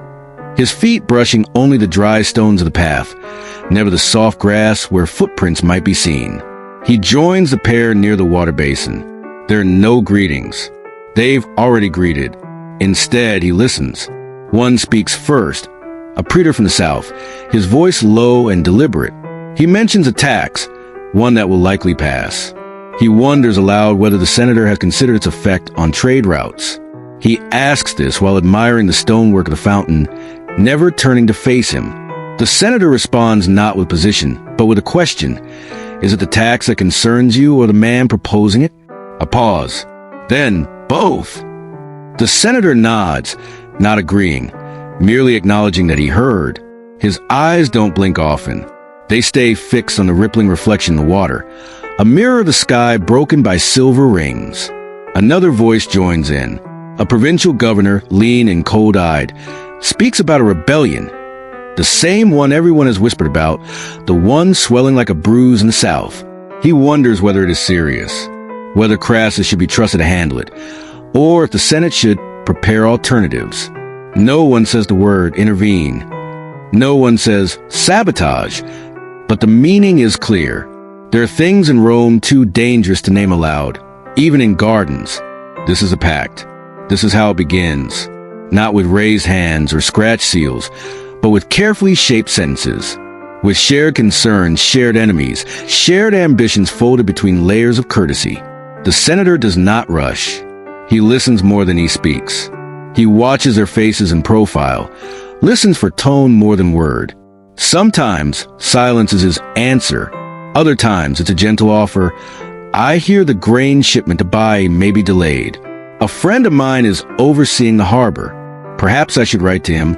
his feet brushing only the dry stones of the path, never the soft grass where footprints might be seen. He joins the pair near the water basin. There are no greetings. They've already greeted. Instead, he listens. One speaks first, a preacher from the south, his voice low and deliberate. He mentions a tax, one that will likely pass. He wonders aloud whether the senator has considered its effect on trade routes. He asks this while admiring the stonework of the fountain, never turning to face him. The senator responds not with position, but with a question. Is it the tax that concerns you or the man proposing it? A pause. Then, both. The senator nods, not agreeing, merely acknowledging that he heard. His eyes don't blink often. They stay fixed on the rippling reflection in the water, a mirror of the sky broken by silver rings. Another voice joins in. A provincial governor, lean and cold-eyed, speaks about a rebellion. The same one everyone has whispered about, the one swelling like a bruise in the south. He wonders whether it is serious, whether Crassus should be trusted to handle it, or if the Senate should prepare alternatives. No one says the word intervene. No one says sabotage. But the meaning is clear. There are things in Rome too dangerous to name aloud, even in gardens. This is a pact. This is how it begins. Not with raised hands or scratch seals, but with carefully shaped sentences. With shared concerns, shared enemies, shared ambitions folded between layers of courtesy. The senator does not rush. He listens more than he speaks. He watches their faces in profile, listens for tone more than word. Sometimes silence is his answer. Other times it's a gentle offer. I hear the grain shipment to buy may be delayed. A friend of mine is overseeing the harbor. Perhaps I should write to him.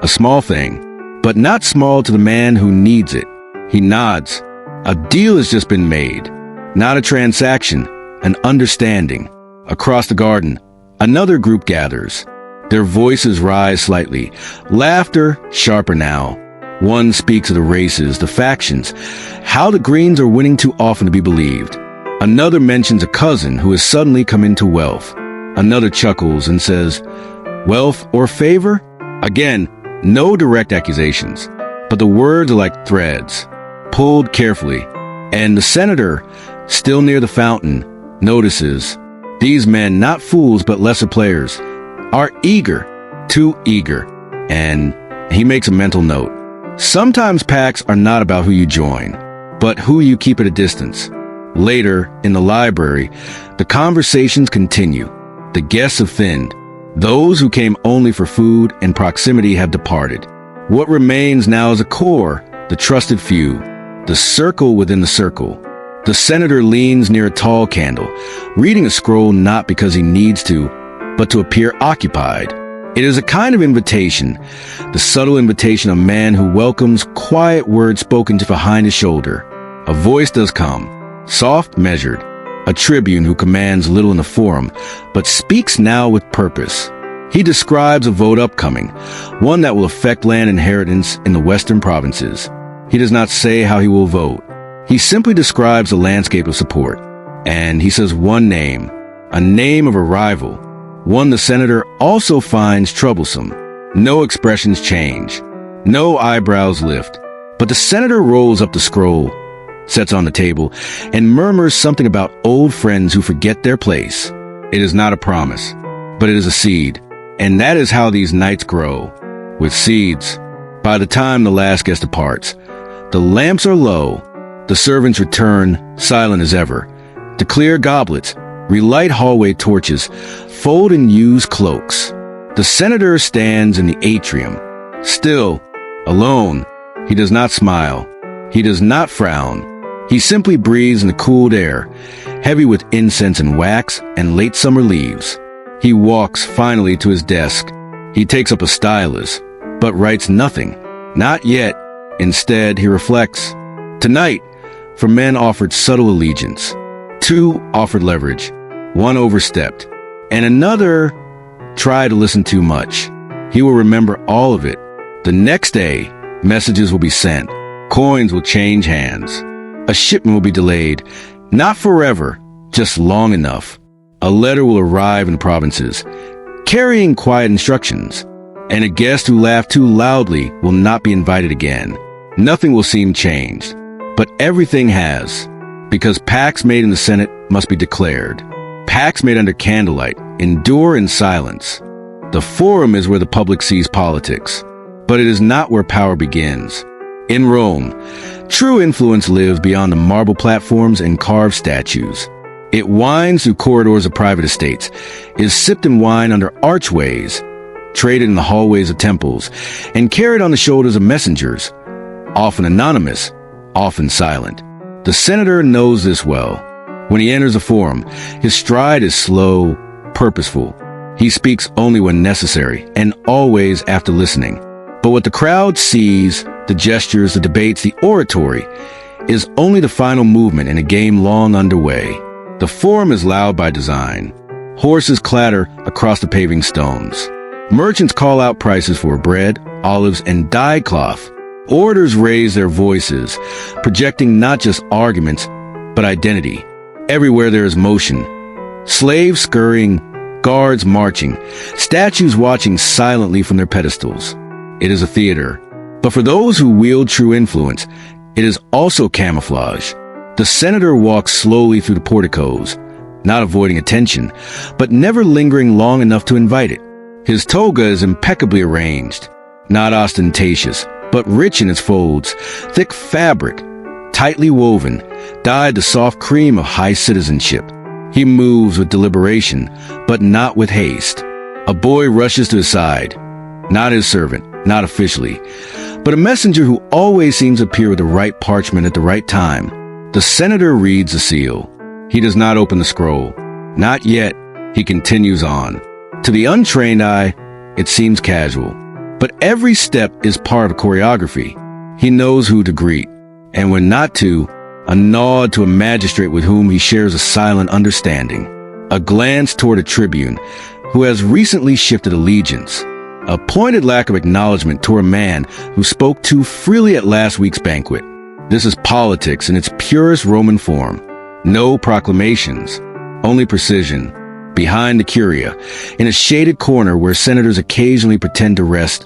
A small thing, but not small to the man who needs it. He nods. A deal has just been made. Not a transaction, an understanding. Across the garden, another group gathers. Their voices rise slightly. Laughter sharper now. One speaks of the races, the factions, how the Greens are winning too often to be believed. Another mentions a cousin who has suddenly come into wealth. Another chuckles and says, wealth or favor? Again, no direct accusations, but the words are like threads, pulled carefully. And the senator, still near the fountain, notices these men, not fools but lesser players, are eager, too eager. And he makes a mental note. Sometimes pacts are not about who you join, but who you keep at a distance. Later, in the library, the conversations continue. The guests have thinned. Those who came only for food and proximity have departed. What remains now is a core, the trusted few, the circle within the circle. The senator leans near a tall candle, reading a scroll not because he needs to, but to appear occupied. It is a kind of invitation, the subtle invitation of a man who welcomes quiet words spoken to behind his shoulder. A voice does come, soft, measured, a tribune who commands little in the forum, but speaks now with purpose. He describes a vote upcoming, one that will affect land inheritance in the western provinces. He does not say how he will vote. He simply describes the landscape of support. And he says one name, a name of a rival, one the senator also finds troublesome. No expressions change. No eyebrows lift. But the senator rolls up the scroll, sets on the table, and murmurs something about old friends who forget their place. It is not a promise, but it is a seed. And that is how these nights grow, with seeds. By the time the last guest departs, the lamps are low. The servants return, silent as ever, to clear goblets, relight hallway torches, fold and use cloaks. The senator stands in the atrium, still, alone. He does not smile. He does not frown. He simply breathes in the cooled air, heavy with incense and wax and late summer leaves. He walks finally to his desk. He takes up a stylus, but writes nothing. Not yet. Instead, he reflects. Tonight, for men offered subtle allegiance. 2 offered leverage. 1 overstepped. And another tried to listen too much. He will remember all of it. The next day, messages will be sent. Coins will change hands. A shipment will be delayed. Not forever, just long enough. A letter will arrive in the provinces, carrying quiet instructions. And a guest who laughed too loudly will not be invited again. nothing will seem changed. But everything has, because pacts made in the Senate must be declared. Pacts made under candlelight endure in silence. The forum is where the public sees politics, but it is not where power begins. In Rome, true influence lives beyond the marble platforms and carved statues. It winds through corridors of private estates, is sipped in wine under archways, traded in the hallways of temples, and carried on the shoulders of messengers, often anonymous, often silent. The senator knows this well. When he enters a forum, his stride is slow, purposeful. He speaks only when necessary, and always after listening. But what the crowd sees, the gestures, the debates, the oratory, is only the final movement in a game long underway. The forum is loud by design. Horses clatter across the paving stones. Merchants call out prices for bread, olives, and dyed cloth. Orators raise their voices, projecting not just arguments, but identity. Everywhere there is motion. Slaves scurrying, guards marching, statues watching silently from their pedestals. It is a theater. But for those who wield true influence, it is also camouflage. The senator walks slowly through the porticos, not avoiding attention, but never lingering long enough to invite it. His toga is impeccably arranged, not ostentatious, but rich in its folds, thick fabric, tightly woven, dyed the soft cream of high citizenship. He moves with deliberation, but not with haste. A boy rushes to his side, not his servant, not officially, but a messenger who always seems to appear with the right parchment at the right time. The senator reads the seal. He does not open the scroll. Not yet. He continues on. To the untrained eye, it seems casual. But every step is part of choreography. He knows who to greet, and when not to, a nod to a magistrate with whom he shares a silent understanding, a glance toward a tribune who has recently shifted allegiance, a pointed lack of acknowledgement toward a man who spoke too freely at last week's banquet. This is politics in its purest Roman form. No proclamations, only precision. Behind the curia, in a shaded corner where senators occasionally pretend to rest,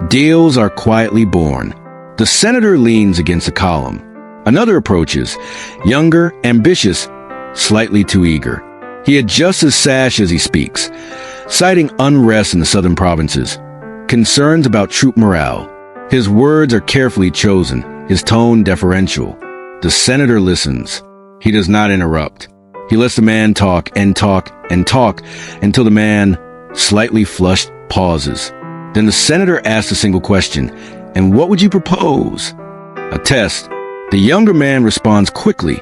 deals are quietly born. The senator leans against a column. Another approaches, younger, ambitious, slightly too eager. He adjusts his sash as he speaks, citing unrest in the southern provinces, concerns about troop morale. His words are carefully chosen, his tone deferential. The senator listens. He does not interrupt. He lets the man talk and talk and talk until the man, slightly flushed, pauses. Then the senator asks a single question. And what would you propose? A test. The younger man responds quickly,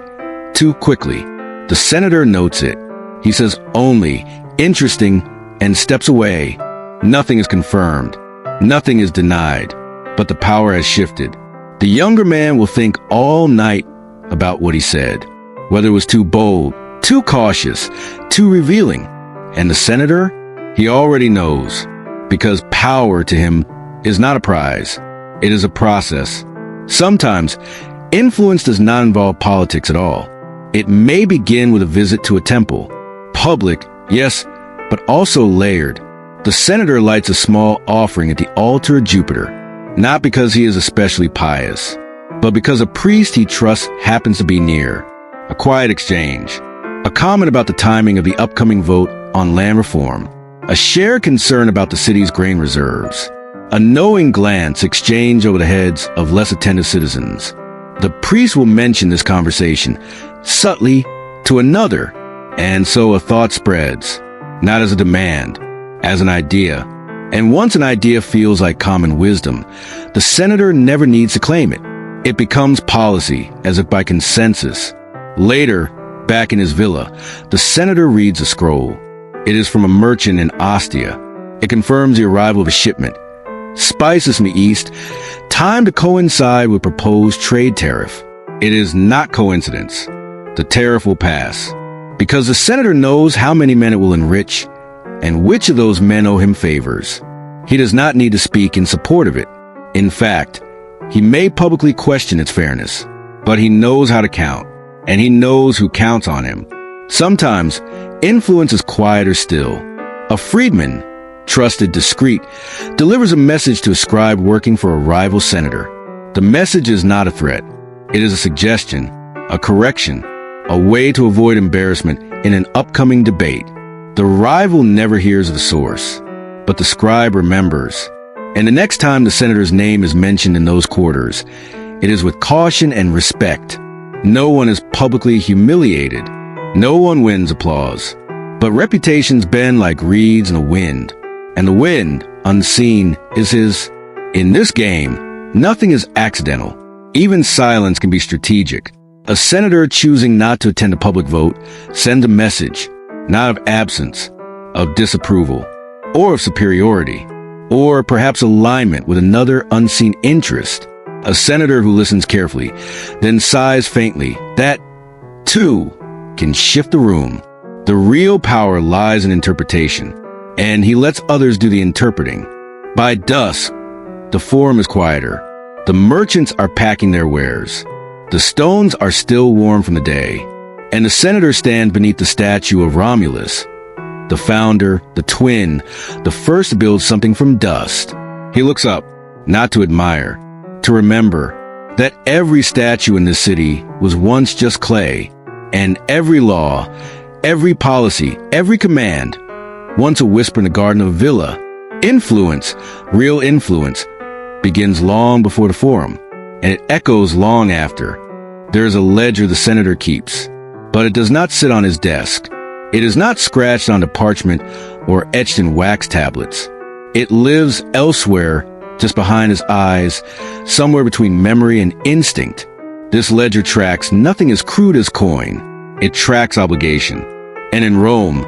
too quickly. The senator notes it. He says only, interesting, and steps away. Nothing is confirmed. Nothing is denied. But the power has shifted. The younger man will think all night about what he said, whether it was too bold, too cautious, too revealing. And the senator, he already knows, because power to him is not a prize. It is a process. Sometimes, influence does not involve politics at all. It may begin with a visit to a temple. Public, yes, but also layered. The senator lights a small offering at the altar of Jupiter, not because he is especially pious, but because a priest he trusts happens to be near. A quiet exchange. A comment about the timing of the upcoming vote on land reform. A shared concern about the city's grain reserves. A knowing glance exchanged over the heads of less attentive citizens. The priest will mention this conversation, subtly, to another, and so a thought spreads, not as a demand, as an idea. And once an idea feels like common wisdom, the senator never needs to claim it. It becomes policy, as if by consensus. Later, back in his villa, the senator reads a scroll. It is from a merchant in Ostia. It confirms the arrival of a shipment. Spices from the east, timed to coincide with proposed trade tariff. It is not coincidence. The tariff will pass, because the senator knows how many men it will enrich, and which of those men owe him favors. He does not need to speak in support of it. In fact, he may publicly question its fairness, but he knows how to count, and he knows who counts on him. Sometimes, influence is quieter still. A freedman, trusted, discreet, delivers a message to a scribe working for a rival senator. The message is not a threat. It is a suggestion, a correction, a way to avoid embarrassment in an upcoming debate. The rival never hears of the source, but the scribe remembers. And the next time the senator's name is mentioned in those quarters, it is with caution and respect. No one is publicly humiliated. No one wins applause. But reputations bend like reeds in the wind. And the wind, unseen, is his. In this game, nothing is accidental. Even silence can be strategic. A senator choosing not to attend a public vote sends a message, not of absence, of disapproval, or of superiority, or perhaps alignment with another unseen interest. A senator who listens carefully, then sighs faintly, that, too, can shift the room. The real power lies in interpretation, and he lets others do the interpreting. By dusk, the forum is quieter. The merchants are packing their wares. The stones are still warm from the day, and the senator stands beneath the statue of Romulus, the founder, the twin, the first to build something from dust. He looks up, not to admire, to remember that every statue in this city was once just clay, and every law, every policy, every command, once a whisper in the garden of a villa. Influence, real influence, begins long before the forum, and it echoes long after. There is a ledger the senator keeps, but it does not sit on his desk. It is not scratched onto parchment or etched in wax tablets. It lives elsewhere, just behind his eyes, somewhere between memory and instinct. This ledger tracks nothing as crude as coin. It tracks obligation. And in Rome,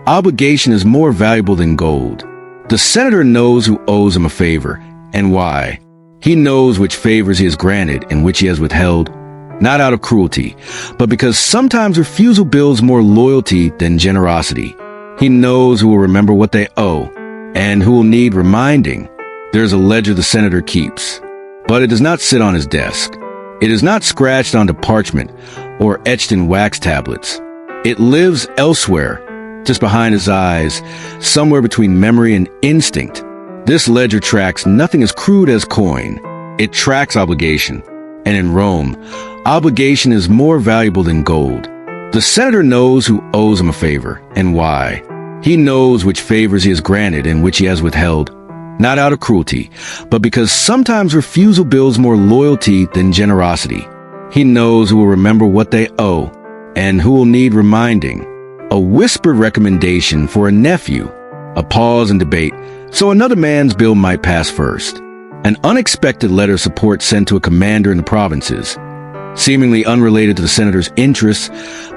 obligation is more valuable than gold. The senator knows who owes him a favor, and why. He knows which favors he has granted and which he has withheld, not out of cruelty, but because sometimes refusal builds more loyalty than generosity. He knows who will remember what they owe, and who will need reminding. There is a ledger the senator keeps, but it does not sit on his desk. It is not scratched onto parchment or etched in wax tablets. It lives elsewhere, just behind his eyes, somewhere between memory and instinct. This ledger tracks nothing as crude as coin. It tracks obligation. And in Rome, obligation is more valuable than gold. The senator knows who owes him a favor, and why. He knows which favors he has granted and which he has withheld, not out of cruelty, but because sometimes refusal builds more loyalty than generosity. He knows who will remember what they owe, and who will need reminding. A whispered recommendation for a nephew, a pause in debate, so another man's bill might pass first. An unexpected letter of support sent to a commander in the provinces, seemingly unrelated to the senator's interests,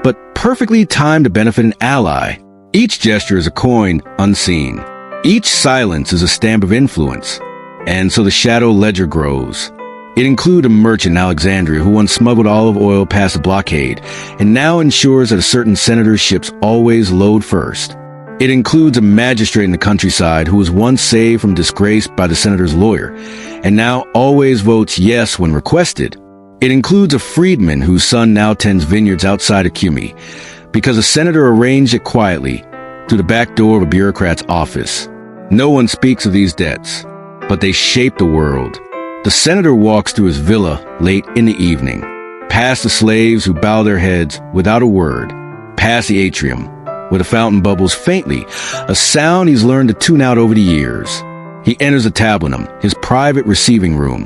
but perfectly timed to benefit an ally. Each gesture is a coin unseen. Each silence is a stamp of influence, and so the shadow ledger grows. It included a merchant in Alexandria who once smuggled olive oil past the blockade, and now ensures that a certain senator's ships always load first. It includes a magistrate in the countryside who was once saved from disgrace by the senator's lawyer, and now always votes yes when requested. It includes a freedman whose son now tends vineyards outside of Cumy, because a senator arranged it quietly through the back door of a bureaucrat's office. No one speaks of these debts, but they shape the world. The senator walks through his villa late in the evening, past the slaves who bow their heads without a word, past the atrium, where the fountain bubbles faintly, a sound he's learned to tune out over the years. He enters the tablinum, his private receiving room,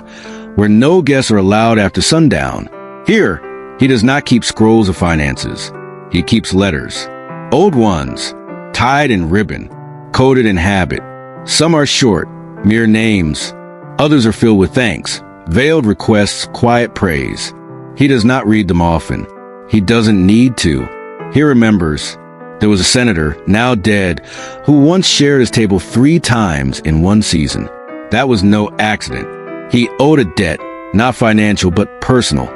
where no guests are allowed after sundown. Here, he does not keep scrolls of finances. He keeps letters, old ones, tied in ribbon, coded in habit. Some are short, mere names. Others are filled with thanks, veiled requests, quiet praise. He does not read them often. He doesn't need to. He remembers. There was a senator, now dead, who once shared his table 3 times in one season. That was no accident. He owed a debt, not financial but personal,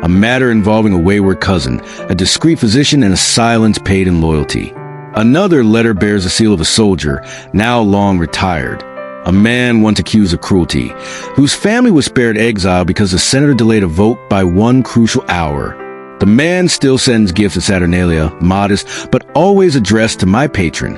a matter involving a wayward cousin, a discreet physician, and a silence paid in loyalty. Another letter bears the seal of a soldier, now long retired, a man once accused of cruelty, whose family was spared exile because the senator delayed a vote by 1 crucial hour. The man still sends gifts to Saturnalia, modest, but always addressed to my patron.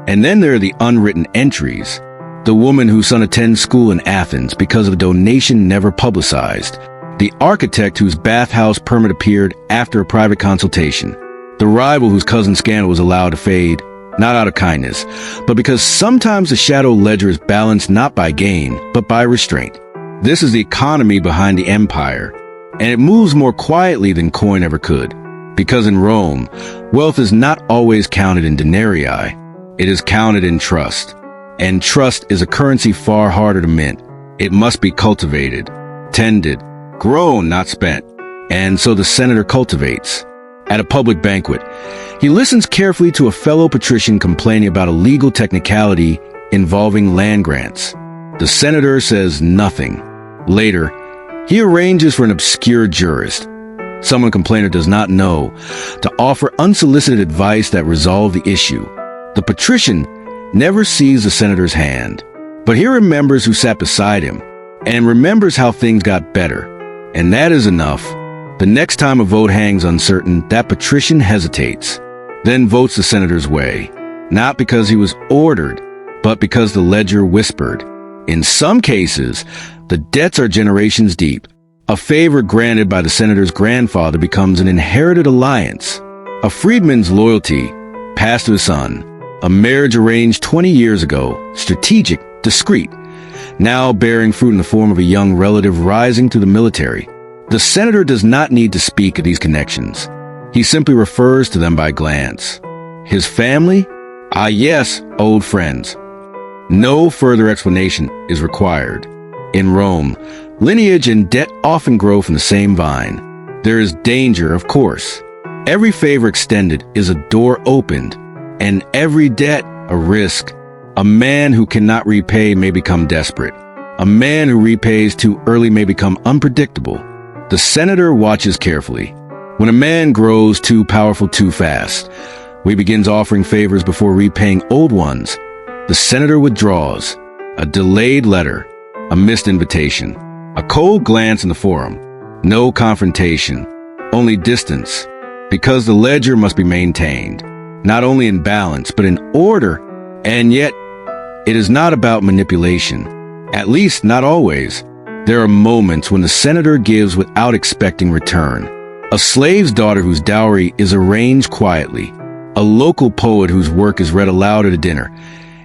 And then there are the unwritten entries. The woman whose son attends school in Athens because of a donation never publicized. The architect whose bathhouse permit appeared after a private consultation. The rival whose cousin's scandal was allowed to fade, not out of kindness, but because sometimes the shadow ledger is balanced not by gain, but by restraint. This is the economy behind the empire, and it moves more quietly than coin ever could. Because in Rome, wealth is not always counted in denarii. It is counted in trust. And trust is a currency far harder to mint. It must be cultivated, tended, grown, not spent. And so the senator cultivates. At a public banquet, he listens carefully to a fellow patrician complaining about a legal technicality involving land grants. The senator says nothing. Later, he arranges for an obscure jurist, someone the complainer does not know, to offer unsolicited advice that resolve the issue. The patrician never sees the senator's hand, but he remembers who sat beside him and remembers how things got better. And that is enough. The next time a vote hangs uncertain, that patrician hesitates, then votes the senator's way, not because he was ordered, but because the ledger whispered. In some cases, the debts are generations deep. A favor granted by the senator's grandfather becomes an inherited alliance. A freedman's loyalty passed to his son. A marriage arranged 20 years ago, strategic, discreet, now bearing fruit in the form of a young relative rising to the military. The senator does not need to speak of these connections. He simply refers to them by glance. His family? Ah, yes, old friends. No further explanation is required. In Rome, lineage and debt often grow from the same vine. There is danger, of course. Every favor extended is a door opened, and every debt a risk. A man who cannot repay may become desperate. A man who repays too early may become unpredictable. The senator watches carefully. When a man grows too powerful too fast, he begins offering favors before repaying old ones. The senator withdraws. A delayed letter, a missed invitation, a cold glance in the forum. No confrontation, only distance, because the ledger must be maintained, not only in balance, but in order. And yet, it is not about manipulation, at least not always. There are moments when the senator gives without expecting return. A slave's daughter whose dowry is arranged quietly, a local poet whose work is read aloud at a dinner,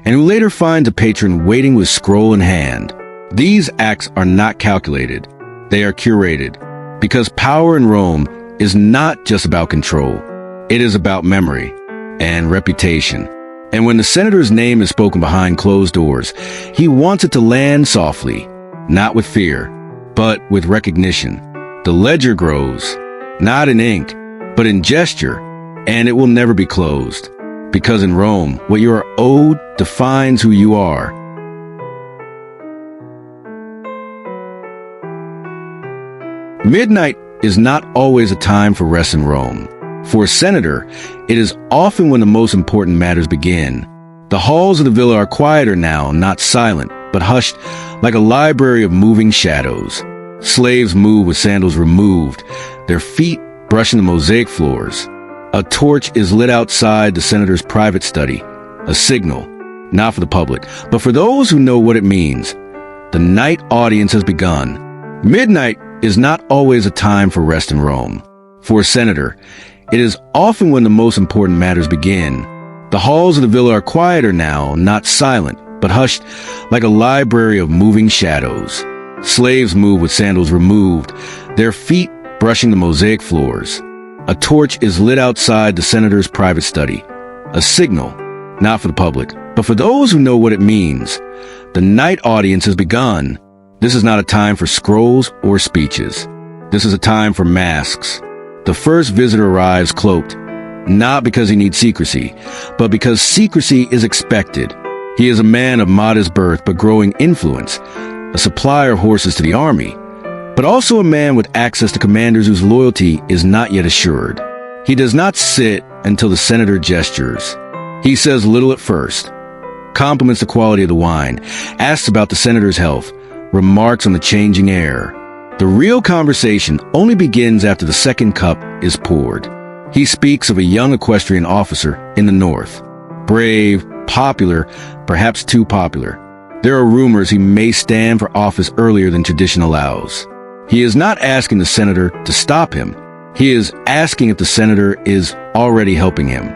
and who later finds a patron waiting with scroll in hand. These acts are not calculated. They are curated, because power in Rome is not just about control. It is about memory and reputation. And when the senator's name is spoken behind closed doors, he wants it to land softly, not with fear, but with recognition. The ledger grows, not in ink, but in gesture, and it will never be closed. Because in Rome, what you are owed defines who you are. Midnight is not always a time for rest in Rome. For a senator, it is often when the most important matters begin. The halls of the villa are quieter now, not silent, but hushed like a library of moving shadows. Slaves move with sandals removed, their feet brushing the mosaic floors. A torch is lit outside the senator's private study, a signal, not for the public, but for those who know what it means. The night audience has begun. Midnight is not always a time for rest in Rome. For a senator, it is often when the most important matters begin. The halls of the villa are quieter now, not silent, but hushed like a library of moving shadows. Slaves move with sandals removed, their feet brushing the mosaic floors. A torch is lit outside the senator's private study, a signal, not for the public, but for those who know what it means. The night audience has begun. This is not a time for scrolls or speeches. This is a time for masks. The first visitor arrives cloaked, not because he needs secrecy, but because secrecy is expected. He is a man of modest birth but growing influence, a supplier of horses to the army, but also a man with access to commanders whose loyalty is not yet assured. He does not sit until the senator gestures. He says little at first, compliments the quality of the wine, asks about the senator's health, remarks on the changing air. The real conversation only begins after the second cup is poured. He speaks of a young equestrian officer in the north. Brave, popular, perhaps too popular. There are rumors he may stand for office earlier than tradition allows. He is not asking the senator to stop him. He is asking if the senator is already helping him.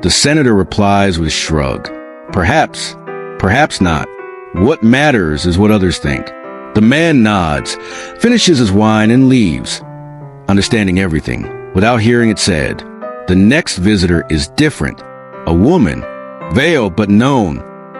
The senator replies with a shrug. Perhaps, perhaps not. What matters is what others think. The man nods, finishes his wine, and leaves, understanding everything, without hearing it said. The next visitor is different. A woman, veiled but known,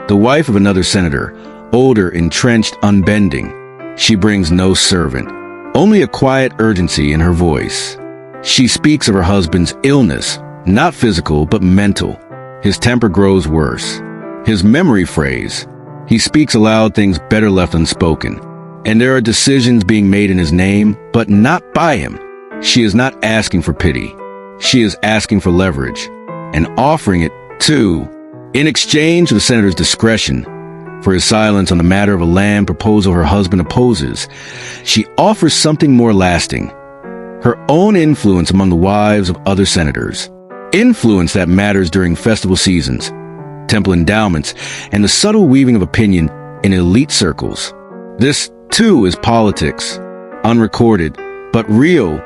the wife of another senator, older, entrenched, unbending. She brings no servant, only a quiet urgency in her voice. She speaks of her husband's illness, not physical but mental. His temper grows worse. His memory frays. He speaks aloud things better left unspoken. And there are decisions being made in his name, but not by him. She is not asking for pity. She is asking for leverage, and offering it, too, in exchange for the senator's discretion, for his silence on the matter of a land proposal her husband opposes. She offers something more lasting. Her own influence among the wives of other senators. Influence that matters during festival seasons, temple endowments, and the subtle weaving of opinion in elite circles. This, too, is politics. Unrecorded, but real.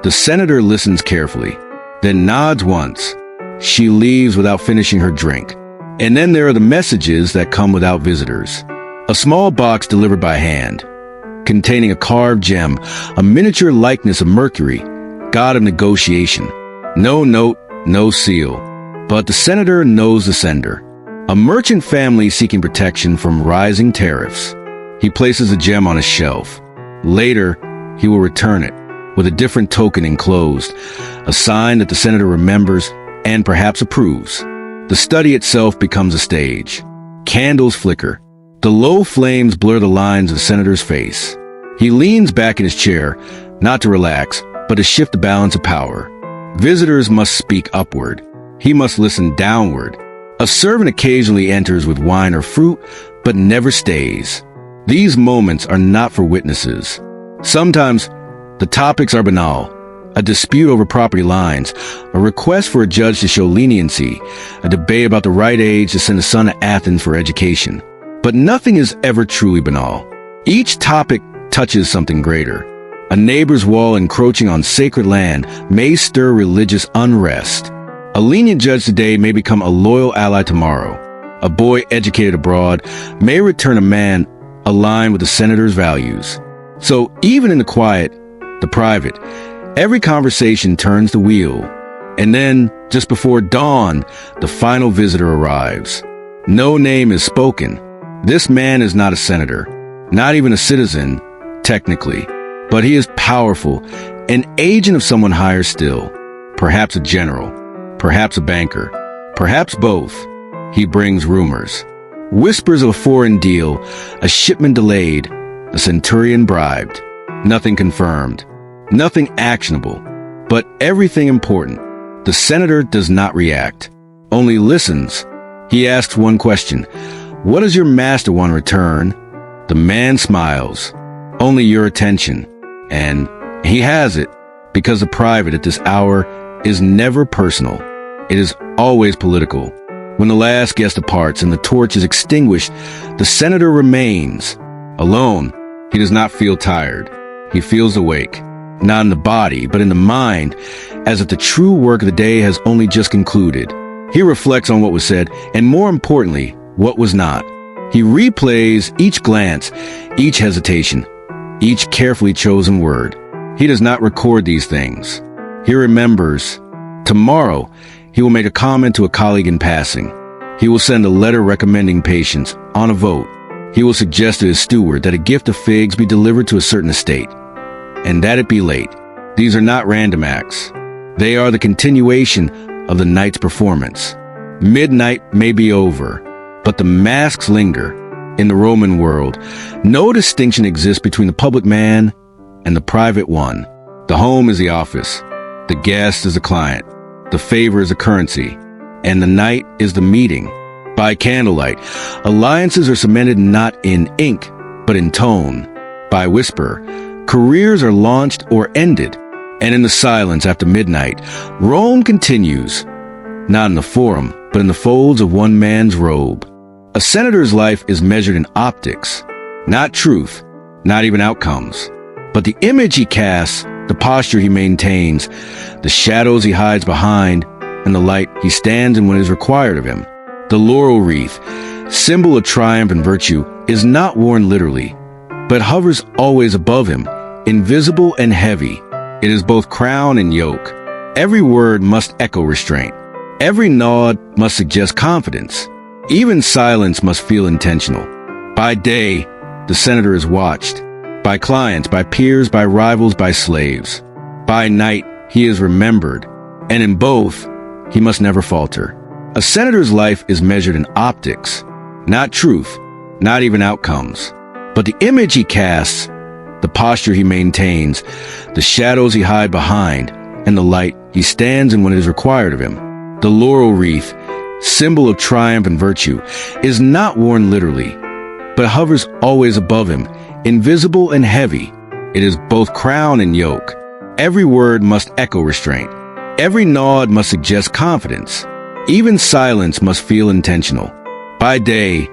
The senator listens carefully, then nods once. She leaves without finishing her drink. And then there are the messages that come without visitors. A small box delivered by hand, containing a carved gem, a miniature likeness of Mercury, god of negotiation. No note, no seal. But the senator knows the sender. A merchant family seeking protection from rising tariffs. He places the gem on a shelf. Later, he will return it, with a different token enclosed, a sign that the senator remembers and perhaps approves. The study itself becomes a stage. Candles flicker. The low flames blur the lines of the senator's face. He leans back in his chair, not to relax, but to shift the balance of power. Visitors must speak upward. He must listen downward. A servant occasionally enters with wine or fruit, but never stays. These moments are not for witnesses. Sometimes, the topics are banal. A dispute over property lines, a request for a judge to show leniency, a debate about the right age to send a son to Athens for education. But nothing is ever truly banal. Each topic touches something greater. A neighbor's wall encroaching on sacred land may stir religious unrest. A lenient judge today may become a loyal ally tomorrow. A boy educated abroad may return a man aligned with the senator's values. So even in the quiet, the private, every conversation turns the wheel. And then, just before dawn, the final visitor arrives. No name is spoken. This man is not a senator, not even a citizen, technically. But he is powerful, an agent of someone higher still. Perhaps a general, perhaps a banker, perhaps both. He brings rumors. Whispers of a foreign deal, a shipment delayed, a centurion bribed. Nothing confirmed. Nothing actionable, but everything important. The senator does not react, only listens. He asks one question. What does your master want in return? The man smiles. Only your attention. And he has it, because the private at this hour is never personal. It is always political. When the last guest departs and the torch is extinguished, the senator remains. Alone, he does not feel tired. He feels awake. Not in the body, but in the mind, as if the true work of the day has only just concluded. He reflects on what was said, and more importantly, what was not. He replays each glance, each hesitation, each carefully chosen word. He does not record these things. He remembers. Tomorrow, he will make a comment to a colleague in passing. He will send a letter recommending patience on a vote. He will suggest to his steward that a gift of figs be delivered to a certain estate, and that it be late. These are not random acts. They are the continuation of the night's performance. Midnight may be over, but the masks linger. In the Roman world, no distinction exists between the public man and the private one. The home is the office. The guest is the client. The favor is the currency. And the night is the meeting. By candlelight, alliances are cemented not in ink, but in tone. By whisper, careers are launched or ended. And in the silence after midnight, Rome continues, not in the forum, but in the folds of one man's robe. A senator's life is measured in optics, not truth, not even outcomes, but the image he casts, the posture he maintains, the shadows he hides behind, and the light he stands in when it is required of him. The laurel wreath, symbol of triumph and virtue, is not worn literally, but hovers always above him, invisible and heavy. It is both crown and yoke. Every word must echo restraint. Every nod must suggest confidence. Even silence must feel intentional. By day, the senator is watched. By clients, by peers, by rivals, by slaves. By night, he is remembered. And in both, he must never falter. A senator's life is measured in optics, not truth, not even outcomes, but the image he casts, the posture he maintains, the shadows he hides behind, and the light he stands in when it is required of him. The laurel wreath, symbol of triumph and virtue, is not worn literally, but hovers always above him, invisible and heavy. It is both crown and yoke. Every word must echo restraint. Every nod must suggest confidence. Even silence must feel intentional. By day,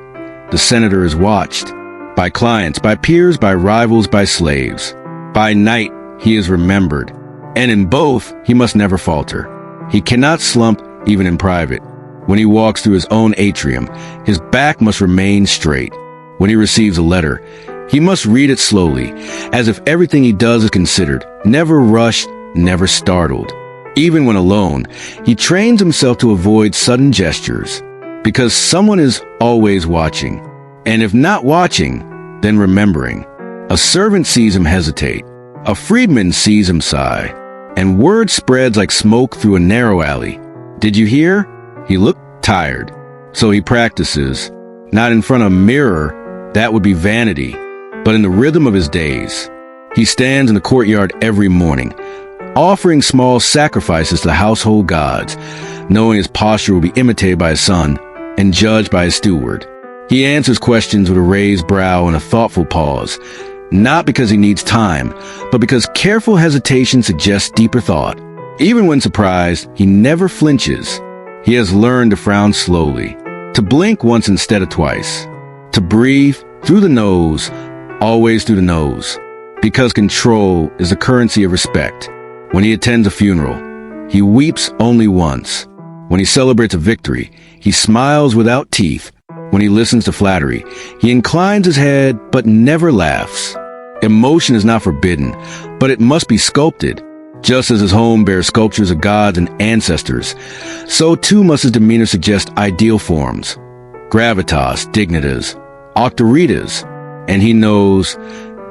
the senator is watched. By clients, by peers, by rivals, by slaves. By night, he is remembered. And in both, he must never falter. He cannot slump even in private. When he walks through his own atrium, his back must remain straight. When he receives a letter, he must read it slowly, as if everything he does is considered, never rushed, never startled. Even when alone, he trains himself to avoid sudden gestures, because someone is always watching. And if not watching, then remembering. A servant sees him hesitate. A freedman sees him sigh. And word spreads like smoke through a narrow alley. Did you hear? He looked tired. So he practices, not in front of a mirror, that would be vanity, but in the rhythm of his days. He stands in the courtyard every morning, offering small sacrifices to the household gods, knowing his posture will be imitated by his son and judged by his steward. He answers questions with a raised brow and a thoughtful pause, not because he needs time, but because careful hesitation suggests deeper thought. Even when surprised, he never flinches. He has learned to frown slowly, to blink once instead of twice, to breathe through the nose, always through the nose, because control is the currency of respect. When he attends a funeral, he weeps only once. When he celebrates a victory, he smiles without teeth. When he listens to flattery, he inclines his head but never laughs. Emotion is not forbidden, but it must be sculpted. Just as his home bears sculptures of gods and ancestors, so too must his demeanor suggest ideal forms, gravitas, dignitas, octoritas, and he knows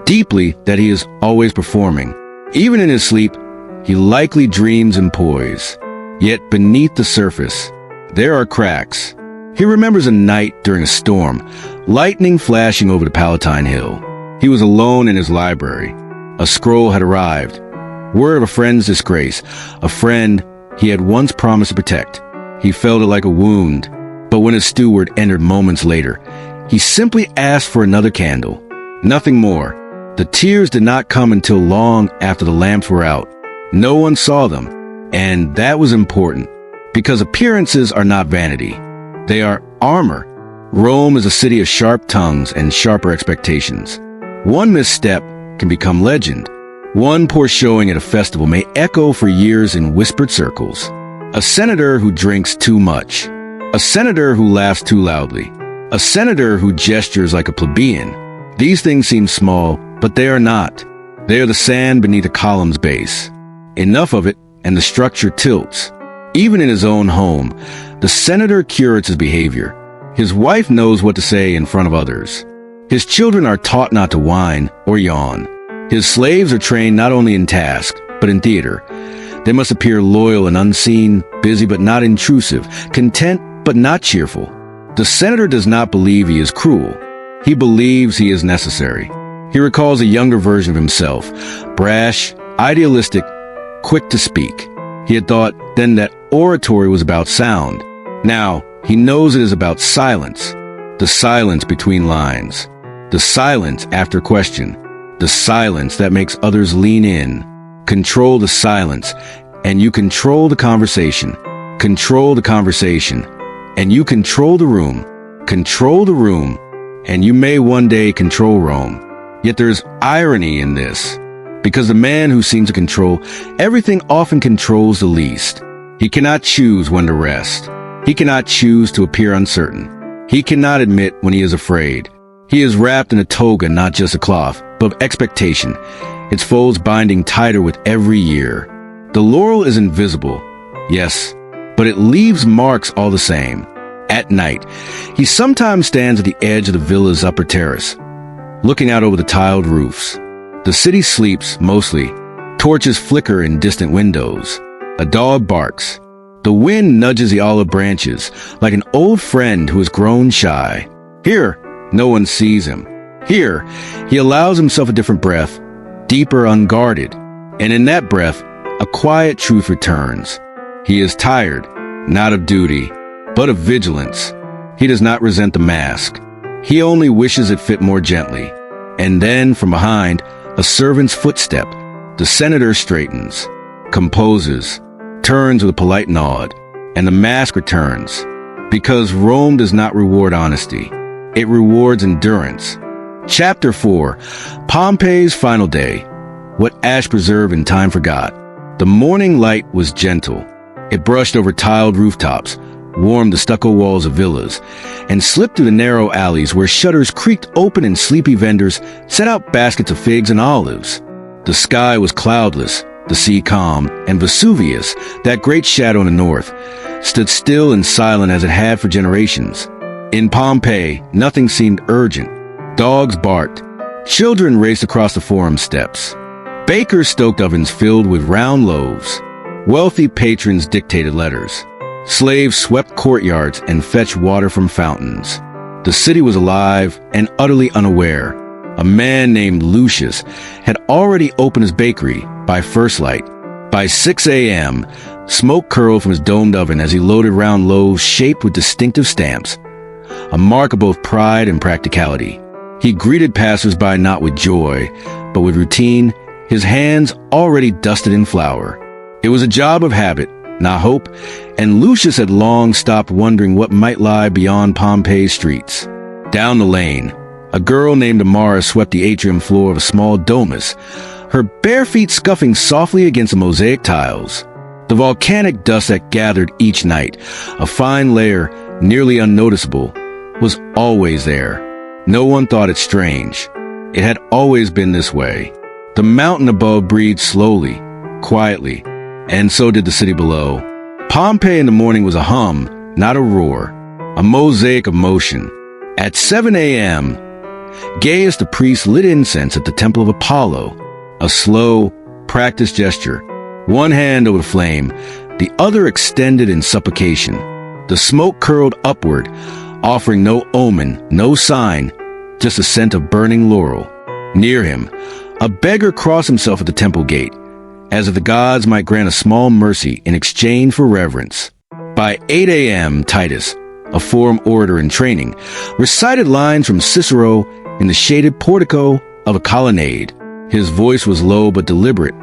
deeply that he is always performing. Even in his sleep, he likely dreams in poise. Yet beneath the surface, there are cracks. He remembers a night during a storm, lightning flashing over the Palatine Hill. He was alone in his library. A scroll had arrived. Word of a friend's disgrace, a friend he had once promised to protect. He felt it like a wound, but when his steward entered moments later, he simply asked for another candle. Nothing more. The tears did not come until long after the lamps were out. No one saw them, and that was important, because appearances are not vanity. They are armor. Rome is a city of sharp tongues and sharper expectations. One misstep can become legend. One poor showing at a festival may echo for years in whispered circles. A senator who drinks too much. A senator who laughs too loudly. A senator who gestures like a plebeian. These things seem small, but they are not. They are the sand beneath a column's base. Enough of it, and the structure tilts. Even in his own home, the senator curates his behavior. His wife knows what to say in front of others. His children are taught not to whine or yawn. His slaves are trained not only in task, but in theater. They must appear loyal and unseen, busy but not intrusive, content but not cheerful. The senator does not believe he is cruel. He believes he is necessary. He recalls a younger version of himself, brash, idealistic, quick to speak. He had thought then that oratory was about sound. Now, he knows it is about silence. The silence between lines. The silence after question. The silence that makes others lean in. Control the silence, and you control the conversation. Control the conversation, and you control the room. control the room, and you may one day control Rome. Yet there's irony in this, because the man who seems to control everything often controls the least. He cannot choose when to rest. He cannot choose to appear uncertain. He cannot admit when he is afraid. He is wrapped in a toga, not just a cloth, but of expectation, its folds binding tighter with every year. The laurel is invisible, yes, but it leaves marks all the same. At night, he sometimes stands at the edge of the villa's upper terrace, looking out over the tiled roofs. The city sleeps, mostly. Torches flicker in distant windows. A dog barks. The wind nudges the olive branches, like an old friend who has grown shy. Here, no one sees him. Here, he allows himself a different breath, deeper, unguarded. And in that breath, a quiet truth returns. He is tired, not of duty, but of vigilance. He does not resent the mask. He only wishes it fit more gently. And then, from behind, a servant's footstep. The senator straightens, composes, turns with a polite nod, and the mask returns. Because Rome does not reward honesty. It rewards endurance. Chapter 4. Pompey's Final Day. What Ash Preserve in Time Forgot. The morning light was gentle. It brushed over tiled rooftops, warmed the stucco walls of villas, and slipped through the narrow alleys where shutters creaked open and sleepy vendors set out baskets of figs and olives. The sky was cloudless, the sea calm, and Vesuvius, that great shadow in the north, stood still and silent as it had for generations. In Pompeii, nothing seemed urgent. Dogs barked. Children raced across the forum steps. Bakers stoked ovens filled with round loaves. Wealthy patrons dictated letters. Slaves swept courtyards and fetched water from fountains. The city was alive and utterly unaware. A man named Lucius had already opened his bakery by first light. By 6 a.m., smoke curled from his domed oven as he loaded round loaves shaped with distinctive stamps, a mark of both pride and practicality. He greeted passers-by not with joy, but with routine, his hands already dusted in flour. It was a job of habit, not hope, and Lucius had long stopped wondering what might lie beyond Pompeii's streets. Down the lane, a girl named Amara swept the atrium floor of a small domus, her bare feet scuffing softly against the mosaic tiles. The volcanic dust that gathered each night, a fine layer nearly unnoticeable, was always there. No one thought it strange. It had always been this way. The mountain above breathed slowly, quietly, and so did the city below. Pompeii in the morning was a hum, not a roar, a mosaic of motion. At 7 a.m., Gaius the priest lit incense at the temple of Apollo, a slow, practiced gesture, one hand over the flame, the other extended in supplication. The smoke curled upward, offering no omen, no sign, just a scent of burning laurel. Near him, a beggar crossed himself at the temple gate, as if the gods might grant a small mercy in exchange for reverence. By 8 a.m., Titus, a forum orator in training, recited lines from Cicero in the shaded portico of a colonnade. His voice was low but deliberate,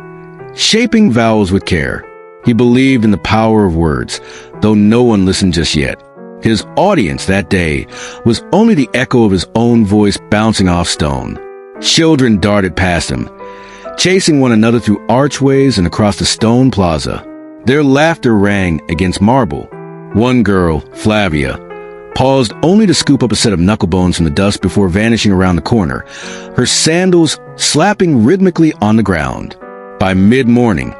shaping vowels with care. He believed in the power of words, though no one listened just yet. His audience that day was only the echo of his own voice bouncing off stone. Children darted past him, chasing one another through archways and across the stone plaza. Their laughter rang against marble. One girl, Flavia, paused only to scoop up a set of knucklebones from the dust before vanishing around the corner, her sandals slapping rhythmically on the ground. By mid-morning,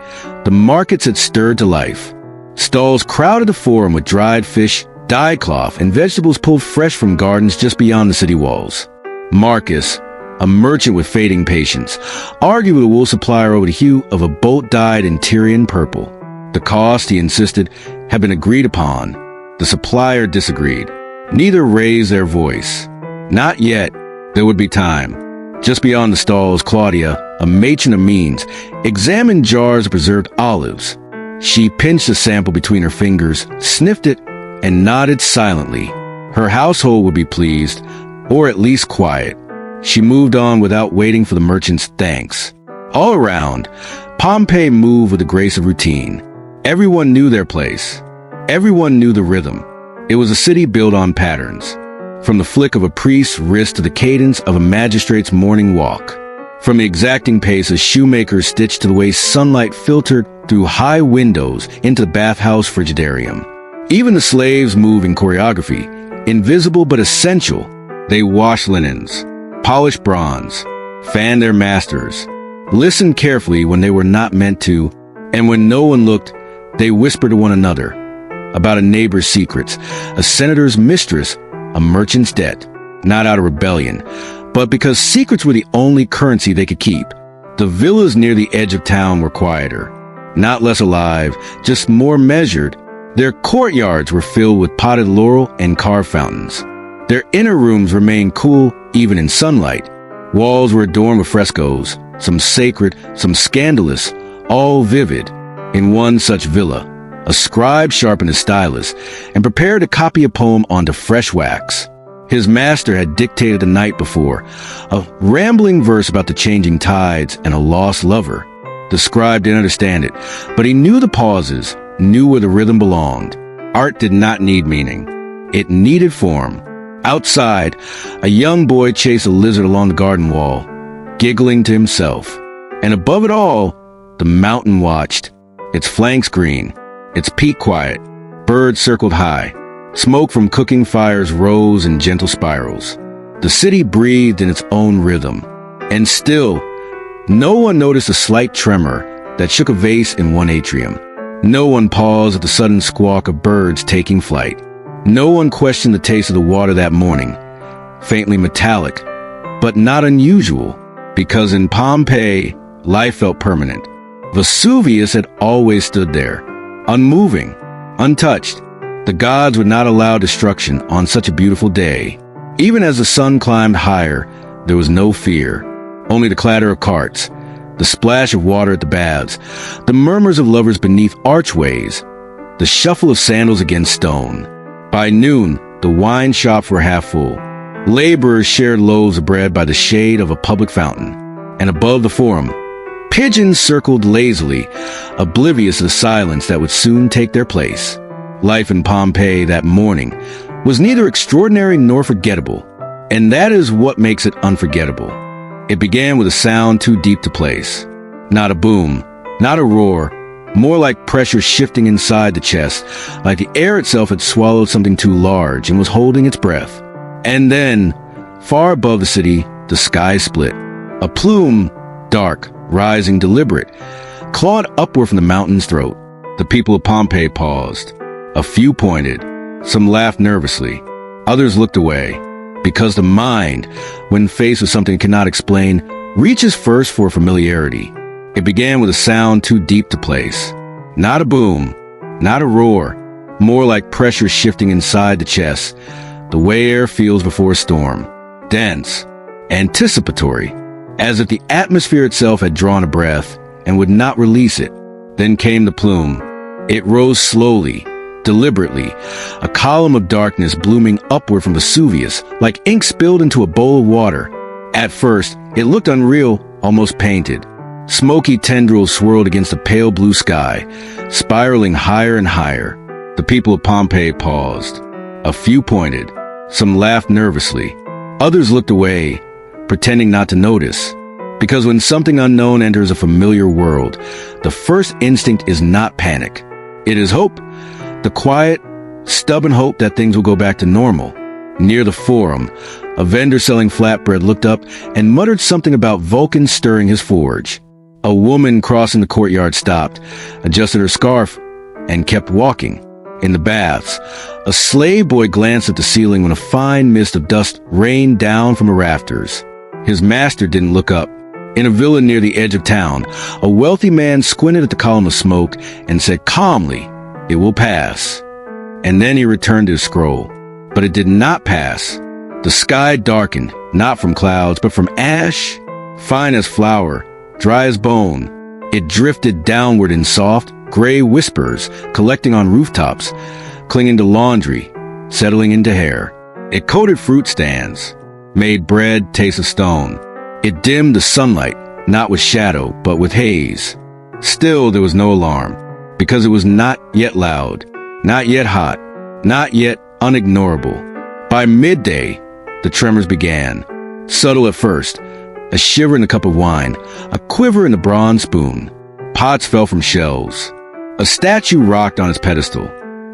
the markets had stirred to life. Stalls crowded the forum with dried fish, dyed cloth, and vegetables pulled fresh from gardens just beyond the city walls. Marcus, a merchant with fading patience, argued with a wool supplier over the hue of a boat dyed in Tyrian purple. The cost, he insisted, had been agreed upon. The supplier disagreed. Neither raised their voice. Not yet. There would be time. Just beyond the stalls, Claudia, a matron of means, examined jars of preserved olives. She pinched a sample between her fingers, sniffed it, and nodded silently. Her household would be pleased, or at least quiet. She moved on without waiting for the merchant's thanks. All around, Pompeii moved with the grace of routine. Everyone knew their place. Everyone knew the rhythm. It was a city built on patterns. from the flick of a priest's wrist to the cadence of a magistrate's morning walk. From the exacting pace of shoemakers stitched to the way sunlight filtered through high windows into the bathhouse frigidarium. Even the slaves move in choreography, invisible but essential. They wash linens, polish bronze, fan their masters, listen carefully when they were not meant to, and when no one looked, they whisper to one another about a neighbor's secrets, a senator's mistress, a merchant's debt, not out of rebellion, but because secrets were the only currency they could keep. The villas near the edge of town were quieter, not less alive, just more measured. Their courtyards were filled with potted laurel and carved fountains. Their inner rooms remained cool even in sunlight. Walls were adorned with frescoes, some sacred, some scandalous, all vivid. In one such villa, a scribe sharpened his stylus and prepared to copy a poem onto fresh wax. His master had dictated the night before, a rambling verse about the changing tides and a lost lover. The scribe didn't understand it, but he knew the pauses, knew where the rhythm belonged. Art did not need meaning. It needed form. Outside, a young boy chased a lizard along the garden wall, giggling to himself. And above it all, the mountain watched, its flanks green, its peak quiet. Birds circled high. Smoke from cooking fires rose in gentle spirals. The city breathed in its own rhythm. And still, no one noticed a slight tremor that shook a vase in one atrium. No one paused at the sudden squawk of birds taking flight. No one questioned the taste of the water that morning, faintly metallic, but not unusual, because in Pompeii, life felt permanent. Vesuvius had always stood there, unmoving, untouched. The gods would not allow destruction on such a beautiful day. Even as the sun climbed higher, there was no fear, only the clatter of carts, the splash of water at the baths, the murmurs of lovers beneath archways, the shuffle of sandals against stone. By noon, the wine shops were half full. Laborers shared loaves of bread by the shade of a public fountain. And above the forum, pigeons circled lazily, oblivious of the silence that would soon take their place. Life in Pompeii that morning was neither extraordinary nor forgettable, and that is what makes it unforgettable. It began with a sound too deep to place. Not a boom, not a roar, more like pressure shifting inside the chest, like the air itself had swallowed something too large and was holding its breath. And then, far above the city, the sky split. A plume, dark, rising, deliberate, clawed upward from the mountain's throat. The people of Pompeii paused. A few pointed, some laughed nervously, others looked away, because the mind, when faced with something it cannot explain, reaches first for familiarity. It began with a sound too deep to place. Not a boom, not a roar, more like pressure shifting inside the chest, the way air feels before a storm. Dense, anticipatory, as if the atmosphere itself had drawn a breath and would not release it. Then came the plume. It rose slowly, deliberately, a column of darkness blooming upward from Vesuvius, like ink spilled into a bowl of water. At first, it looked unreal, almost painted. Smoky tendrils swirled against the pale blue sky, spiraling higher and higher. The people of Pompeii paused. A few pointed, some laughed nervously. Others looked away, pretending not to notice. Because when something unknown enters a familiar world, the first instinct is not panic. It is hope. The quiet, stubborn hope that things will go back to normal. Near the forum, a vendor selling flatbread looked up and muttered something about Vulcan stirring his forge. A woman crossing the courtyard stopped, adjusted her scarf, and kept walking. In the baths, a slave boy glanced at the ceiling when a fine mist of dust rained down from the rafters. His master didn't look up. In a villa near the edge of town, a wealthy man squinted at the column of smoke and said calmly, "It will pass." And then he returned to his scroll. But it did not pass. The sky darkened, not from clouds, but from ash, fine as flour, dry as bone. It drifted downward in soft, gray whispers, collecting on rooftops, clinging to laundry, settling into hair. It coated fruit stands, made bread taste of stone. It dimmed the sunlight, not with shadow, but with haze. Still, there was no alarm, because it was not yet loud, not yet hot, not yet unignorable. By midday, the tremors began. Subtle at first, a shiver in the cup of wine, a quiver in the bronze spoon. Pots fell from shelves. A statue rocked on its pedestal.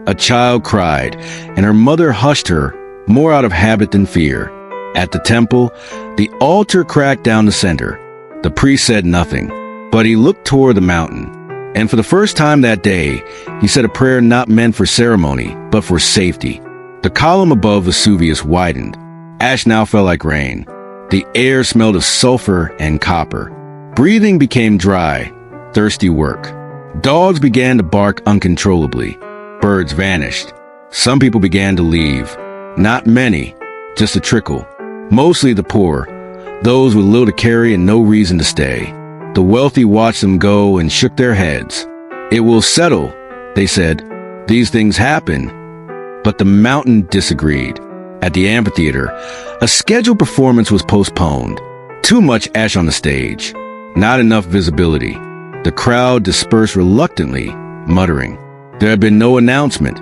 A child cried, and her mother hushed her, more out of habit than fear. At the temple, the altar cracked down the center. The priest said nothing, but he looked toward the mountain. And for the first time that day, he said a prayer not meant for ceremony, but for safety. The column above Vesuvius widened. Ash now fell like rain. The air smelled of sulfur and copper. Breathing became dry, thirsty work. Dogs began to bark uncontrollably. Birds vanished. Some people began to leave. Not many, just a trickle. Mostly the poor, those with little to carry and no reason to stay. The wealthy watched them go and shook their heads. It will settle, they said. These things happen. But the mountain disagreed. At the amphitheater, a scheduled performance was postponed. Too much ash on the stage. Not enough visibility. The crowd dispersed reluctantly, muttering. There had been no announcement.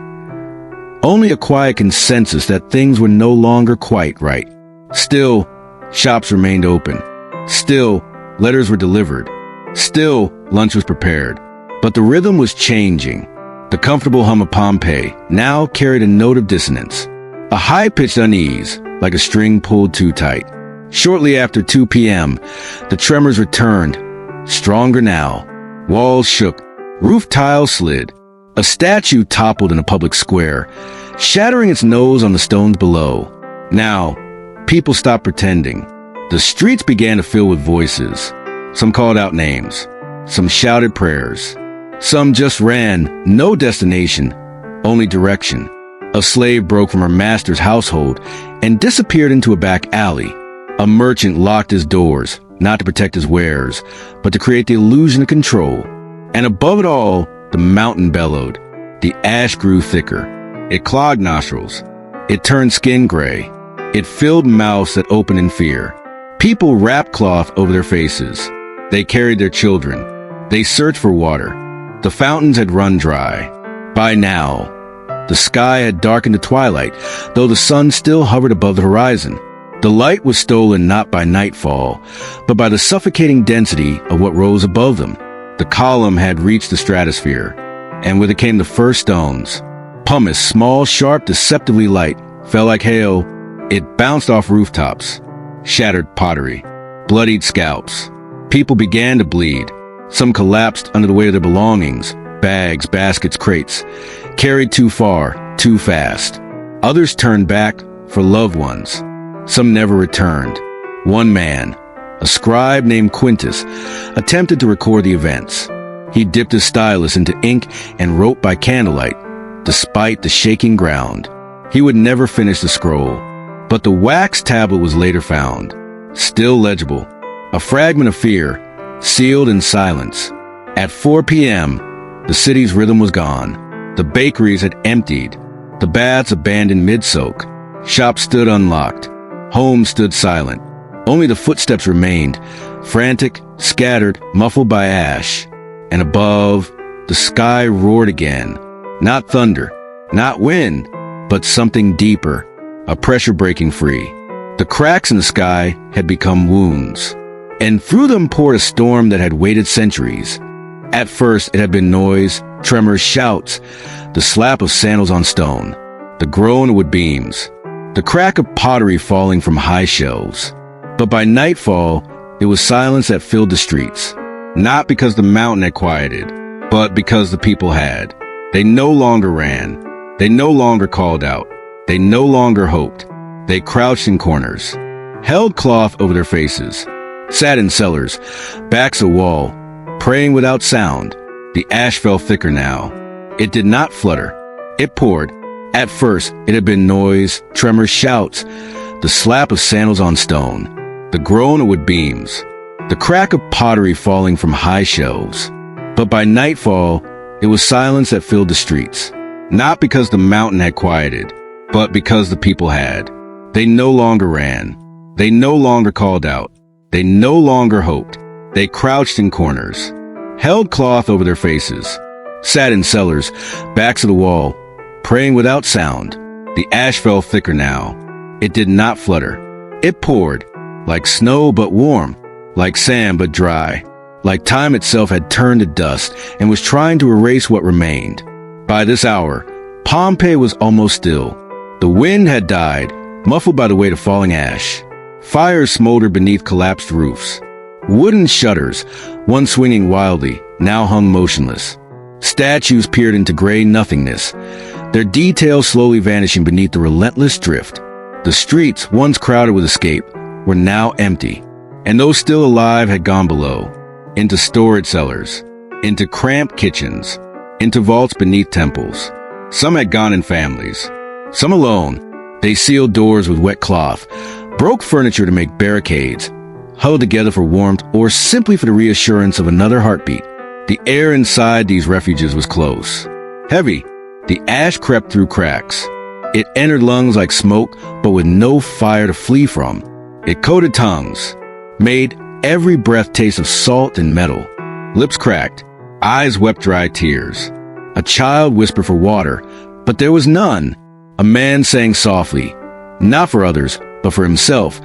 Only a quiet consensus that things were no longer quite right. Still, shops remained open. Still, letters were delivered. Still, lunch was prepared. But the rhythm was changing. The comfortable hum of Pompeii now carried a note of dissonance. A high-pitched unease, like a string pulled too tight. Shortly after 2 p.m., the tremors returned, stronger now. Walls shook, roof tiles slid. A statue toppled in a public square, shattering its nose on the stones below. Now, people stopped pretending. The streets began to fill with voices. Some called out names. Some shouted prayers. Some just ran, no destination, only direction. A slave broke from her master's household and disappeared into a back alley. A merchant locked his doors, not to protect his wares, but to create the illusion of control. And above it all, the mountain bellowed. The ash grew thicker. It clogged nostrils. It turned skin gray. It filled mouths that opened in fear. People wrapped cloth over their faces. They carried their children. They searched for water. The fountains had run dry. By now, the sky had darkened to twilight, though the sun still hovered above the horizon. The light was stolen not by nightfall, but by the suffocating density of what rose above them. The column had reached the stratosphere, and with it came the first stones. Pumice, small, sharp, deceptively light, fell like hail. It bounced off rooftops, shattered pottery, bloodied scalps. People began to bleed. Some collapsed under the weight of their belongings, bags, baskets, crates, carried too far, too fast. Others turned back for loved ones. Some never returned. One man, a scribe named Quintus, attempted to record the events. He dipped his stylus into ink and wrote by candlelight, despite the shaking ground. He would never finish the scroll, but the wax tablet was later found, still legible, a fragment of fear, sealed in silence. At 4 p.m., the city's rhythm was gone. The bakeries had emptied, the baths abandoned mid-soak. Shops stood unlocked. Homes stood silent. Only the footsteps remained, frantic, scattered, muffled by ash. And above, the sky roared again. Not thunder, not wind, but something deeper, a pressure breaking free. The cracks in the sky had become wounds, and through them poured a storm that had waited centuries. At first, it had been noise, tremors, shouts, the slap of sandals on stone, the groan of wood beams, the crack of pottery falling from high shelves. But by nightfall, it was silence that filled the streets, not because the mountain had quieted, but because the people had. They no longer ran. They no longer called out. They no longer hoped. They crouched in corners, held cloth over their faces, sat in cellars, backs a wall, praying without sound. The ash fell thicker now. It did not flutter. It poured. At first, it had been noise, tremors, shouts, the slap of sandals on stone, the groan of wood beams, the crack of pottery falling from high shelves. But by nightfall, it was silence that filled the streets, not because the mountain had quieted, but because the people had. They no longer ran. They no longer called out. They no longer hoped. They crouched in corners, held cloth over their faces, sat in cellars, backs of the wall, praying without sound. The ash fell thicker now. It did not flutter. It poured, like snow but warm, like sand but dry, like time itself had turned to dust and was trying to erase what remained. By this hour, Pompeii was almost still. The wind had died, muffled by the weight of falling ash. Fires smoldered beneath collapsed roofs. Wooden shutters, once swinging wildly, now hung motionless. Statues peered into gray nothingness, their details slowly vanishing beneath the relentless drift. The streets, once crowded with escape, were now empty, and those still alive had gone below, into storage cellars, into cramped kitchens, into vaults beneath temples. Some had gone in families, some alone. They sealed doors with wet cloth, broke furniture to make barricades, huddled together for warmth or simply for the reassurance of another heartbeat. The air inside these refuges was close, heavy. The ash crept through cracks. It entered lungs like smoke, but with no fire to flee from. It coated tongues, made every breath taste of salt and metal. Lips cracked, eyes wept dry tears. A child whispered for water, but there was none. A man sang softly, not for others, but for himself,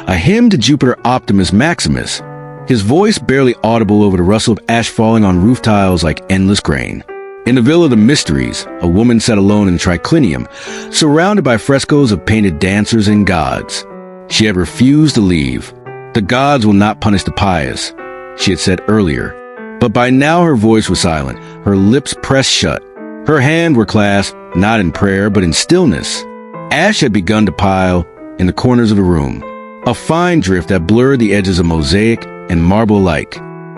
a hymn to Jupiter Optimus Maximus, his voice barely audible over the rustle of ash falling on roof tiles like endless grain. In the Villa of the Mysteries, a woman sat alone in the triclinium, surrounded by frescoes of painted dancers and gods. She had refused to leave. The gods will not punish the pious, she had said earlier. But by now her voice was silent, her lips pressed shut. Her hands were clasped, not in prayer, but in stillness. Ash had begun to pile in the corners of the room, a fine drift that blurred the edges of mosaic and marble alike.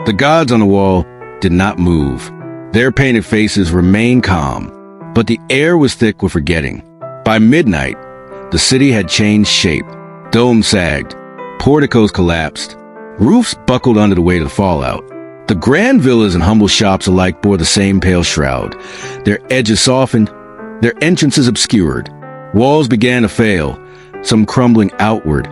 The gods on the wall did not move. Their painted faces remained calm, but the air was thick with forgetting. By midnight, the city had changed shape. Domes sagged, porticos collapsed, roofs buckled under the weight of the fallout. The grand villas and humble shops alike bore the same pale shroud. Their edges softened, their entrances obscured. Walls began to fail, some crumbling outward,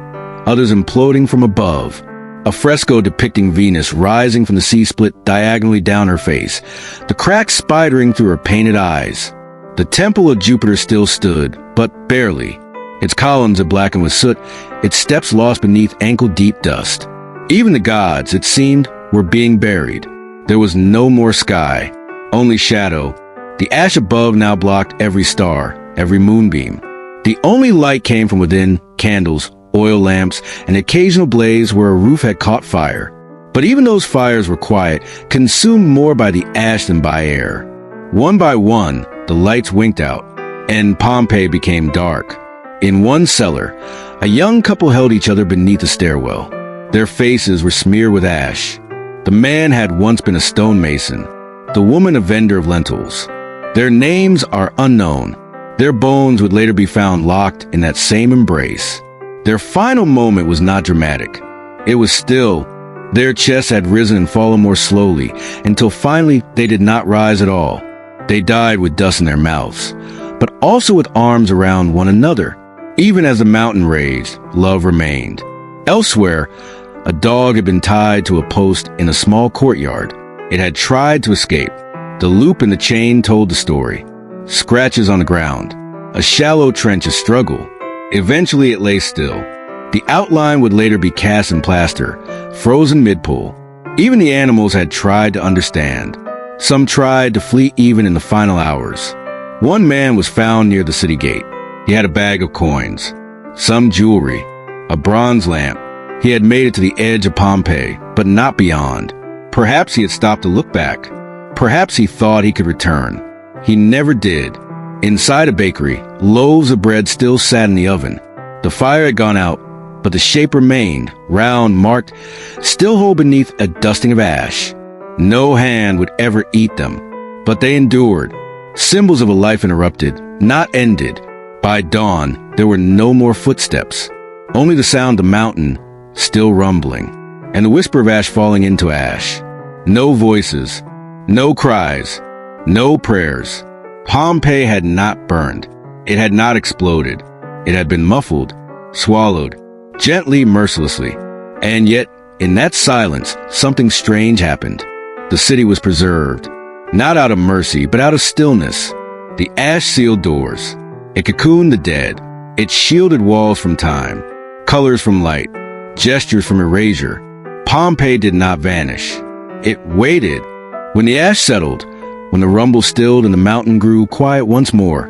others imploding from above. A fresco depicting Venus rising from the sea split diagonally down her face, the cracks spidering through her painted eyes. The temple of Jupiter still stood, but barely. Its columns had blackened with soot, its steps lost beneath ankle-deep dust. Even the gods, it seemed, were being buried. There was no more sky, only shadow. The ash above now blocked every star, every moonbeam. The only light came from within, candles, oil lamps, an occasional blaze where a roof had caught fire. But even those fires were quiet, consumed more by the ash than by air. One by one, the lights winked out, and Pompeii became dark. In one cellar, a young couple held each other beneath a stairwell. Their faces were smeared with ash. The man had once been a stonemason, the woman a vendor of lentils. Their names are unknown. Their bones would later be found locked in that same embrace. Their final moment was not dramatic. It was still. Their chests had risen and fallen more slowly, until finally they did not rise at all. They died with dust in their mouths, but also with arms around one another. Even as the mountain raged, love remained. Elsewhere, a dog had been tied to a post in a small courtyard. It had tried to escape. The loop in the chain told the story. Scratches on the ground, a shallow trench of struggle. Eventually it lay still. The outline would later be cast in plaster, frozen mid-pull. Even the animals had tried to understand. Some tried to flee even in the final hours. One man was found near the city gate. He had a bag of coins, some jewelry, a bronze lamp. He had made it to the edge of Pompeii, but not beyond. Perhaps he had stopped to look back. Perhaps he thought he could return. He never did. Inside a bakery, loaves of bread still sat in the oven. The fire had gone out, but the shape remained, round, marked, still whole beneath a dusting of ash. No hand would ever eat them, but they endured, symbols of a life interrupted, not ended. By dawn, there were no more footsteps, only the sound of the mountain still rumbling, and the whisper of ash falling into ash. No voices, no cries, no prayers. Pompeii had not burned. It had not exploded. It had been muffled, swallowed, gently, mercilessly. And yet, in that silence, something strange happened. The city was preserved, not out of mercy, but out of stillness. The ash sealed doors. It cocooned the dead. It shielded walls from time, colors from light, gestures from erasure. Pompeii did not vanish. It waited. When the ash settled, when the rumble stilled and the mountain grew quiet once more,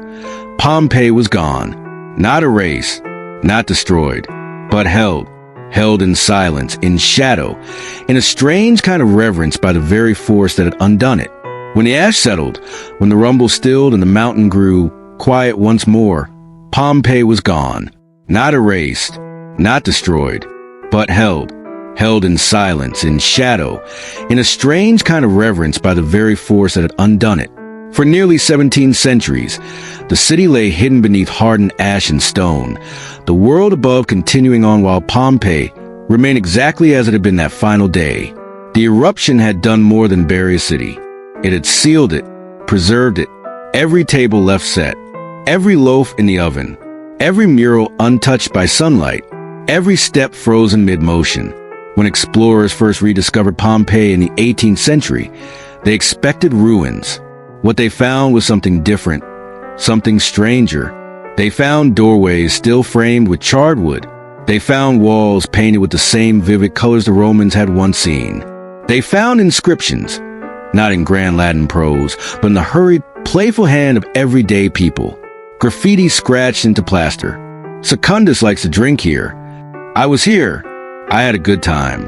Pompeii was gone. Not erased, not destroyed, but held in silence, in shadow, in a strange kind of reverence by the very force that had undone it. When the ash settled, when the rumble stilled and the mountain grew quiet once more, Pompeii was gone. Not erased, not destroyed, but held in silence, in shadow, in a strange kind of reverence by the very force that had undone it. For nearly 17 centuries, the city lay hidden beneath hardened ash and stone, the world above continuing on while Pompeii remained exactly as it had been that final day. The eruption had done more than bury a city. It had sealed it, preserved it, every table left set, every loaf in the oven, every mural untouched by sunlight, every step frozen mid-motion. When explorers first rediscovered Pompeii in the 18th century, they expected ruins. What they found was something different, something stranger. They found doorways still framed with charred wood. They found walls painted with the same vivid colors the Romans had once seen. They found inscriptions, not in grand Latin prose, but in the hurried, playful hand of everyday people. Graffiti scratched into plaster. Secundus likes to drink here. I was here. I had a good time.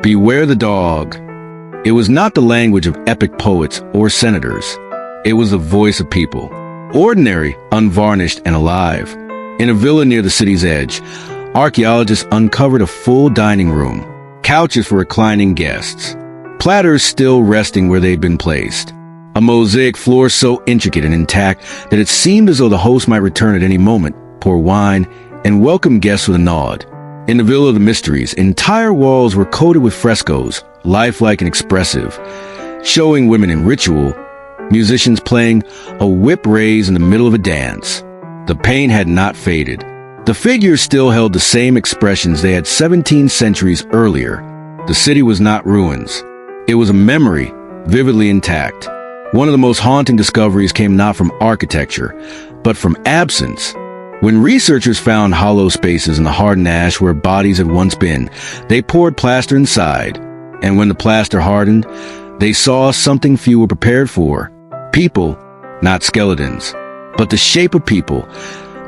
Beware the dog. It was not the language of epic poets or senators. It was the voice of people. Ordinary, unvarnished, and alive. In a villa near the city's edge, archaeologists uncovered a full dining room, couches for reclining guests, platters still resting where they'd been placed, a mosaic floor so intricate and intact that it seemed as though the host might return at any moment, pour wine, and welcome guests with a nod. In the Villa of the Mysteries, entire walls were coated with frescoes, lifelike and expressive, showing women in ritual, musicians playing, a whip raised in the middle of a dance. The paint had not faded. The figures still held the same expressions they had 17 centuries earlier. The city was not ruins. It was a memory, vividly intact. One of the most haunting discoveries came not from architecture, but from absence. When researchers found hollow spaces in the hardened ash where bodies had once been, they poured plaster inside. And when the plaster hardened, they saw something few were prepared for. People, not skeletons, but the shape of people,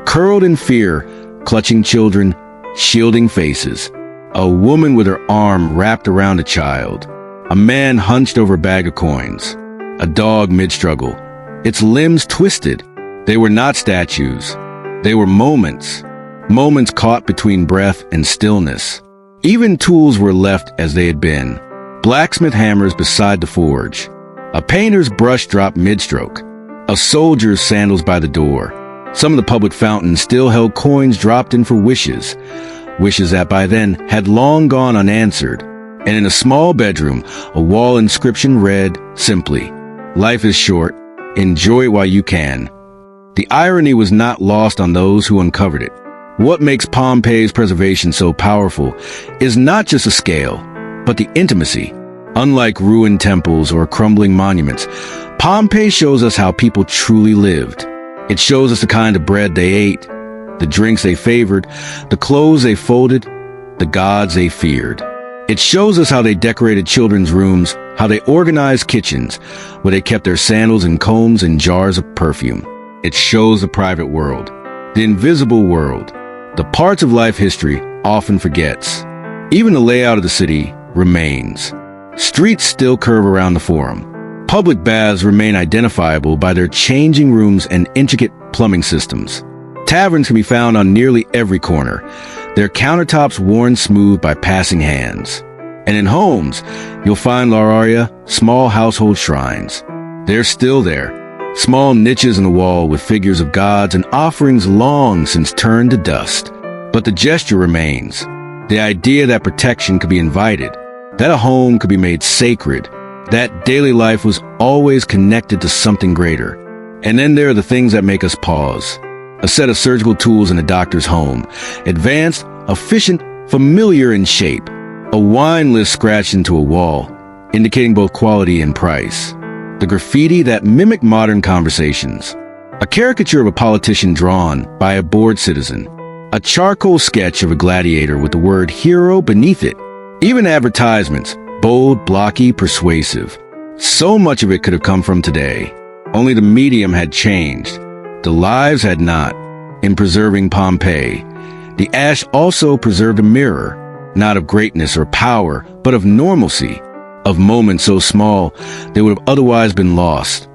curled in fear, clutching children, shielding faces. A woman with her arm wrapped around a child. A man hunched over a bag of coins. A dog mid-struggle, its limbs twisted. They were not statues. They were moments caught between breath and stillness. Even tools were left as they had been. Blacksmith hammers beside the forge. A painter's brush dropped mid-stroke. A soldier's sandals by the door. Some of the public fountains still held coins dropped in for wishes that by then had long gone unanswered. And in a small bedroom, a wall inscription read simply, "Life is short. Enjoy it while you can." The irony was not lost on those who uncovered it. What makes Pompeii's preservation so powerful is not just the scale, but the intimacy. Unlike ruined temples or crumbling monuments, Pompeii shows us how people truly lived. It shows us the kind of bread they ate, the drinks they favored, the clothes they folded, the gods they feared. It shows us how they decorated children's rooms, how they organized kitchens, where they kept their sandals and combs in jars of perfume. It shows the private world, the invisible world, the parts of life history often forgets. Even the layout of the city remains. Streets still curve around the forum. Public baths remain identifiable by their changing rooms and intricate plumbing systems. Taverns can be found on nearly every corner, their countertops worn smooth by passing hands. And in homes, you'll find Lauraria, small household shrines. They're still there. Small niches in the wall with figures of gods and offerings long since turned to dust. But the gesture remains. The idea that protection could be invited, that a home could be made sacred, that daily life was always connected to something greater. And then there are the things that make us pause. A set of surgical tools in a doctor's home, advanced, efficient, familiar in shape. A wine list scratched into a wall, indicating both quality and price. The graffiti that mimic modern conversations. A caricature of a politician drawn by a bored citizen. A charcoal sketch of a gladiator with the word hero beneath it. Even advertisements, bold, blocky, persuasive. So much of it could have come from today. Only the medium had changed. The lives had not. In preserving Pompeii, the ash also preserved a mirror, not of greatness or power, but of normalcy, of moments so small they would have otherwise been lost.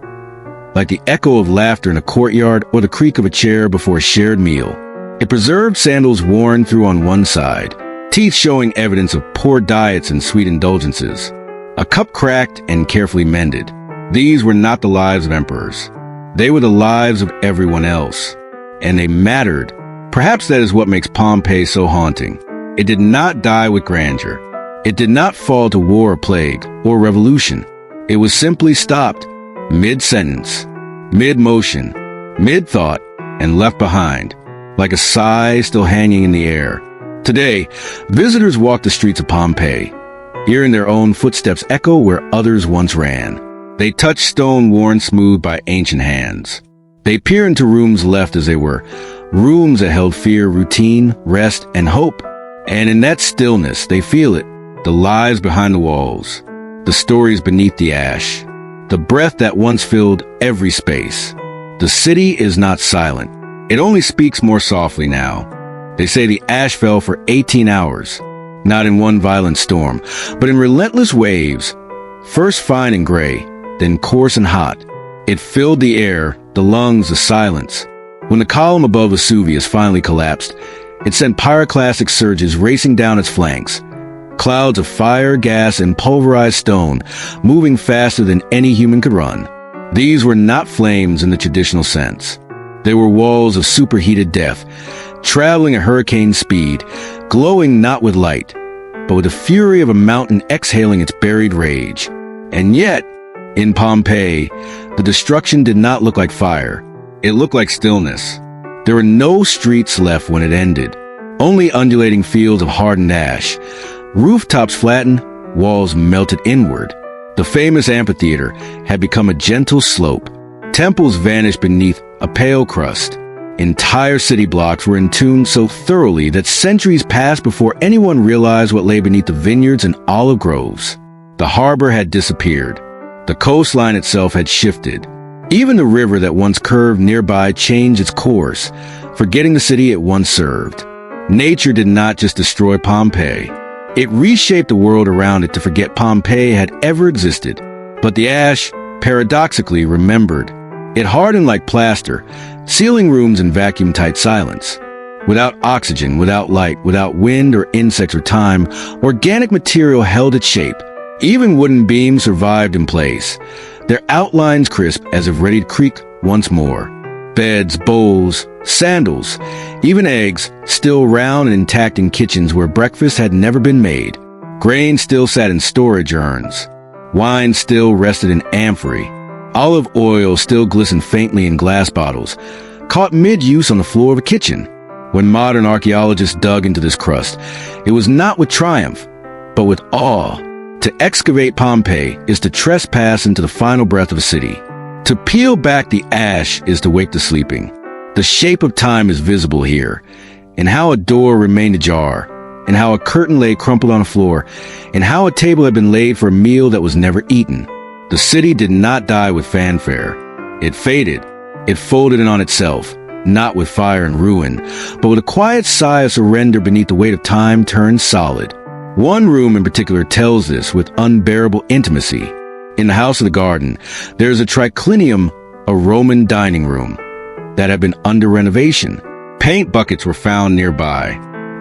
Like the echo of laughter in a courtyard or the creak of a chair before a shared meal. It preserved sandals worn through on one side, teeth showing evidence of poor diets and sweet indulgences, a cup cracked and carefully mended. These were not the lives of emperors. They were the lives of everyone else. And they mattered. Perhaps that is what makes Pompeii so haunting. It did not die with grandeur. It did not fall to war or plague or revolution. It was simply stopped, mid-sentence, mid-motion, mid-thought, and left behind, like a sigh still hanging in the air. Today, visitors walk the streets of Pompeii, hearing their own footsteps echo where others once ran. They touch stone worn smooth by ancient hands. They peer into rooms left as they were, rooms that held fear, routine, rest, and hope. And in that stillness, they feel it, the lives behind the walls, the stories beneath the ash, the breath that once filled every space. The city is not silent. It only speaks more softly now. They say the ash fell for 18 hours, not in one violent storm, but in relentless waves, first fine and gray, then coarse and hot. It filled the air, the lungs, the silence. When the column above Vesuvius finally collapsed, it sent pyroclastic surges racing down its flanks. Clouds of fire, gas, and pulverized stone, moving faster than any human could run. These were not flames in the traditional sense. They were walls of superheated death, traveling at hurricane speed, glowing not with light, but with the fury of a mountain exhaling its buried rage. And yet, in Pompeii, the destruction did not look like fire. It looked like stillness. There were no streets left when it ended, only undulating fields of hardened ash. Rooftops flattened, walls melted inward. The famous amphitheater had become a gentle slope. Temples vanished beneath a pale crust. Entire city blocks were entombed so thoroughly that centuries passed before anyone realized what lay beneath the vineyards and olive groves. The harbor had disappeared. The coastline itself had shifted. Even the river that once curved nearby changed its course, forgetting the city it once served. Nature did not just destroy Pompeii. It reshaped the world around it to forget Pompeii had ever existed. But the ash, paradoxically, remembered. It hardened like plaster, sealing rooms in vacuum-tight silence. Without oxygen, without light, without wind or insects or time, organic material held its shape. Even wooden beams survived in place, their outlines crisp as if ready to creak once more. Beds, bowls, sandals, even eggs, still round and intact in kitchens where breakfast had never been made. Grain still sat in storage urns. Wine still rested in amphorae. Olive oil still glistened faintly in glass bottles, caught mid-use on the floor of a kitchen. When modern archaeologists dug into this crust, it was not with triumph, but with awe. To excavate Pompeii is to trespass into the final breath of a city. To peel back the ash is to wake the sleeping. The shape of time is visible here, in how a door remained ajar, in how a curtain lay crumpled on the floor, in how a table had been laid for a meal that was never eaten. The city did not die with fanfare. It faded. It folded in on itself, not with fire and ruin, but with a quiet sigh of surrender beneath the weight of time turned solid. One room in particular tells this with unbearable intimacy. In the House of the Garden, there is a triclinium, a Roman dining room, that had been under renovation. Paint buckets were found nearby.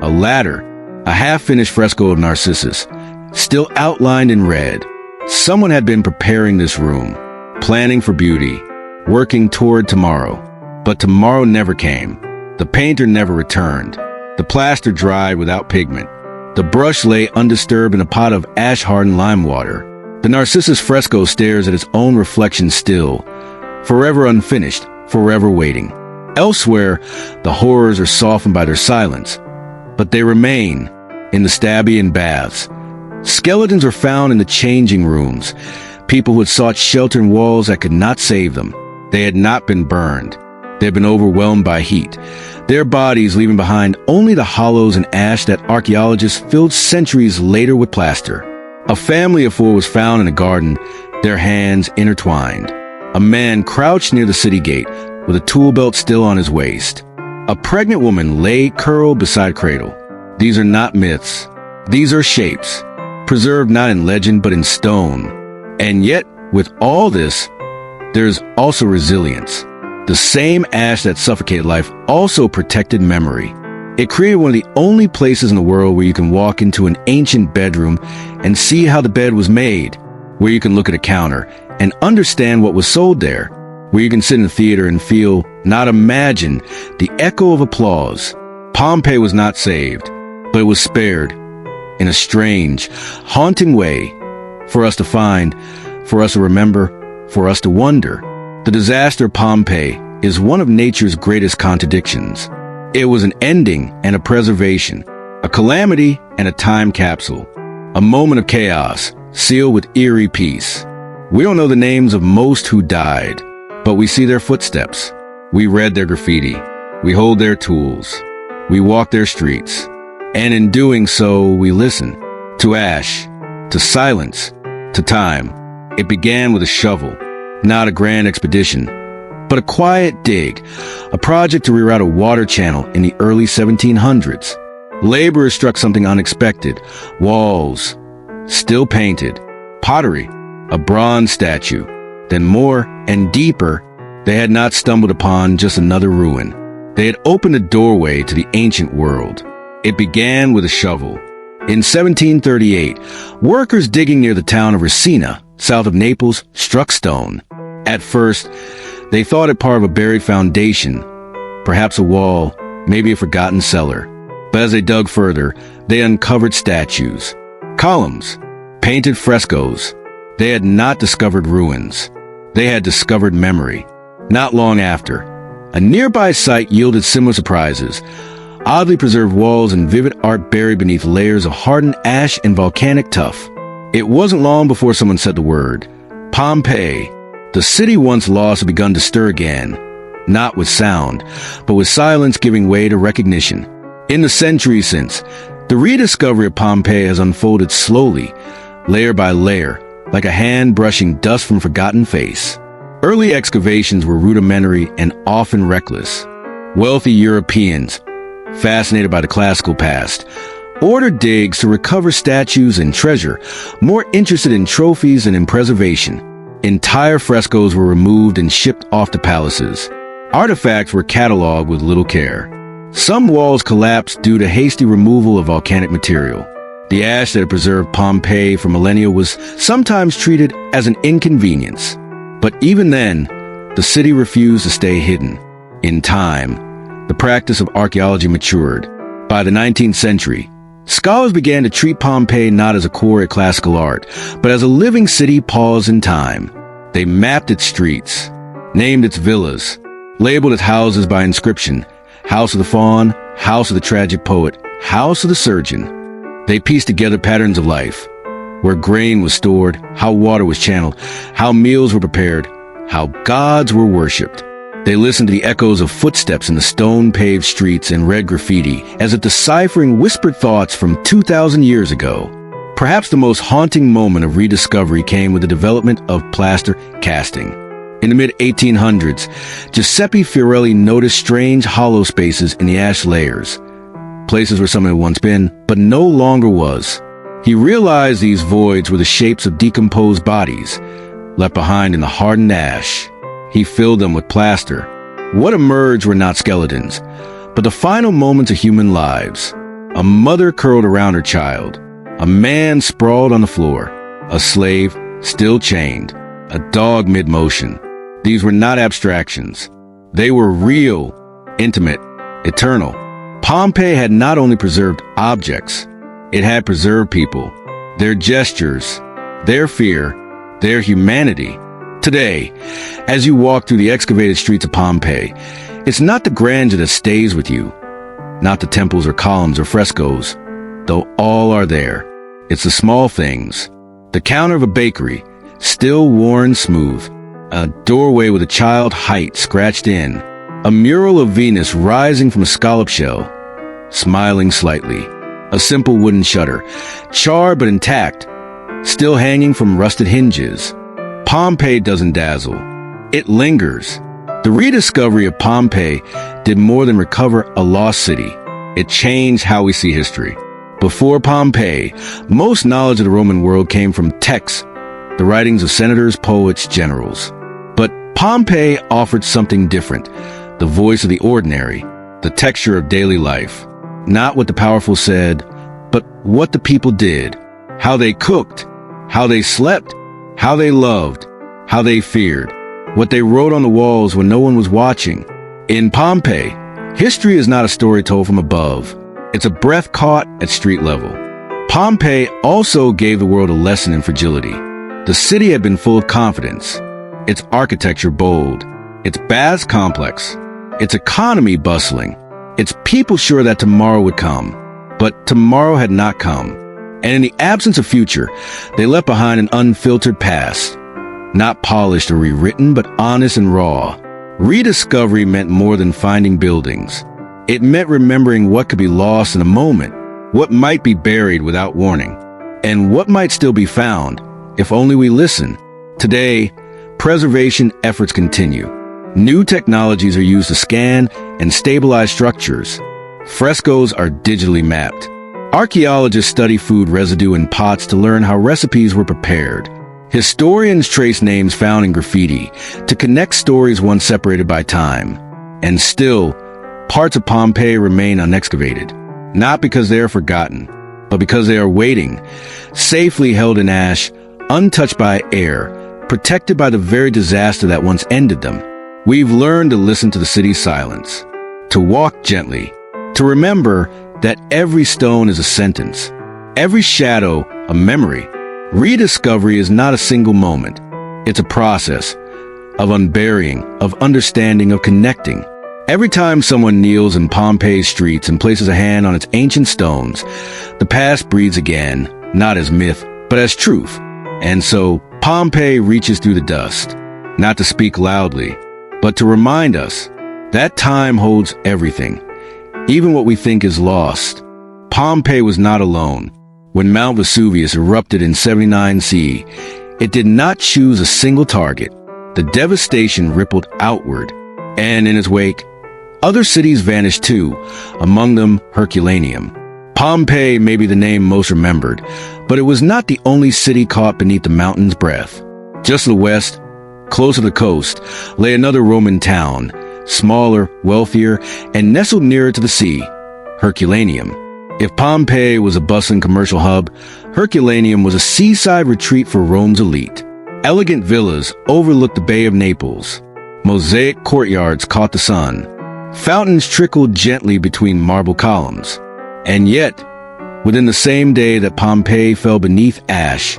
A ladder, a half-finished fresco of Narcissus, still outlined in red. Someone had been preparing this room, planning for beauty, working toward tomorrow. But tomorrow never came. The painter never returned. The plaster dried without pigment. The brush lay undisturbed in a pot of ash-hardened lime water. The Narcissus fresco stares at its own reflection still, forever unfinished, forever waiting. Elsewhere, the horrors are softened by their silence, but they remain in the Stabian baths. Skeletons were found in the changing rooms, people who had sought shelter in walls that could not save them. They had not been burned. They had been overwhelmed by heat, their bodies leaving behind only the hollows and ash that archaeologists filled centuries later with plaster. A family of 4 was found in a garden, their hands intertwined. A man crouched near the city gate with a tool belt still on his waist. A pregnant woman lay curled beside a cradle. These are not myths. These are shapes, preserved not in legend but in stone. And yet, with all this, there's also resilience. The same ash that suffocated life also protected memory. It created one of the only places in the world where you can walk into an ancient bedroom and see how the bed was made, where you can look at a counter and understand what was sold there, where you can sit in a theater and feel, not imagine, the echo of applause. Pompeii was not saved, but it was spared in a strange, haunting way for us to find, for us to remember, for us to wonder. The disaster of Pompeii is one of nature's greatest contradictions. It was an ending and a preservation, a calamity and a time capsule, a moment of chaos sealed with eerie peace. We don't know the names of most who died, but we see their footsteps. We read their graffiti. We hold their tools. We walk their streets. And in doing so, we listen to ash, to silence, to time. It began with a shovel, not a grand expedition, but a quiet dig, a project to reroute a water channel in the early 1700s. Laborers struck something unexpected: walls, still painted, pottery, a bronze statue. Then more and deeper, they had not stumbled upon just another ruin. They had opened a doorway to the ancient world. It began with a shovel. In 1738, workers digging near the town of Resina, south of Naples, struck stone. At first, they thought it part of a buried foundation, perhaps a wall, maybe a forgotten cellar. But as they dug further, they uncovered statues, columns, painted frescoes. They had not discovered ruins. They had discovered memory. Not long after, a nearby site yielded similar surprises: oddly preserved walls and vivid art buried beneath layers of hardened ash and volcanic tuff. It wasn't long before someone said the word. Pompeii, the city once lost, had begun to stir again, not with sound, but with silence giving way to recognition. In the centuries since, the rediscovery of Pompeii has unfolded slowly, layer by layer, like a hand brushing dust from a forgotten face. Early excavations were rudimentary and often reckless. Wealthy Europeans, fascinated by the classical past, ordered digs to recover statues and treasure, more interested in trophies than in preservation. Entire frescoes were removed and shipped off to palaces. Artifacts were cataloged with little care. Some walls collapsed due to hasty removal of volcanic material. The ash that had preserved Pompeii for millennia was sometimes treated as an inconvenience. But even then, the city refused to stay hidden. In time, the practice of archaeology matured. By the 19th century, scholars began to treat Pompeii not as a core of classical art, but as a living city paused in time. They mapped its streets, named its villas, labeled its houses by inscription: House of the Faun, House of the Tragic Poet, House of the Surgeon. They pieced together patterns of life: where grain was stored, how water was channeled, how meals were prepared, how gods were worshipped. They listened to the echoes of footsteps in the stone-paved streets and read graffiti, as if deciphering whispered thoughts from 2,000 years ago. Perhaps the most haunting moment of rediscovery came with the development of plaster casting. In the mid-1800s, Giuseppe Fiorelli noticed strange hollow spaces in the ash layers, places where someone had once been, but no longer was. He realized these voids were the shapes of decomposed bodies, left behind in the hardened ash. He filled them with plaster. What emerged were not skeletons, but the final moments of human lives. A mother curled around her child. A man sprawled on the floor. A slave still chained. A dog mid-motion. These were not abstractions. They were real, intimate, eternal. Pompeii had not only preserved objects, it had preserved people, their gestures, their fear, their humanity. Today, as you walk through the excavated streets of Pompeii, it's not the grandeur that stays with you, not the temples or columns or frescoes, though all are there. It's the small things: the counter of a bakery, still worn smooth, a doorway with a child height scratched in, A mural of Venus rising from a scallop shell, smiling slightly. A simple wooden shutter, charred but intact, still hanging from rusted hinges. Pompeii doesn't dazzle. It lingers. The rediscovery of Pompeii did more than recover a lost city. It changed how we see history. Before Pompeii, most knowledge of the Roman world came from texts, the writings of senators, poets, generals. But Pompeii offered something different, the voice of the ordinary, the texture of daily life. Not what the powerful said, but what the people did, how they cooked, how they slept, how they loved, how they feared, what they wrote on the walls when no one was watching. In Pompeii, history is not a story told from above. It's a breath caught at street level. Pompeii also gave the world a lesson in fragility. The city had been full of confidence, its architecture bold, its baths complex, its economy bustling, its people sure that tomorrow would come. But tomorrow had not come. And in the absence of future, they left behind an unfiltered past. Not polished or rewritten, but honest and raw. Rediscovery meant more than finding buildings. It meant remembering what could be lost in a moment, what might be buried without warning, and what might still be found, if only we listen. Today, preservation efforts continue. New technologies are used to scan and stabilize structures. Frescoes are digitally mapped. Archaeologists study food residue in pots to learn how recipes were prepared. Historians trace names found in graffiti to connect stories once separated by time. And still, parts of Pompeii remain unexcavated. Not because they are forgotten, but because they are waiting, safely held in ash, untouched by air, protected by the very disaster that once ended them. We've learned to listen to the city's silence, to walk gently, to remember that every stone is a sentence, every shadow a memory. Rediscovery is not a single moment. It's a process of unburying, of understanding, of connecting. Every time someone kneels in Pompeii's streets and places a hand on its ancient stones, the past breathes again, not as myth, but as truth. And so Pompeii reaches through the dust, not to speak loudly, but to remind us that time holds everything, even what we think is lost. Pompeii was not alone. When Mount Vesuvius erupted in 79 CE, it did not choose a single target. The devastation rippled outward, and in its wake, other cities vanished too, among them Herculaneum. Pompeii may be the name most remembered, but it was not the only city caught beneath the mountain's breath. Just to the west, close to the coast, lay another Roman town, smaller, wealthier, and nestled nearer to the sea, Herculaneum. If Pompeii was a bustling commercial hub, Herculaneum was a seaside retreat for Rome's elite. Elegant villas overlooked the Bay of Naples. Mosaic courtyards caught the sun. Fountains trickled gently between marble columns. And yet, within the same day that Pompeii fell beneath ash,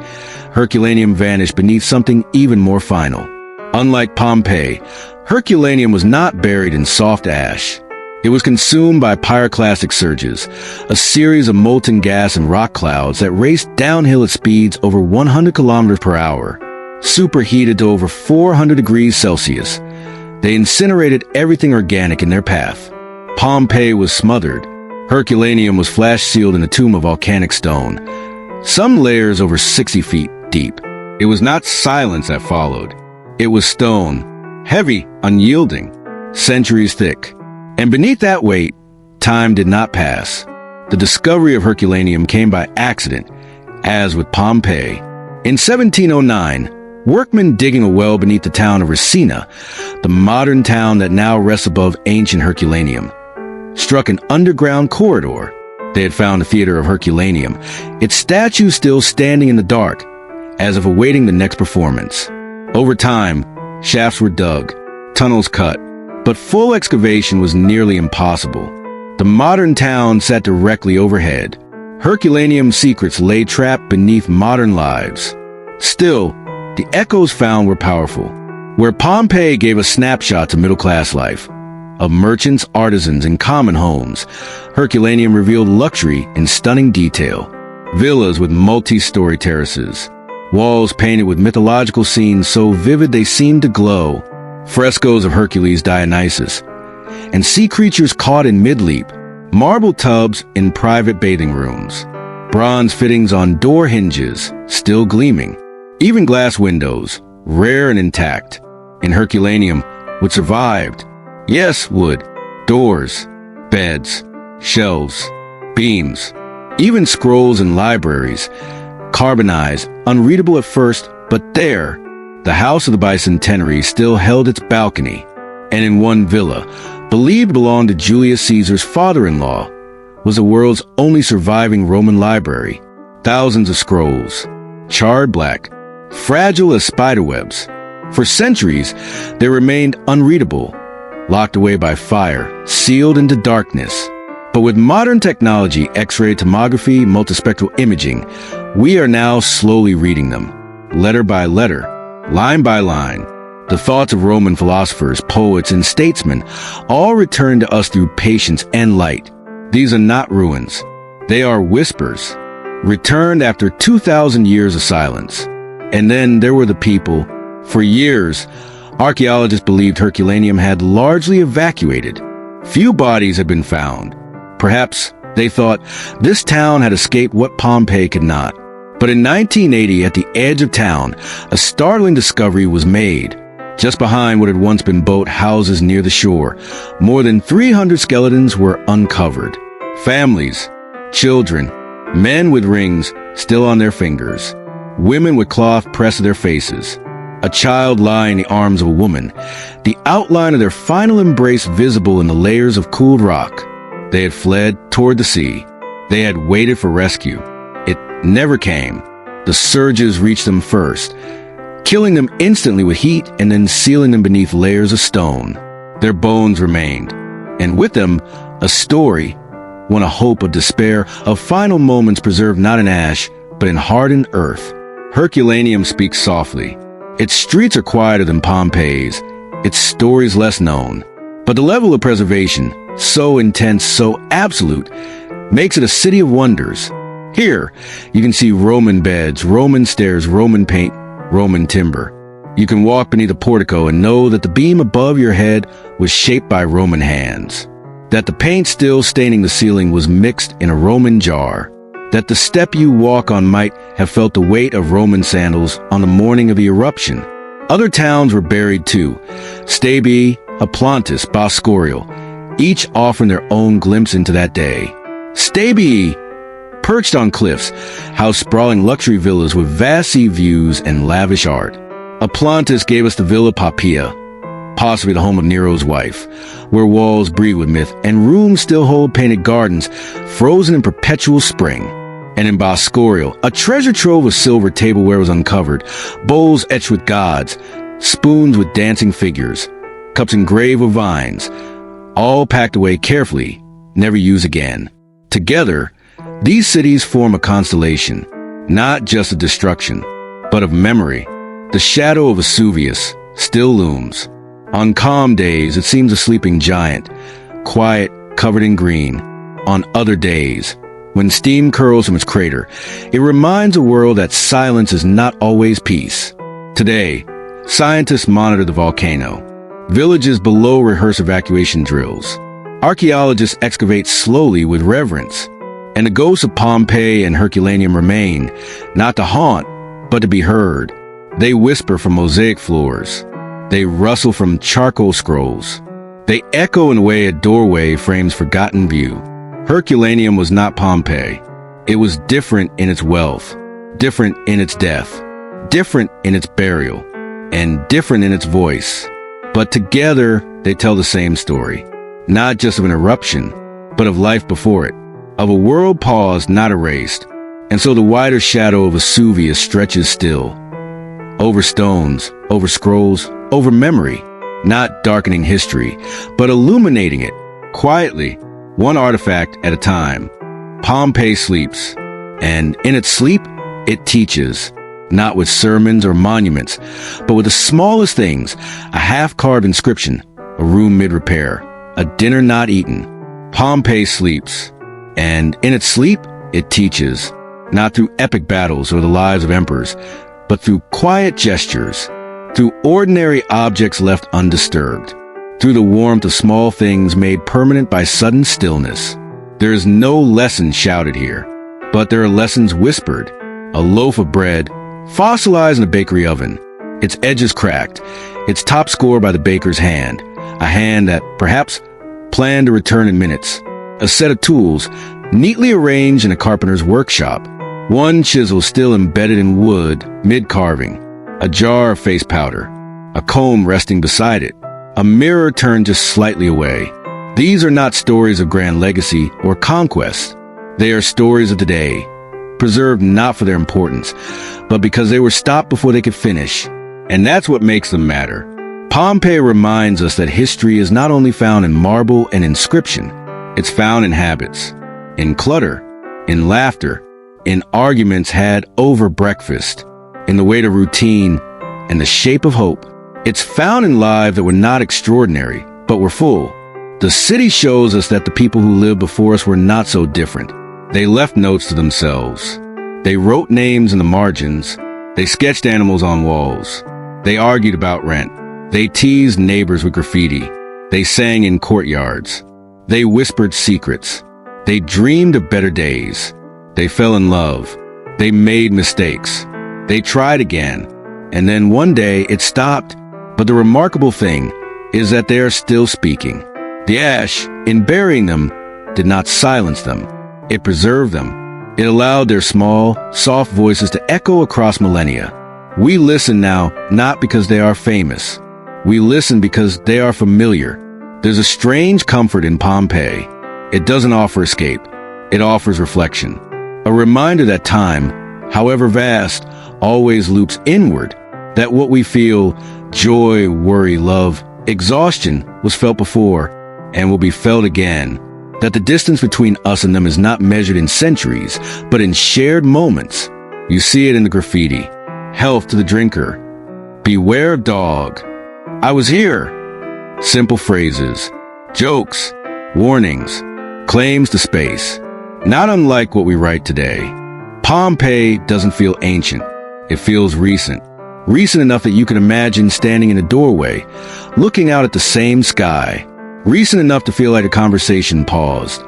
Herculaneum vanished beneath something even more final. Unlike Pompeii, Herculaneum was not buried in soft ash. It was consumed by pyroclastic surges, a series of molten gas and rock clouds that raced downhill at speeds over 100 kilometers per hour, superheated to over 400 degrees Celsius. They incinerated everything organic in their path. Pompeii was smothered. Herculaneum was flash-sealed in a tomb of volcanic stone, some layers over 60 feet deep. It was not silence that followed. It was stone, heavy, unyielding, centuries thick. And beneath that weight, time did not pass. The discovery of Herculaneum came by accident, as with Pompeii. In 1709, workmen digging a well beneath the town of Racina, the modern town that now rests above ancient Herculaneum, struck an underground corridor. They had found the theater of Herculaneum, its statue still standing in the dark, as if awaiting the next performance. Over time, shafts were dug, tunnels cut, but full excavation was nearly impossible. The modern town sat directly overhead. Herculaneum's secrets lay trapped beneath modern lives. Still, the echoes found were powerful. Where Pompeii gave a snapshot to middle-class life, of merchants, artisans, and common homes, Herculaneum revealed luxury in stunning detail. Villas with multi-story terraces, walls painted with mythological scenes so vivid they seemed to glow, frescoes of Hercules Dionysus, and sea creatures caught in mid-leap, marble tubs in private bathing rooms, bronze fittings on door hinges, still gleaming, even glass windows, rare and intact, in Herculaneum, would survived. Yes, would. Doors, beds, shelves, beams, even scrolls in libraries, carbonized, unreadable at first, but there, the House of the Bicentenary still held its balcony, and in one villa, believed belonged to Julius Caesar's father-in-law, was the world's only surviving Roman library. Thousands of scrolls, charred black, fragile as spiderwebs. For centuries, they remained unreadable, locked away by fire, sealed into darkness. But with modern technology, X-ray tomography, multispectral imaging, we are now slowly reading them, letter by letter, line by line. The thoughts of Roman philosophers, poets, and statesmen all return to us through patience and light. These are not ruins. They are whispers, returned after 2,000 years of silence. And then there were the people. For years, archaeologists believed Herculaneum had largely evacuated. Few bodies had been found. Perhaps they thought this town had escaped what Pompeii could not. But in 1980, at the edge of town, a startling discovery was made. Just behind what had once been boat houses near the shore, more than 300 skeletons were uncovered. Families, children, men with rings still on their fingers, women with cloth pressed to their faces, a child lying in the arms of a woman, the outline of their final embrace visible in the layers of cooled rock. They had fled toward the sea. They had waited for rescue. It never came. The surges reached them first, killing them instantly with heat and then sealing them beneath layers of stone. Their bones remained, and with them, a story, one of hope, of despair, of final moments preserved not in ash, but in hardened earth. Herculaneum speaks softly. Its streets are quieter than Pompeii's, its stories less known. But the level of preservation, so intense, so absolute, makes it a city of wonders. Here, you can see Roman beds, Roman stairs, Roman paint, Roman timber. You can walk beneath a portico and know that the beam above your head was shaped by Roman hands, that the paint still staining the ceiling was mixed in a Roman jar, that the step you walk on might have felt the weight of Roman sandals on the morning of the eruption. Other towns were buried too, Stabi, Aplantis, Boskorial, each offering their own glimpse into that day. Stabi, perched on cliffs, housed sprawling luxury villas with vast sea views and lavish art. Aplantis gave us the Villa Poppaea, possibly the home of Nero's wife, where walls breathe with myth and rooms still hold painted gardens frozen in perpetual spring. And in Boskorial, a treasure trove of silver tableware was uncovered, bowls etched with gods, spoons with dancing figures, cups engraved with vines, all packed away carefully, never used again. Together, these cities form a constellation, not just of destruction, but of memory. The shadow of Vesuvius still looms. On calm days, it seems a sleeping giant, quiet, covered in green. On other days, when steam curls from its crater, it reminds the world that silence is not always peace. Today, scientists monitor the volcano. Villages below rehearse evacuation drills. Archaeologists excavate slowly with reverence. And the ghosts of Pompeii and Herculaneum remain, not to haunt, but to be heard. They whisper from mosaic floors. They rustle from charcoal scrolls. They echo in the way a doorway frames forgotten view. Herculaneum was not Pompeii. It was different in its wealth, different in its death, different in its burial, and different in its voice. But together, they tell the same story, not just of an eruption, but of life before it, of a world paused, not erased. And so the wider shadow of Vesuvius stretches still, over stones, over scrolls, over memory, not darkening history, but illuminating it, quietly, one artifact at a time. Pompeii sleeps, and in its sleep, it teaches, not with sermons or monuments, but with the smallest things, a half-carved inscription, a room mid-repair, a dinner not eaten. Pompeii sleeps, and in its sleep, it teaches, not through epic battles or the lives of emperors, but through quiet gestures, through ordinary objects left undisturbed. through the warmth of small things made permanent by sudden stillness. There is no lesson shouted here, but there are lessons whispered. A loaf of bread, fossilized in a bakery oven, its edges cracked, its top scored by the baker's hand, a hand that perhaps planned to return in minutes. A set of tools, neatly arranged in a carpenter's workshop, one chisel still embedded in wood, mid-carving, a jar of face powder, a comb resting beside it, a mirror turned just slightly away. These are not stories of grand legacy or conquest. They are stories of the day, preserved not for their importance, but because they were stopped before they could finish. And that's what makes them matter. Pompeii reminds us that history is not only found in marble and inscription, it's found in habits, in clutter, in laughter, in arguments had over breakfast, in the weight of routine and the shape of hope. It's found in lives that were not extraordinary, but were full. The city shows us that the people who lived before us were not so different. They left notes to themselves. They wrote names in the margins. They sketched animals on walls. They argued about rent. They teased neighbors with graffiti. They sang in courtyards. They whispered secrets. They dreamed of better days. They fell in love. They made mistakes. They tried again. And then one day it stopped. But the remarkable thing is that they are still speaking. The ash, in burying them, did not silence them. It preserved them. It allowed their small, soft voices to echo across millennia. We listen now not because they are famous. We listen because they are familiar. There's a strange comfort in Pompeii. It doesn't offer escape. It offers reflection. A reminder that time, however vast, always loops inward. That what we feel, joy, worry, love, exhaustion, was felt before and will be felt again. That the distance between us and them is not measured in centuries, but in shared moments. You see it in the graffiti. Health to the drinker. Beware dog. I was here. Simple phrases. Jokes. Warnings. Claims to space. Not unlike what we write today. Pompeii doesn't feel ancient. It feels recent. Recent enough that you can imagine standing in a doorway, looking out at the same sky. Recent enough to feel like a conversation paused,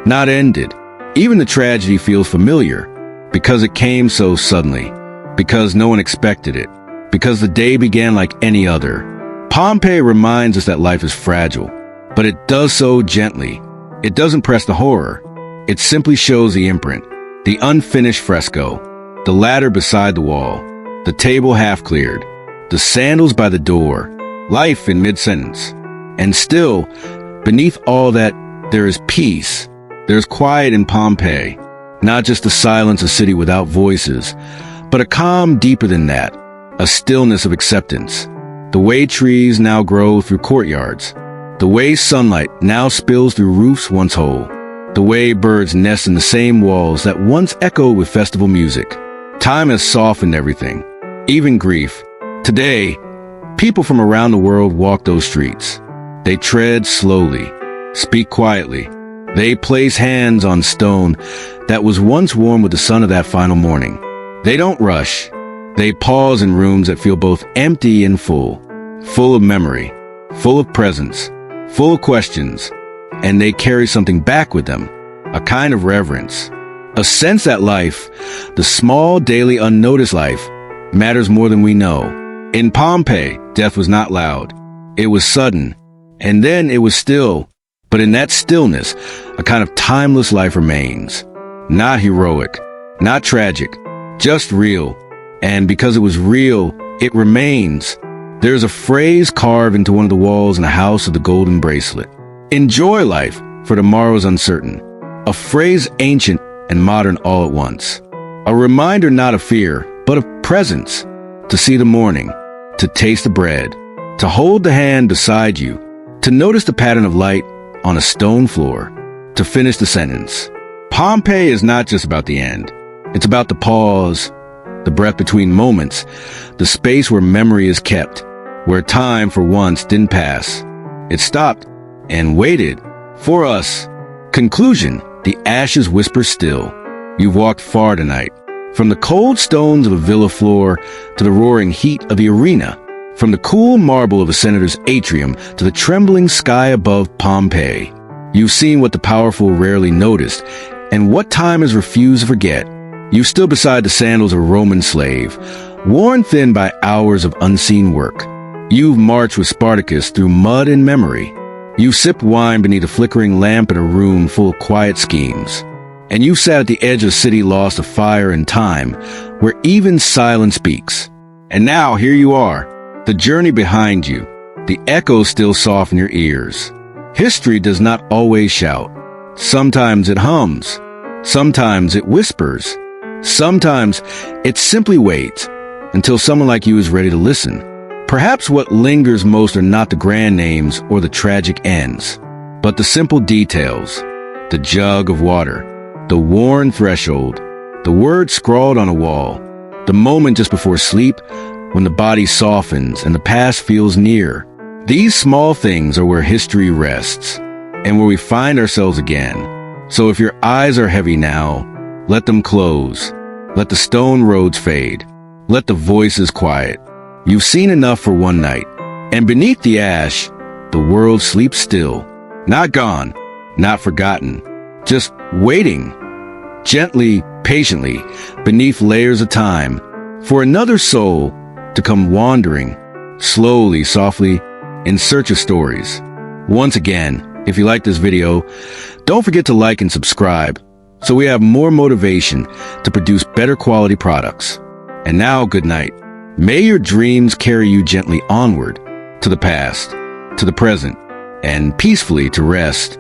not ended. Even the tragedy feels familiar, because it came so suddenly, because no one expected it, because the day began like any other. Pompeii reminds us that life is fragile, but it does so gently. It doesn't press the horror. It simply shows the imprint, the unfinished fresco, the ladder beside the wall, the table half cleared, the sandals by the door, life in mid-sentence. And still, beneath all that, there is peace. There's quiet in Pompeii, not just the silence of a city without voices, but a calm deeper than that, a stillness of acceptance. The way trees now grow through courtyards, the way sunlight now spills through roofs once whole, the way birds nest in the same walls that once echoed with festival music. Time has softened everything, even grief. Today, people from around the world walk those streets. They tread slowly, speak quietly. They place hands on stone that was once warm with the sun of that final morning. They don't rush. They pause in rooms that feel both empty and full of memory, full of presence, full of questions. And they carry something back with them, a kind of reverence, a sense that life, the small, daily, unnoticed life, matters more than we know. In Pompeii, death was not loud. It was sudden. And then it was still, but in that stillness, a kind of timeless life remains. Not heroic, not tragic, just real. And because it was real, it remains. There's a phrase carved into one of the walls in the House of the Golden Bracelet. Enjoy life, for tomorrow's uncertain. A phrase ancient and modern all at once. A reminder not of fear, but of presence. To see the morning, to taste the bread, to hold the hand beside you, to notice the pattern of light on a stone floor, to finish the sentence. Pompeii is not just about the end. It's about the pause, the breath between moments, the space where memory is kept, where time for once didn't pass. It stopped and waited for us. Conclusion, the ashes whisper still. You've walked far tonight, from the cold stones of a villa floor to the roaring heat of the arena, From the cool marble of a senator's atrium to the trembling sky above Pompeii, you've seen what the powerful rarely noticed, and what time has refused to forget. You stood beside the sandals of a Roman slave, worn thin by hours of unseen work. You've marched with Spartacus through mud and memory. You've sipped wine beneath a flickering lamp in a room full of quiet schemes. And you sat at the edge of a city lost to fire and time, where even silence speaks. And now here you are, the journey behind you, the echoes still soft in your ears. History does not always shout. Sometimes it hums. Sometimes it whispers. Sometimes it simply waits until someone like you is ready to listen. Perhaps what lingers most are not the grand names or the tragic ends, but the simple details, the jug of water, the worn threshold, the word scrawled on a wall, the moment just before sleep when the body softens and the past feels near. These small things are where history rests and where we find ourselves again. So if your eyes are heavy now, let them close. Let the stone roads fade. Let the voices quiet. You've seen enough for one night. And beneath the ash, the world sleeps still. Not gone, not forgotten. Just waiting, gently, patiently, beneath layers of time, for another soul to come wandering, slowly, softly, in search of stories. Once again, if you like this video, don't forget to like and subscribe so we have more motivation to produce better quality products. And now, good night. May your dreams carry you gently onward, to the past, to the present, and peacefully to rest.